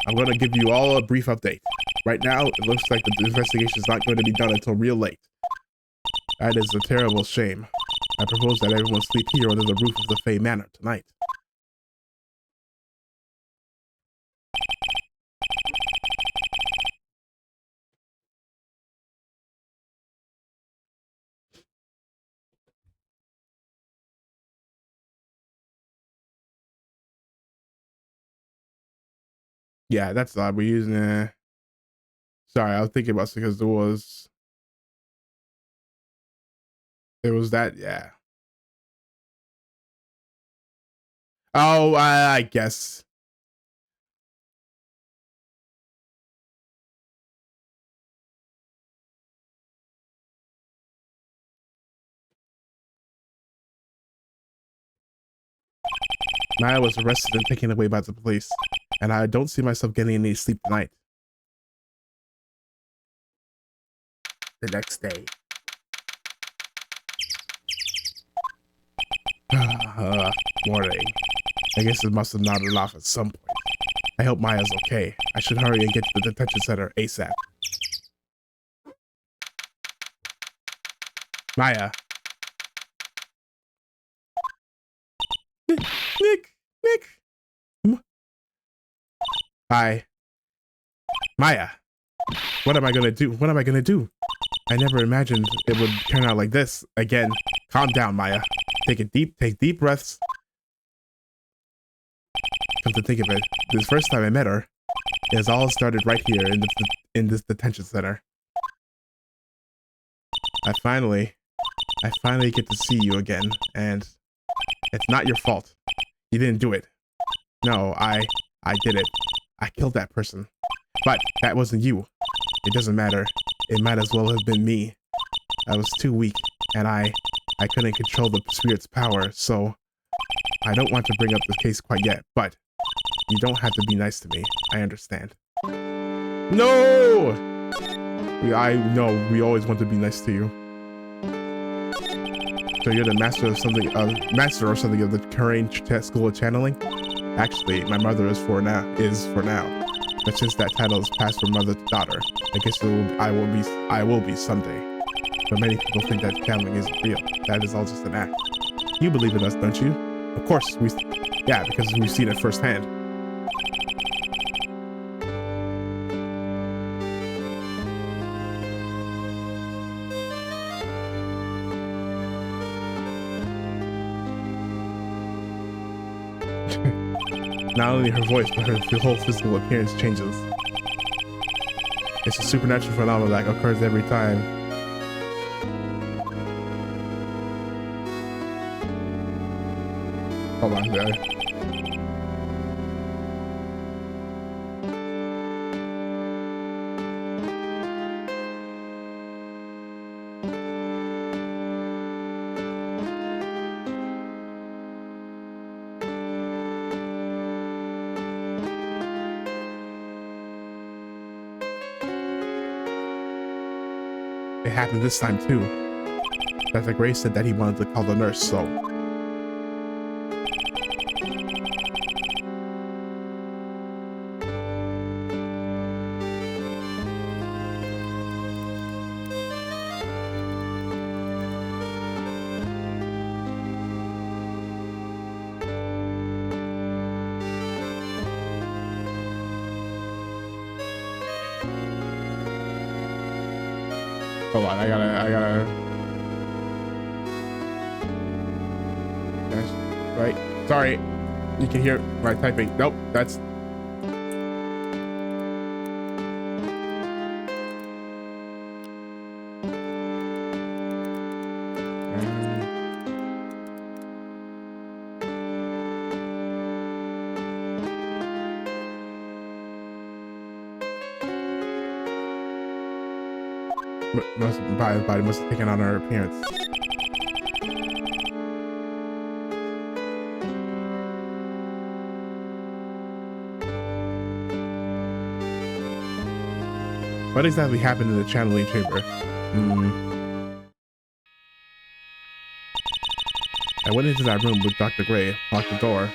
I'm gonna give you all a brief update. Right now, it looks like the investigation is not going to be done until real late. That is a terrible shame. I propose that everyone sleep here under the roof of the Fey Manor tonight. Yeah, that's odd. We're using sorry, I was thinking about it because there was that, yeah. Oh, I guess. Maya was arrested and taken away by the police, and I don't see myself getting any sleep tonight. The next day. Morning. I guess it must have nodded off at some point. I hope Maya's okay. I should hurry and get to the detention center ASAP. Maya. Nick. Hi. Maya. What am I gonna do? What am I gonna do? I never imagined it would turn out like this. Again, calm down, Maya. Take deep breaths. Come to think of it, this first time I met her, it has all started right here in this detention center. I finally get to see you again, and it's not your fault. You didn't do it. No, I did it. I killed that person. But that wasn't you. It doesn't matter. It might as well have been me. I was too weak, and I couldn't control the spirit's power, so I don't want to bring up this case quite yet, but you don't have to be nice to me. I understand. No! I know, we always want to be nice to you. So you're the master of something, master or something of the Terrain School of Channeling? Actually, my mother is for now. But since that title is passed from mother to daughter, I guess I will be someday. But many people think that channeling isn't real. That is all just an act. You believe in us, don't you? Of course, yeah, because we've seen it firsthand. Not only her voice, but her whole physical appearance changes. It's a supernatural phenomenon that occurs every time. Hold on, there. It happened this time too. Dr. Gray said that he wanted to call the nurse, so hold on, I gotta. Yes, right. Sorry, you can hear my typing. Nope, that's. body must have taken on her appearance. What exactly happened in the channeling chamber? I went into that room with Dr. Gray, locked the door.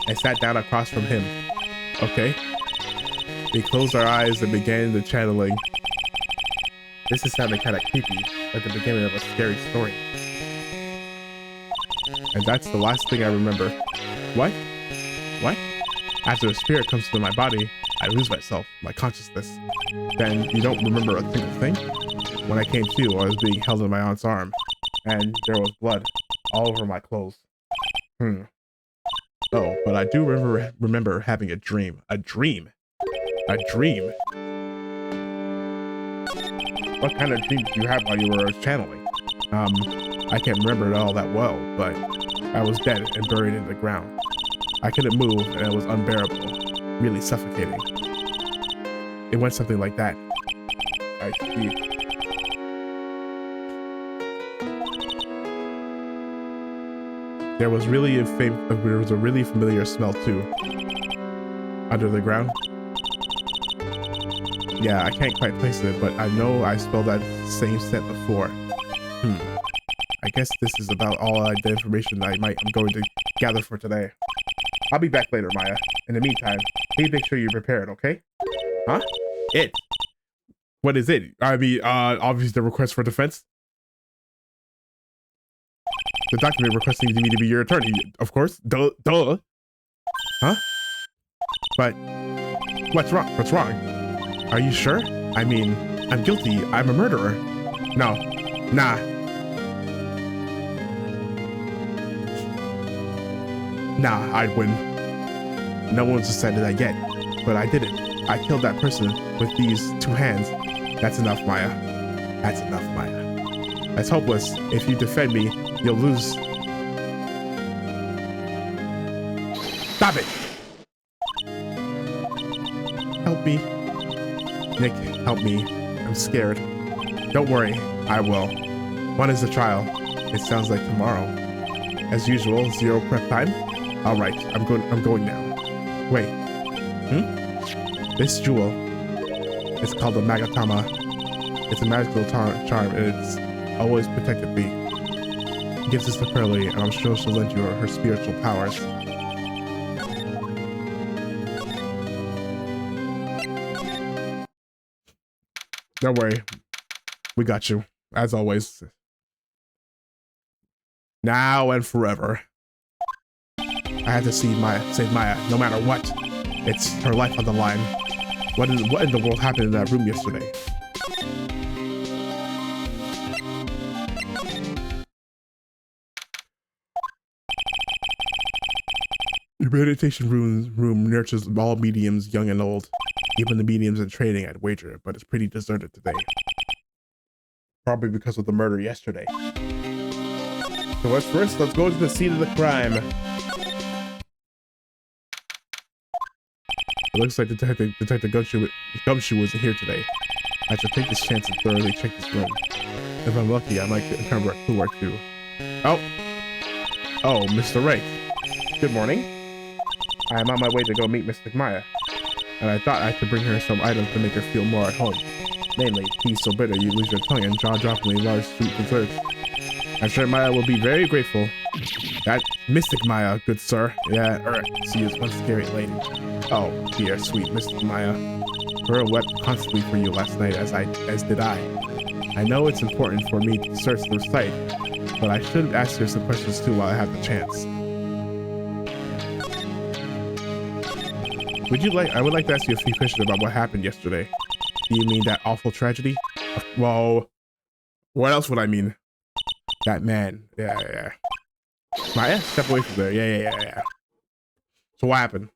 I sat down across from him. Okay. We closed our eyes and began the channeling. This is sounding kind of creepy, like the beginning of a scary story. And that's the last thing I remember. What? What? After a spirit comes into my body, I lose myself, my consciousness. Then you don't remember a single thing? When I came to, I was being held in my aunt's arm, and there was blood all over my clothes. Oh, but I do remember having a dream. A dream? A dream? What kind of dream did you have while you were channeling? I can't remember it all that well, but I was dead and buried in the ground. I couldn't move, and it was unbearable, really suffocating. It went something like that. I see. There was a really familiar smell too. Under the ground? Yeah, I can't quite place it, but I know I smelled that same scent before. I guess this is about all the information I'm going to gather for today. I'll be back later, Maya. In the meantime, please make sure you're prepared, okay? Huh? It? What is it? I mean, obviously the request for defense. The document requesting me to be your attorney, of course. Duh. Huh? But what's wrong? What's wrong? Are you sure? I mean, I'm guilty. I'm a murderer. No. Nah. Nah, I'd win. No one's decided that yet, but I did it. I killed that person with these two hands. That's enough, Maya. That's enough, Maya. That's hopeless. If you defend me, you'll lose. Stop it! Help me. Nick, help me. I'm scared. Don't worry, I will. When is the trial? It sounds like tomorrow. As usual, 0 prep time? Alright, I'm going now. Wait. This jewel. It's called the Magatama. It's a magical charm, and it's always protected me. It gives this to Pearly, and I'm sure she'll lend you her spiritual powers. Don't worry. We got you. As always. Now and forever. I had to save Maya, no matter what. It's her life on the line. What in the world happened in that room yesterday? Your meditation room nurtures all mediums, young and old. Even the mediums in training, I'd wager, but it's pretty deserted today. Probably because of the murder yesterday. So let's go to the scene of the crime. It looks like Detective Gumshoe wasn't here today. I should take this chance and thoroughly check this room. If I'm lucky, I might uncover a clue or two. Oh, Mr. Wright. Good morning. I am on my way to go meet Miss Maya, and I thought I could bring her some items to make her feel more at home. Namely, tea so bitter you lose your tongue and jaw-droppingly large sweet desserts. I'm sure Maya will be very grateful. That Mystic Maya, good sir. Yeah, she is one scary lady. Oh, dear, sweet Mystic Maya. Pearl wept constantly for you last night, as did I. I know it's important for me to search the site, but I should ask her some questions too while I have the chance. I would like to ask you a few questions about what happened yesterday. Do you mean that awful tragedy? Well, what else would I mean? That man. Yeah. Maya, step away from there. Yeah. So what happened?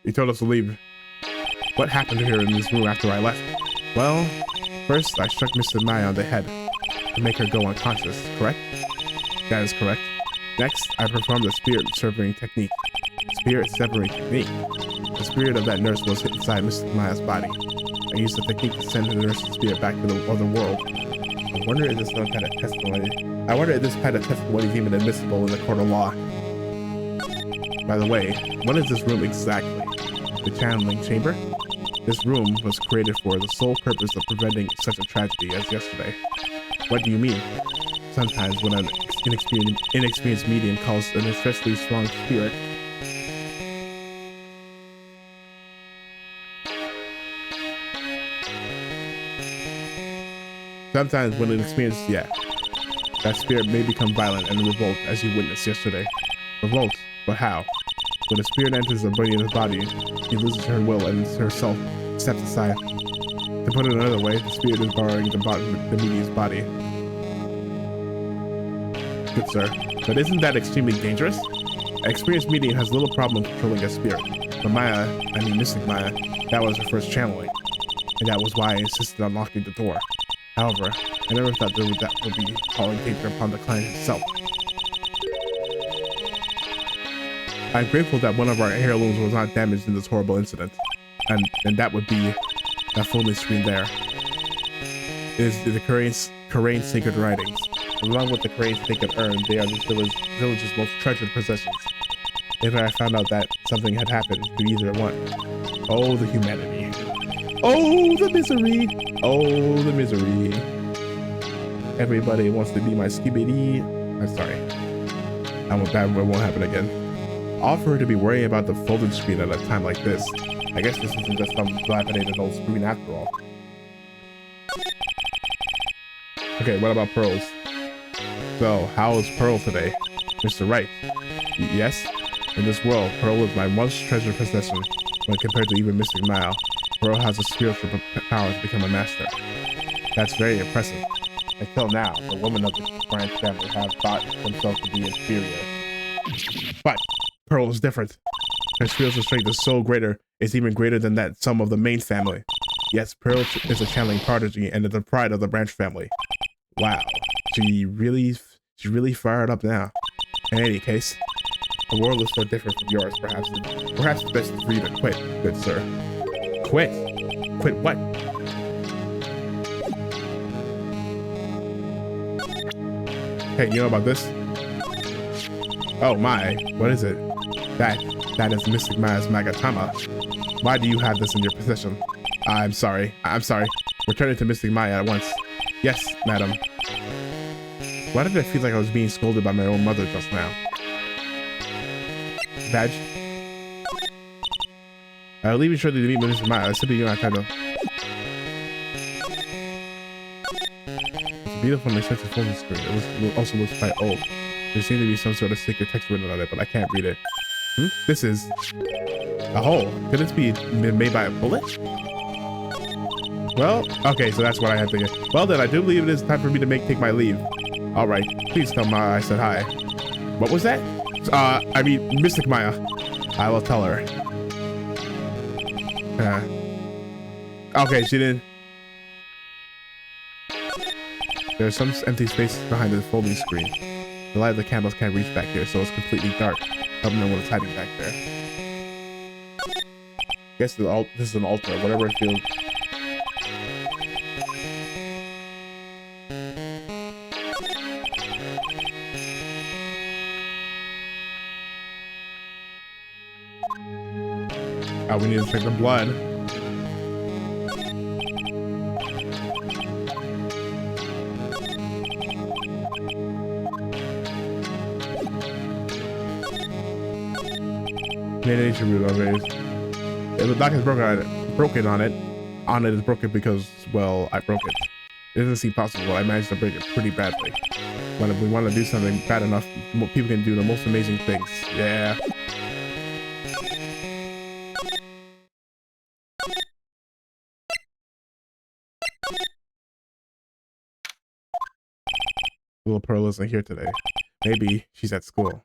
You told us to leave. What happened here in this room after I left? Well, first I struck Mr. Maya on the head to make her go unconscious, correct? That is correct. Next, I performed the spirit severing technique. The spirit of that nurse was hit inside Mr. Maya's body. I used the technique to send the nurse's spirit back to the other world. I wonder if this kind of testimony. I wonder if this kind of testimony is even admissible in the court of law. By the way, what is this room exactly? The channeling chamber? This room was created for the sole purpose of preventing such a tragedy as yesterday. What do you mean? Sometimes when an inexperienced medium calls an especially strong spirit, that spirit may become violent and revolt as you witnessed yesterday. Revolt? But how? When a spirit enters a Byrde's body, she loses her will and herself steps aside. To put it another way, the spirit is borrowing the medium's body. Good sir, but isn't that extremely dangerous? An experienced medium has little problem controlling a spirit. But Mystic Maya, that was her first channeling. And that was why I insisted on locking the door. However, I never thought that would be calling danger upon the client himself. I'm grateful that one of our heirlooms was not damaged in this horrible incident. And that would be that folding screen there. It is the Karain's sacred writings. Along with the cranes they could earn, they are this village's most treasured possessions. If I found out that something had happened to either one. Oh, the humanity. Oh, the misery. Oh, the misery. Everybody wants to be my skibidi. I'm sorry. That won't happen again. Offer her to be worrying about the folded screen at a time like this. I guess this isn't just some dilapidated old screen after all. Okay, what about Pearls? So, how is Pearl today? Mr. Wright? Yes? In this world, Pearl is my once treasured possession. When compared to even Mystic Maya, Pearl has a spiritual power to become a master. That's very impressive. Until now, the women of the Branch family have thought themselves to be inferior. But Pearl is different. Her spiritual strength is so greater, it's even greater than that some of the main family. Yes, Pearl is a channeling prodigy and is the pride of the Branch family. Wow, she's really fired up now. In any case, the world is so different from yours, perhaps it's best for you to quit, good sir. Quit? Quit what? Hey, you know about this? Oh my, what is it? That is Mystic Maya's Magatama. Why do you have this in your possession? I'm sorry. Return it to Mystic Maya at once. Yes, madam. Why did I feel like I was being scolded by my own mother just now? Badge? I'll leave you shortly to meet Mystic Maya. I simply do not try to. It's a beautiful and expensive folding screen. It also looks quite old. There seems to be some sort of secret text written on it, but I can't read it. This is a hole. Could this be made by a bullet? Well, okay, so that's what I had to get. Well then, I do believe it is time for me to take my leave. All right, please tell Maya I said hi. What was that? I mean, Mystic Maya. I will tell her. Okay, she didn't. There's some empty space behind the folding screen. The light of the candles can't reach back here, so it's completely dark. I don't know what's hiding back there. Guess this is an altar, whatever it feels. We need to check the blood. Nature root of it. If the dock is broken on it is broken because, well, I broke it. It doesn't seem possible. I managed to break it pretty badly. When we want to do something bad enough, people can do the most amazing things. Yeah. Little Pearl isn't here today. Maybe she's at school.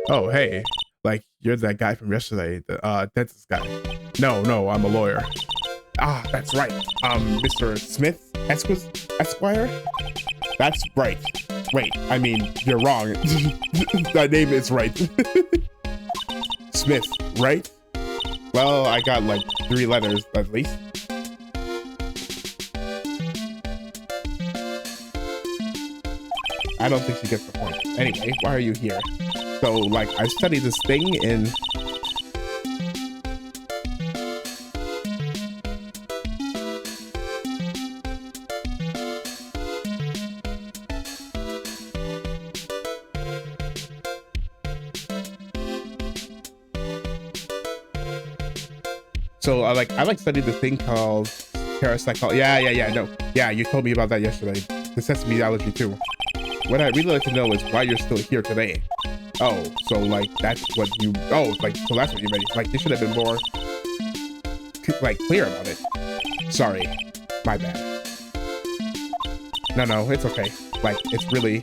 Oh, hey. Like, you're that guy from yesterday, the dentist guy. No, I'm a lawyer. Ah, that's right. Mr. Smith, Esquire? That's right. Wait, I mean, you're wrong. That name is right. Smith, right? Well, I got like 3 letters at least. I don't think she gets the point. Anyway, why are you here? So, like, I studied this thing in... So, I studied this thing called parapsychology. Yeah, no. Yeah, you told me about that yesterday. The sesame allergy, too. What I'd really like to know is why you're still here today. Oh, so like that's what you, oh, like, so that's what you meant. Like, you should have been more, like, clear about it. Sorry, my bad. No, it's okay. Like, it's really...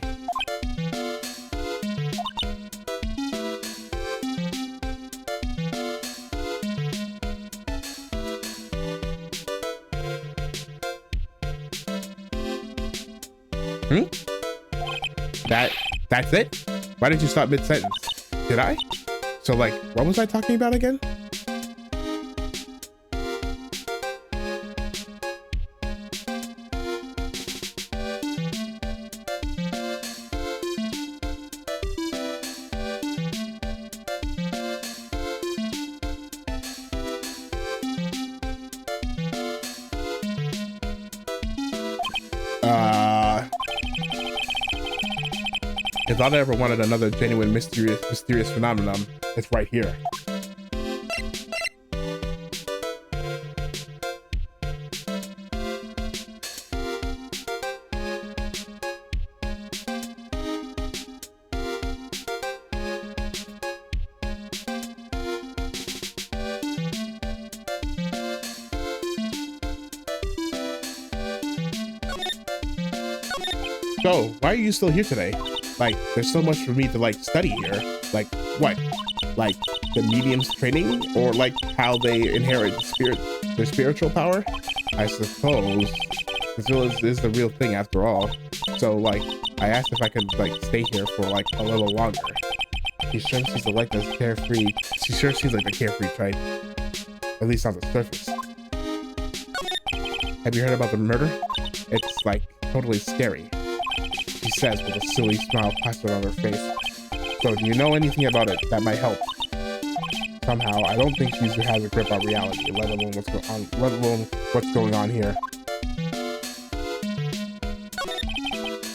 That's it? Why did you stop mid-sentence? Did I? So, like, what was I talking about again? If I ever wanted another genuine mysterious phenomenon, it's right here. So, why are you still here today? Like, there's so much for me to, like, study here. Like, what? Like, the medium's training? Or, like, how they inherit their spiritual power? I suppose. This is the real thing, after all. So, like, I asked if I could, like, stay here for, like, a little longer. She sure seems like a carefree... She sure seems like a carefree type. At least on the surface. Have you heard about the murder? It's, like, totally scary. She says with a silly smile plastered on her face. So, do you know anything about it that might help? Somehow, I don't think she has a grip on reality, let alone what's going on here.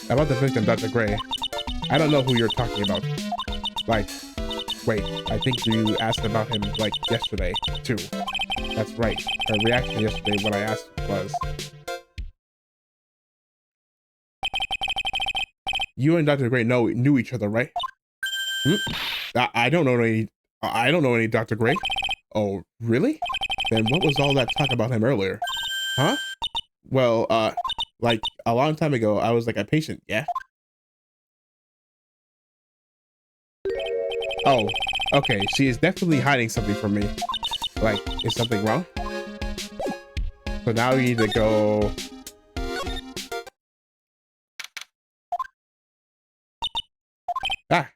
About the victim, Dr. Gray. I don't know who you're talking about. Like, wait, I think you asked about him, like, yesterday, too. That's right. Her reaction yesterday when I asked was... You and Dr. Gray knew each other, right? I don't know any Dr. Gray. Oh, really? Then what was all that talk about him earlier? Huh? Well, like a long time ago, I was like a patient, yeah? Oh, okay. She is definitely hiding something from me. Like, is something wrong? So now you need to go... Ah,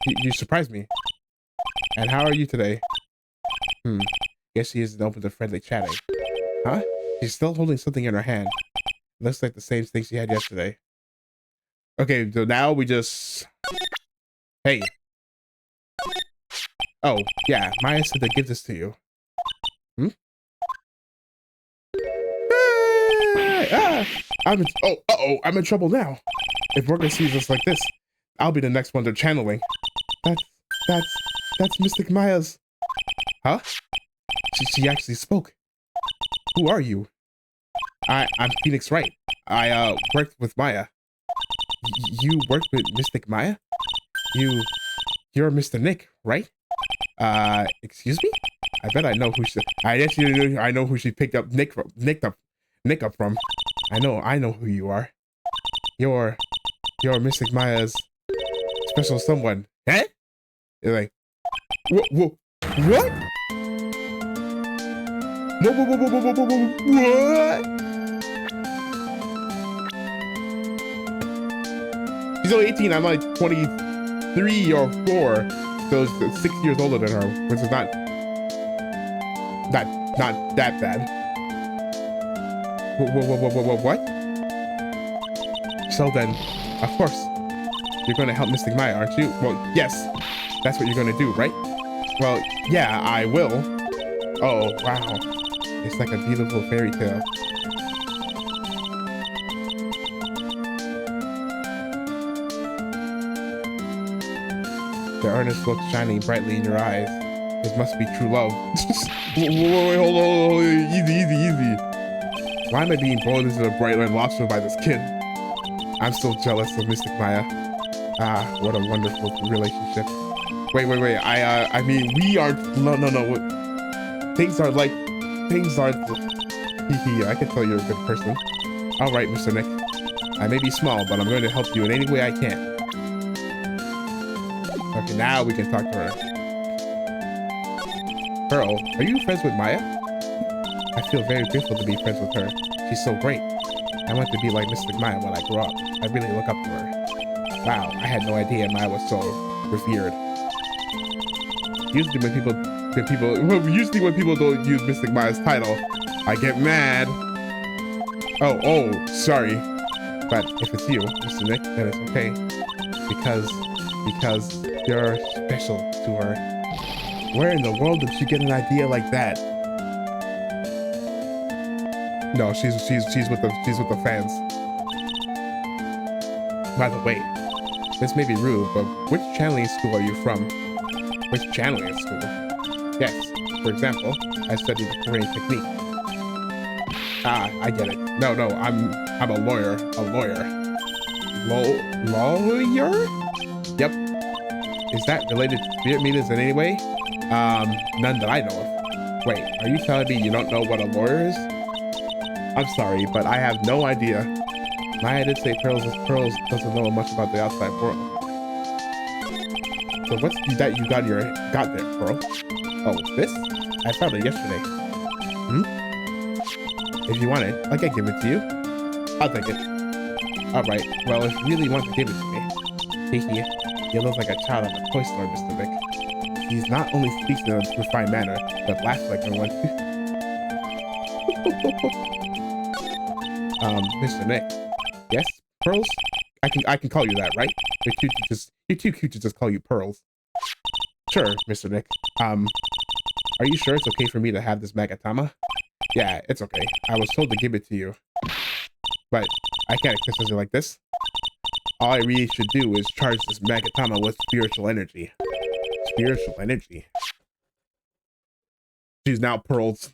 you surprised me. And how are you today? Guess she isn't open to friendly chatting. Huh? She's still holding something in her hand. Looks like the same thing she had yesterday. Okay, so now we just... Hey. Oh, yeah, Maya said to give this to you. I'm in trouble now. If Morgan sees us like this, I'll be the next one they're channeling. That's Mystic Maya's. Huh? She actually spoke. Who are you? I'm Phoenix Wright. I worked with Maya. You worked with Mystic Maya? You're Mr. Nick, right? Excuse me? I bet I know who she... I know who she picked up Nick up from. I know who you are. You're Mystic Maya's special someone. Eh? You're like, what? What? What? She's only 18. I'm like 23 or 4. So it's 6 years older than her, which is not that bad. What? So then, of course, you're going to help Mystic Maya, aren't you? Well, yes. That's what you're going to do, right? Well, yeah, I will. Oh, wow. It's like a beautiful fairy tale. The earnest look shining brightly in your eyes. It must be true love. Wait, hold on. Easy. Why am I being blown into the bright red lobster by this kid? I'm still jealous of Mystic Maya. Ah, what a wonderful relationship. Wait. I mean, we are. No. Things aren't. I can tell you're a good person. All right, Mr. Nick. I may be small, but I'm going to help you in any way I can. Okay, now we can talk to her. Pearl, are you friends with Maya? I feel very grateful to be friends with her. She's so great. I want to be like Mystic Maya when I grow up. I really look up to her. Wow, I had no idea Maya was so revered. Usually when people don't use Mystic Maya's title, I get mad. Oh, sorry. But if it's you, Mr. Nick, then it's okay. Because you're special to her. Where in the world did she get an idea like that? No, she's with the fans. By the way, this may be rude, but which channeling school are you from? Which channeling school? Yes, for example, I studied the Korean technique. Ah, I get it. No, I'm a lawyer. Lawyer? Yep. Is that related to spirit meters in any way? None that I know of. Wait, are you telling me you don't know what a lawyer is? I'm sorry, but I have no idea. Maya did say Pearls doesn't know much about the outside world. So what's that you got there, Pearl? Oh, this? I found it yesterday. If you want it, I can give it to you. I'll take it. Alright, well, if you really want to give it to me. Hehe, you look like a child at a toy store, Mr. Nick. He's not only speaks in a refined manner, but laughs like one. Mr. Nick. Yes? Pearls? I can call you that, right? You're too cute to just call you Pearls. Sure, Mr. Nick. Are you sure it's okay for me to have this Magatama? Yeah, it's okay. I was told to give it to you. But I can't access it like this. All I really should do is charge this Magatama with spiritual energy. Spiritual energy? She's now Pearls.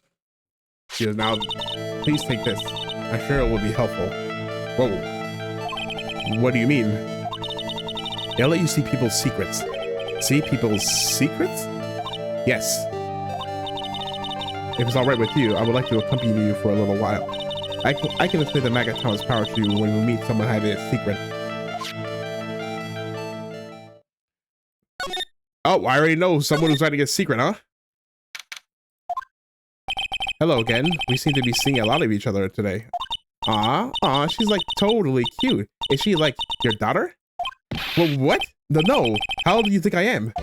She is now... Please take this. I'm sure it will be helpful. Whoa. What do you mean? I'll let you see people's secrets. See people's secrets? Yes. If it's alright with you, I would like to accompany you for a little while. I can explain the Magatama's power to you when we meet someone who had a secret. Oh, I already know someone who's hiding a secret, huh? Hello again. We seem to be seeing a lot of each other today. Aw, she's like totally cute. Is she like your daughter? Well, what? No. How old do you think I am?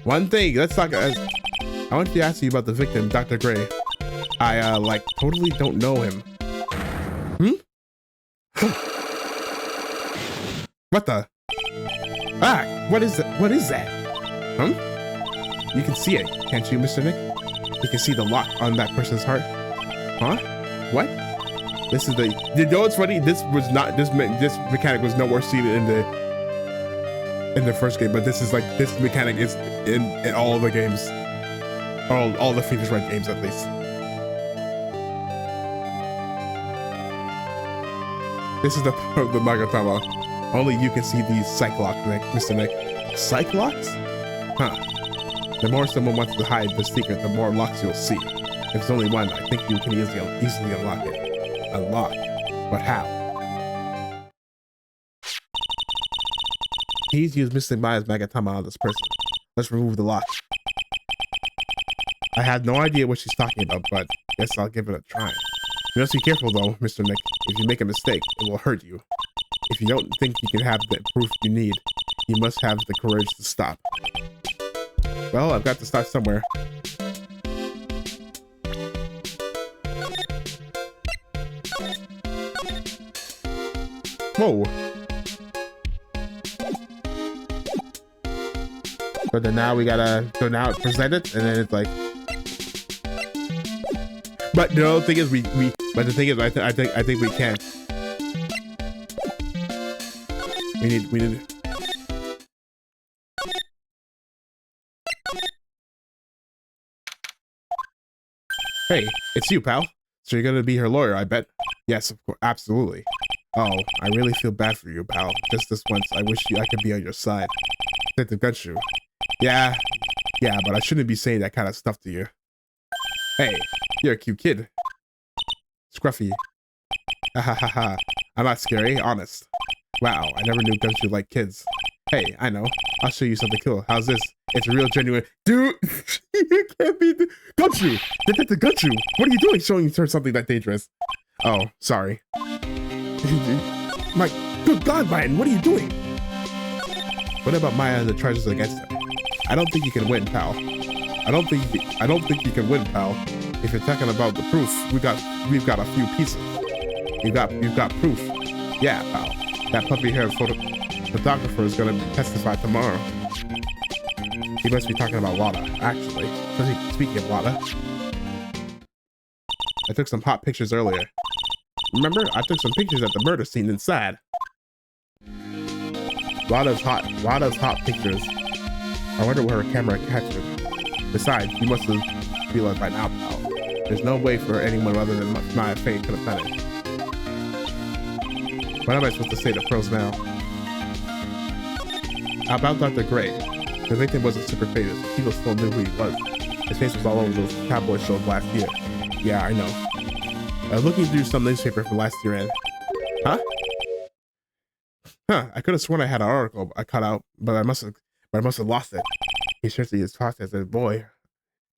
One thing, let's talk. I want to ask you about the victim, Dr. Gray. I, like, totally don't know him. What the? Ah, what is that? What is that? You can see it, can't you, Mr. Nick? You can see the lock on that person's heart. Huh? What? This is the... You know what's funny? This was not... This mechanic was nowhere seen in the first game, but this is like... This mechanic is in all the games. All the Phoenix Wright games, at least. This is the part of the Magatama. Only you can see these Cyclops, Mr. Nick. Cyclops? Huh. The more someone wants to hide the secret, the more locks you'll see. If there's only one, I think you can easily unlock it. Unlock? But how? Please use Mystic Maya's Magatama on this person. Let's remove the lock. I have no idea what she's talking about, but guess I'll give it a try. You must be careful though, Mr. Nick. If you make a mistake, it will hurt you. If you don't think you can have the proof you need, you must have the courage to stop. Well, I've got to start somewhere. Whoa. So then now we gotta, so now it's presented, and then it's like, but the thing is, but the thing is, I think we can. We need. Hey, it's you, pal. So you're gonna be her lawyer, I bet. Yes, of course, absolutely. Oh, I really feel bad for you, pal. Just this once, I wish I could be on your side. Detective Gumshoe. Yeah, but I shouldn't be saying that kind of stuff to you. Hey, you're a cute kid. Scruffy. Ha ha ha ha. I'm not scary, honest. Wow, I never knew Gumshoe liked kids. Hey, I know. I'll show you something cool. How's this? It's a real genuine. Dude, you can't be. Gumshoe! Detective Gumshoe! What are you doing showing her something that dangerous? Oh, sorry. My good God, Ryan, what are you doing? What about Maya and the charges against him? I don't think you can win, pal. I don't think you can win, pal. If you're talking about the proof, we've got a few pieces. You've got proof. Yeah, pal. That puppy-haired photographer is gonna testify tomorrow. He must be talking about Lada, actually. Speaking of Lada, I took some hot pictures earlier. Remember? I took some pictures at the murder scene inside. Lada's hot pictures. I wonder where her camera captured. Besides, you must have realized by now, pal. There's no way for anyone other than Maya Fate could have done it. What am I supposed to say to pros now? About Dr. Gray. The victim wasn't super famous, but people still knew who he was. His face was all over those cowboy shows last year. Yeah, I know. I was looking through some newspaper from last year and... Huh? Huh, I could have sworn I had an article I cut out, but I must have lost it. He's searching his pockets and boy...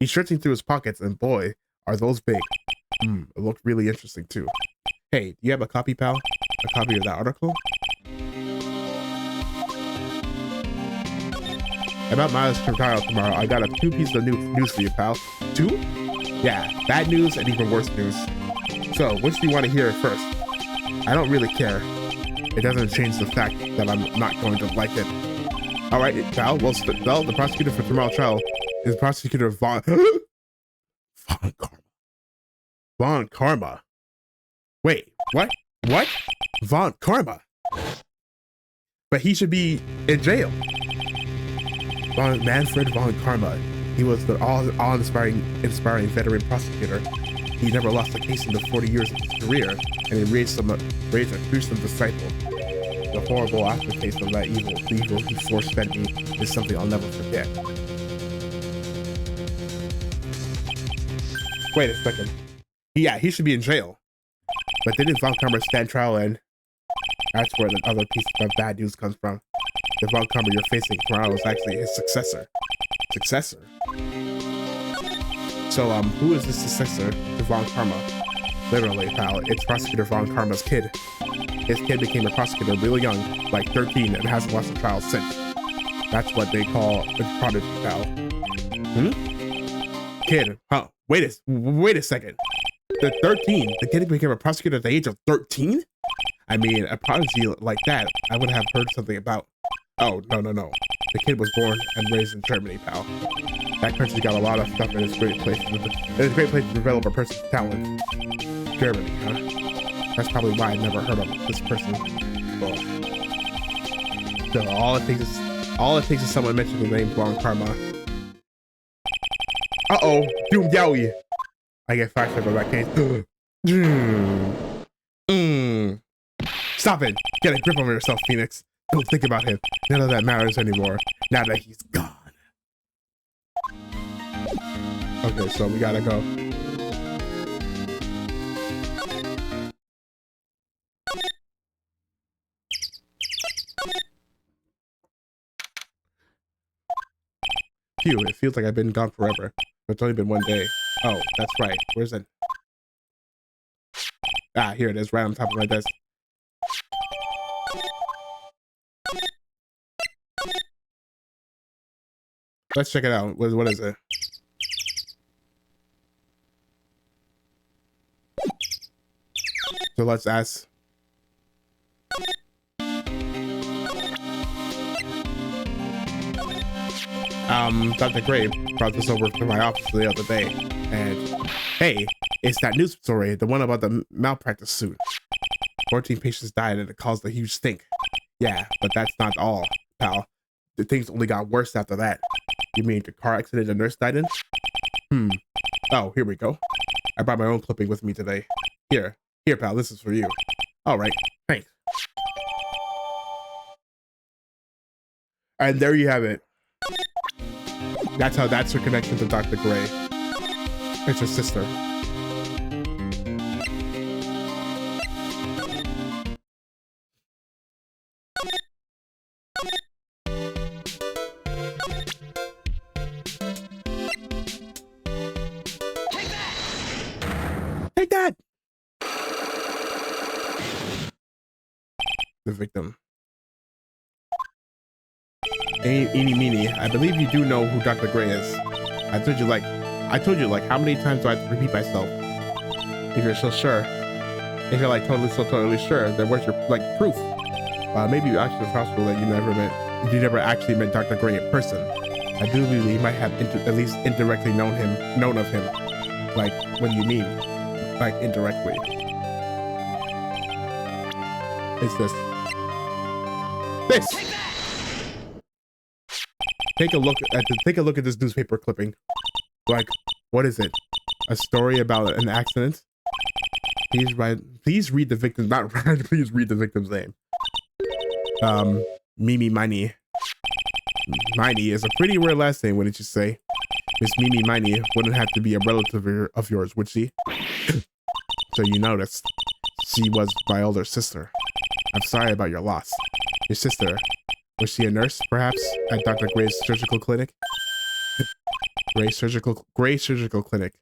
He's searching through his pockets and boy, are those big. It looked really interesting too. Hey, do you have a copy, pal? A copy of that article? About Maya's trial tomorrow, I got 2 pieces of news for you, pal. 2? Yeah, bad news and even worse news. So, which do you want to hear first? I don't really care. It doesn't change the fact that I'm not going to like it. Alright, pal, well, the prosecutor for tomorrow's trial is Prosecutor Von Karma. Von Karma? Wait, what? What? Von Karma? But he should be in jail. Manfred Von Karma. He was the all-inspiring veteran prosecutor. He never lost a case in the 40 years of his career, and he raised a fearsome disciple. The horrible aftertaste of that evil he force-fed me is something I'll never forget. Wait a second. Yeah, he should be in jail. But didn't Von Karma stand trial and... That's where the other piece of bad news comes from. The Von Karma you're facing tomorrow is actually his successor. Successor? So, who is the successor to Von Karma? Literally, pal, it's Prosecutor Von Karma's kid. His kid became a prosecutor really young, like 13, and hasn't lost a trial since. That's what they call a prodigy, pal. Kid, huh? Wait a second. The 13? The kid became a prosecutor at the age of 13? I mean, a prodigy like that, I would have heard something about. Oh, no. The kid was born and raised in Germany, pal. That country's got a lot of stuff and it's a great place to develop a person's talent. Germany, huh? That's probably why I never heard of this person. Well, so all it takes is someone mentioning the name Von Karma. Uh-oh, Doom Yowie. I get 5 for that case. Stop it! Get a grip on yourself, Phoenix. Don't think about him. None of that matters anymore. Now that he's gone. Okay, so we gotta go. Phew, it feels like I've been gone forever. But it's only been 1 day. Oh, that's right. Where's it? Ah, here it is, right on top of my desk. Let's check it out. What is it? So let's ask. Dr. Gray brought this over to my office the other day, and hey, it's that news story, the one about the malpractice suit. 14 patients died and it caused a huge stink. Yeah, but that's not all, pal. The things only got worse after that. You mean the car accident the nurse died in? Oh, here we go. I brought my own clipping with me today. Here, pal, this is for you. All right, thanks. And there you have it. That's her connection to Dr. Gray. It's her sister. Take that! The victim. Eeny meeny, I believe you do know who Dr. Gray is. I told you like how many times do I have to repeat myself? If you're so sure, if you're like totally sure, then where's your like proof? Maybe actually it's possible that you never actually met Dr. Gray in person. I do believe you might have at least indirectly known of him. Like, what do you mean? Like indirectly? It's this. Take a look at this newspaper clipping. Like, what is it? A story about an accident? Please read the victim's please read the victim's name. Mimi Miney. Miney is a pretty rare last name, wouldn't you say? Miss Mimi Miney wouldn't have to be a relative of yours, would she? So you noticed. She was my older sister. I'm sorry about your loss. Your sister, was she a nurse, perhaps, at Dr. Gray's surgical clinic? Gray Surgical Clinic.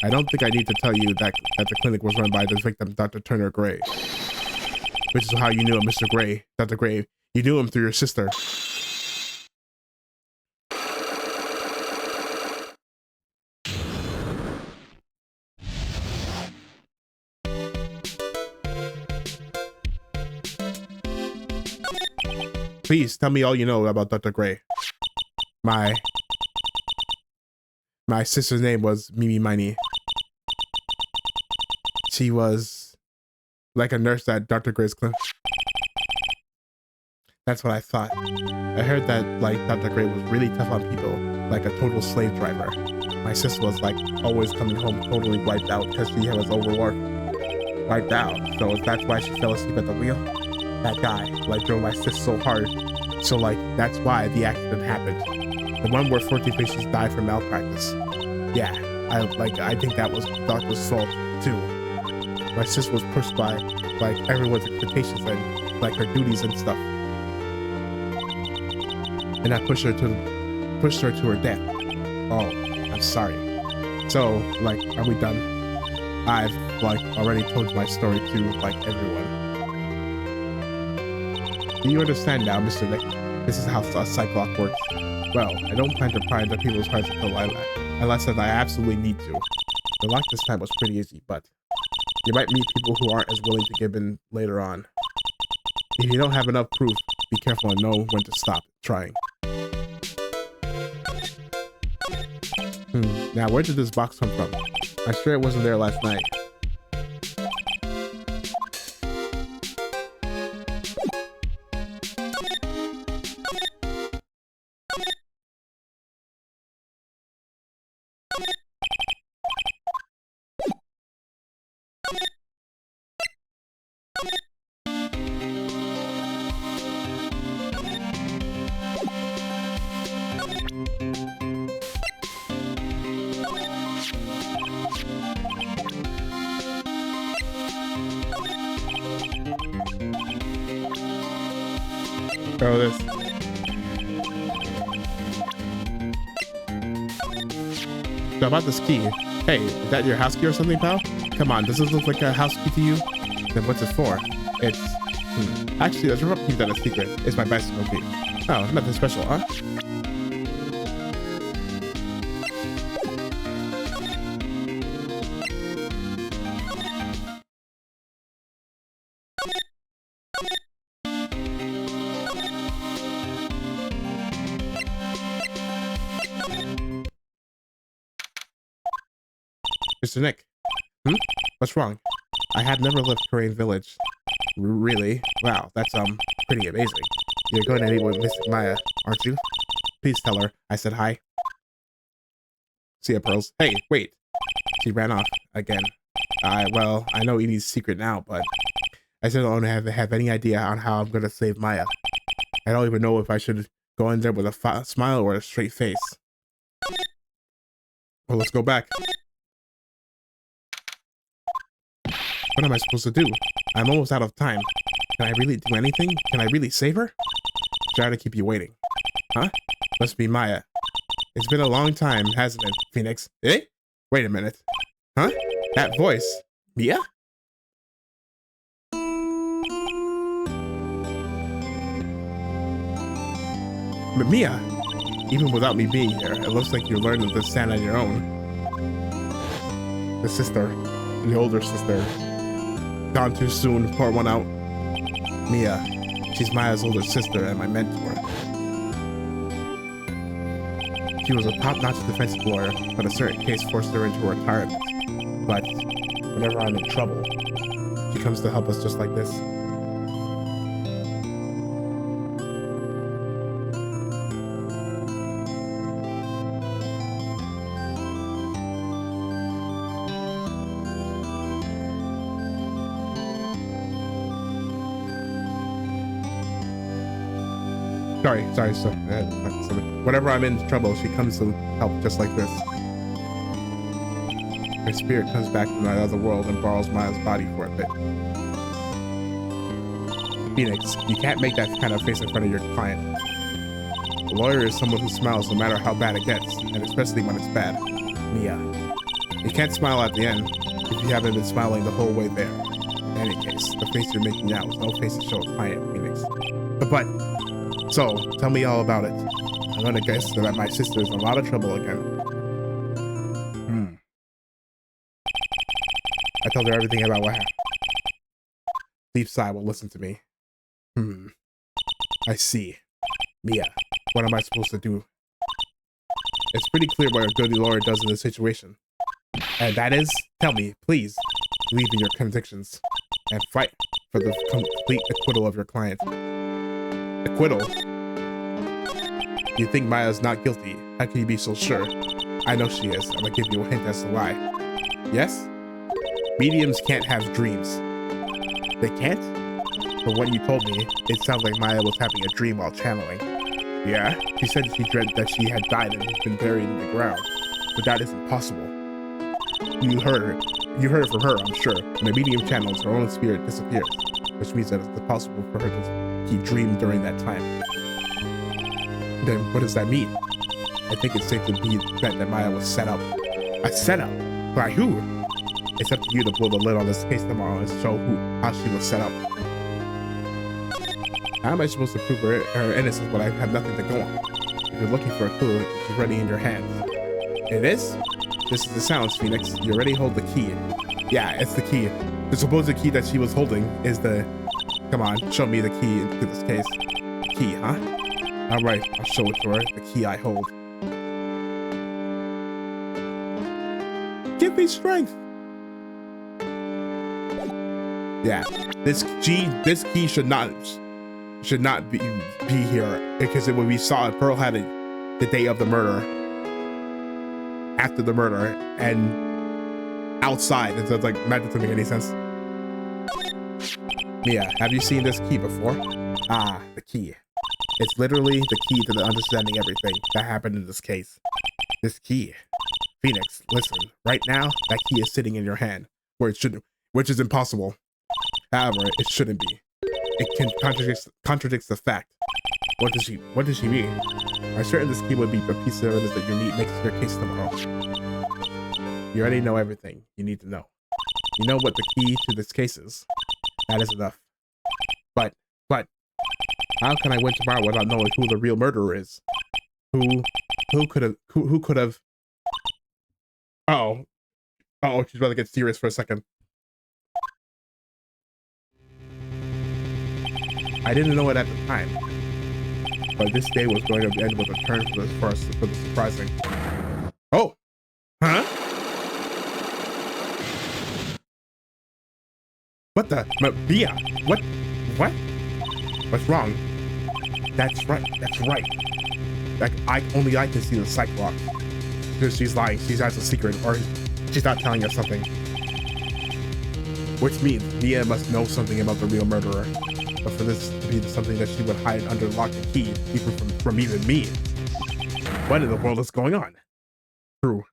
I don't think I need to tell you that the clinic was run by the victim, Dr. Turner Gray. Which is how you knew him, Mr. Gray. Dr. Gray, you knew him through your sister. Please tell me all you know about Dr. Gray. My sister's name was Mimi Miney. She was like a nurse at Dr. Gray's clinic. That's what I thought. I heard that like Dr. Gray was really tough on people, like a total slave driver. My sister was like always coming home totally wiped out because she was overworked. Wiped out. So that's why she fell asleep at the wheel. That guy like drove my sister so hard. So like that's why the accident happened. The one where 14 patients died from malpractice. Yeah, I think that was the doctor's fault too. My sister was pushed by like everyone's expectations and like her duties and stuff. And I pushed her to her death. Oh, I'm sorry. So like, are we done? I've like already told my story to like everyone. Do you understand now, Mr. Nick? This is how a Cyclops works. Well, I don't plan to pry into people's hearts until unless I absolutely need to. The lock this time was pretty easy, but you might meet people who aren't as willing to give in later on. If you don't have enough proof, be careful and know when to stop trying. Now where did this box come from? I'm sure it wasn't there last night. Throw this. So about this key. Hey, is that your house key or something, pal? Come on, does this look like a house key to you? Then what's it for? It's... Actually, let's keep that a secret. It's my bicycle key. Oh, nothing special, huh? Mr. Nick. What's wrong? I have never left Korean Village. Really? Wow, that's pretty amazing. You're going to meet with Miss Maya, aren't you? Please tell her I said hi. See ya, Pearls. Hey, wait. She ran off again. Well, I know Edie's secret now, but I still don't have any idea on how I'm gonna save Maya. I don't even know if I should go in there with a smile or a straight face. Well, let's go back. What am I supposed to do? I'm almost out of time. Can I really do anything? Can I really save her? Try to keep you waiting. Huh? Must be Maya. It's been a long time, hasn't it, Phoenix? Eh? Wait a minute. Huh? That voice. Mia? But Mia, even without me being here, it looks like you're learning to stand on your own. The sister, the older sister, gone too soon, pour one out. Mia, she's Maya's older sister and my mentor. She was a top-notch defense lawyer, but a certain case forced her into retirement. But whenever I'm in trouble, she comes to help us just like this. Sorry, so whenever I'm in trouble, she comes to help just like this. Her spirit comes back from that other world and borrows Maya's body for a bit. Phoenix, you can't make that kind of face in front of your client. A lawyer is someone who smiles no matter how bad it gets, and especially when it's bad. Mia, you can't smile at the end if you haven't been smiling the whole way there. In any case, the face you're making now is no face to show a client, Phoenix. So, tell me all about it. I'm gonna guess that my sister's in a lot of trouble again. I told her everything about what happened. Deep sigh will listen to me. I see. Mia, what am I supposed to do? It's pretty clear what a good lawyer does in this situation. And that is, tell me, please, believe in your convictions and fight for the complete acquittal of your client. Acquittal? You think Maya's not guilty? How can you be so sure? I know she is. I'm gonna give you a hint as to why. Yes? Mediums can't have dreams. They can't? From what you told me, it sounds like Maya was having a dream while channeling. Yeah? She said she dreamt that she had died and been buried in the ground. But that isn't possible. You heard it from her, I'm sure. When a medium channels, her own spirit disappears, which means that it's possible for her to he dreamed during that time. Then what does that mean? I think it's safe to bet that Maya was set up. A setup? By who? It's up to you to blow the lid on this case tomorrow and show how she was set up. How am I supposed to prove her innocence when I have nothing to go on? If you're looking for a clue, it's already in your hands. It is? This is the sounds, Phoenix. You already hold the key. Yeah, it's the key. The supposed key that she was holding is the... Come on, show me the key to this case. Key, huh? All right, I'll show it to her. The key I hold. Give me strength. Yeah, this key should not be here, because when we saw it, Pearl had it the day of the murder, after the murder, and outside. It's like that doesn't make any sense. Mia, have you seen this key before? Ah, the key. It's literally the key to the understanding everything that happened in this case. This key. Phoenix, listen. Right now, that key is sitting in your hand, where it shouldn't, which is impossible. However, it shouldn't be. It contradicts the fact. What does she mean? I'm certain this key would be a piece of evidence that you need makes your case tomorrow. You already know everything you need to know. You know what the key to this case is. That is enough. But how can I win tomorrow without knowing who the real murderer is? Who could have? Oh, she's about to get serious for a second. I didn't know it at the time, but this day was going to end with a turn for the surprising. Oh, huh? What the? Mia? What? What? What's wrong? That's right. That's right. Like only I can see the Cyclops. Because she's lying. She has a secret, or she's not telling us something. Which means Mia must know something about the real murderer. But for this to be something that she would hide under lock and key, even from even me. What in the world is going on? True.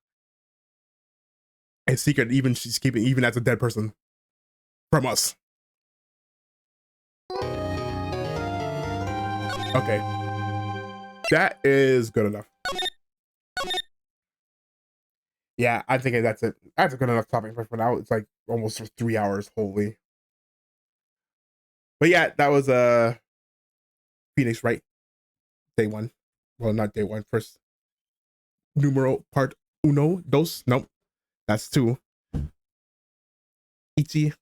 A secret even she's keeping even as a dead person from us. Okay. That is good enough. Yeah, I'm thinking that's it. That's a good enough topic for now. It's like almost 3 hours, holy. But yeah, that was Phoenix Wright. Day one. Well, not day one. First numero part uno, dos. Nope. That's two. Ichi.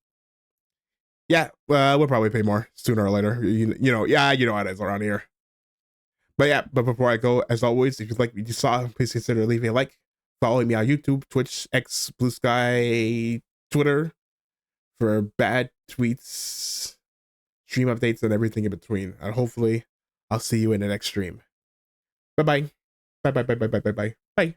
Yeah, we'll probably pay more sooner or later. You know, yeah, you know how it is around here. But yeah, but before I go, as always, if you like what you saw, please consider leaving a like. Following me on YouTube, Twitch, X, Blue Sky, Twitter for bad tweets, stream updates, and everything in between. And hopefully, I'll see you in the next stream. Bye bye. Bye bye bye bye bye bye bye. Bye.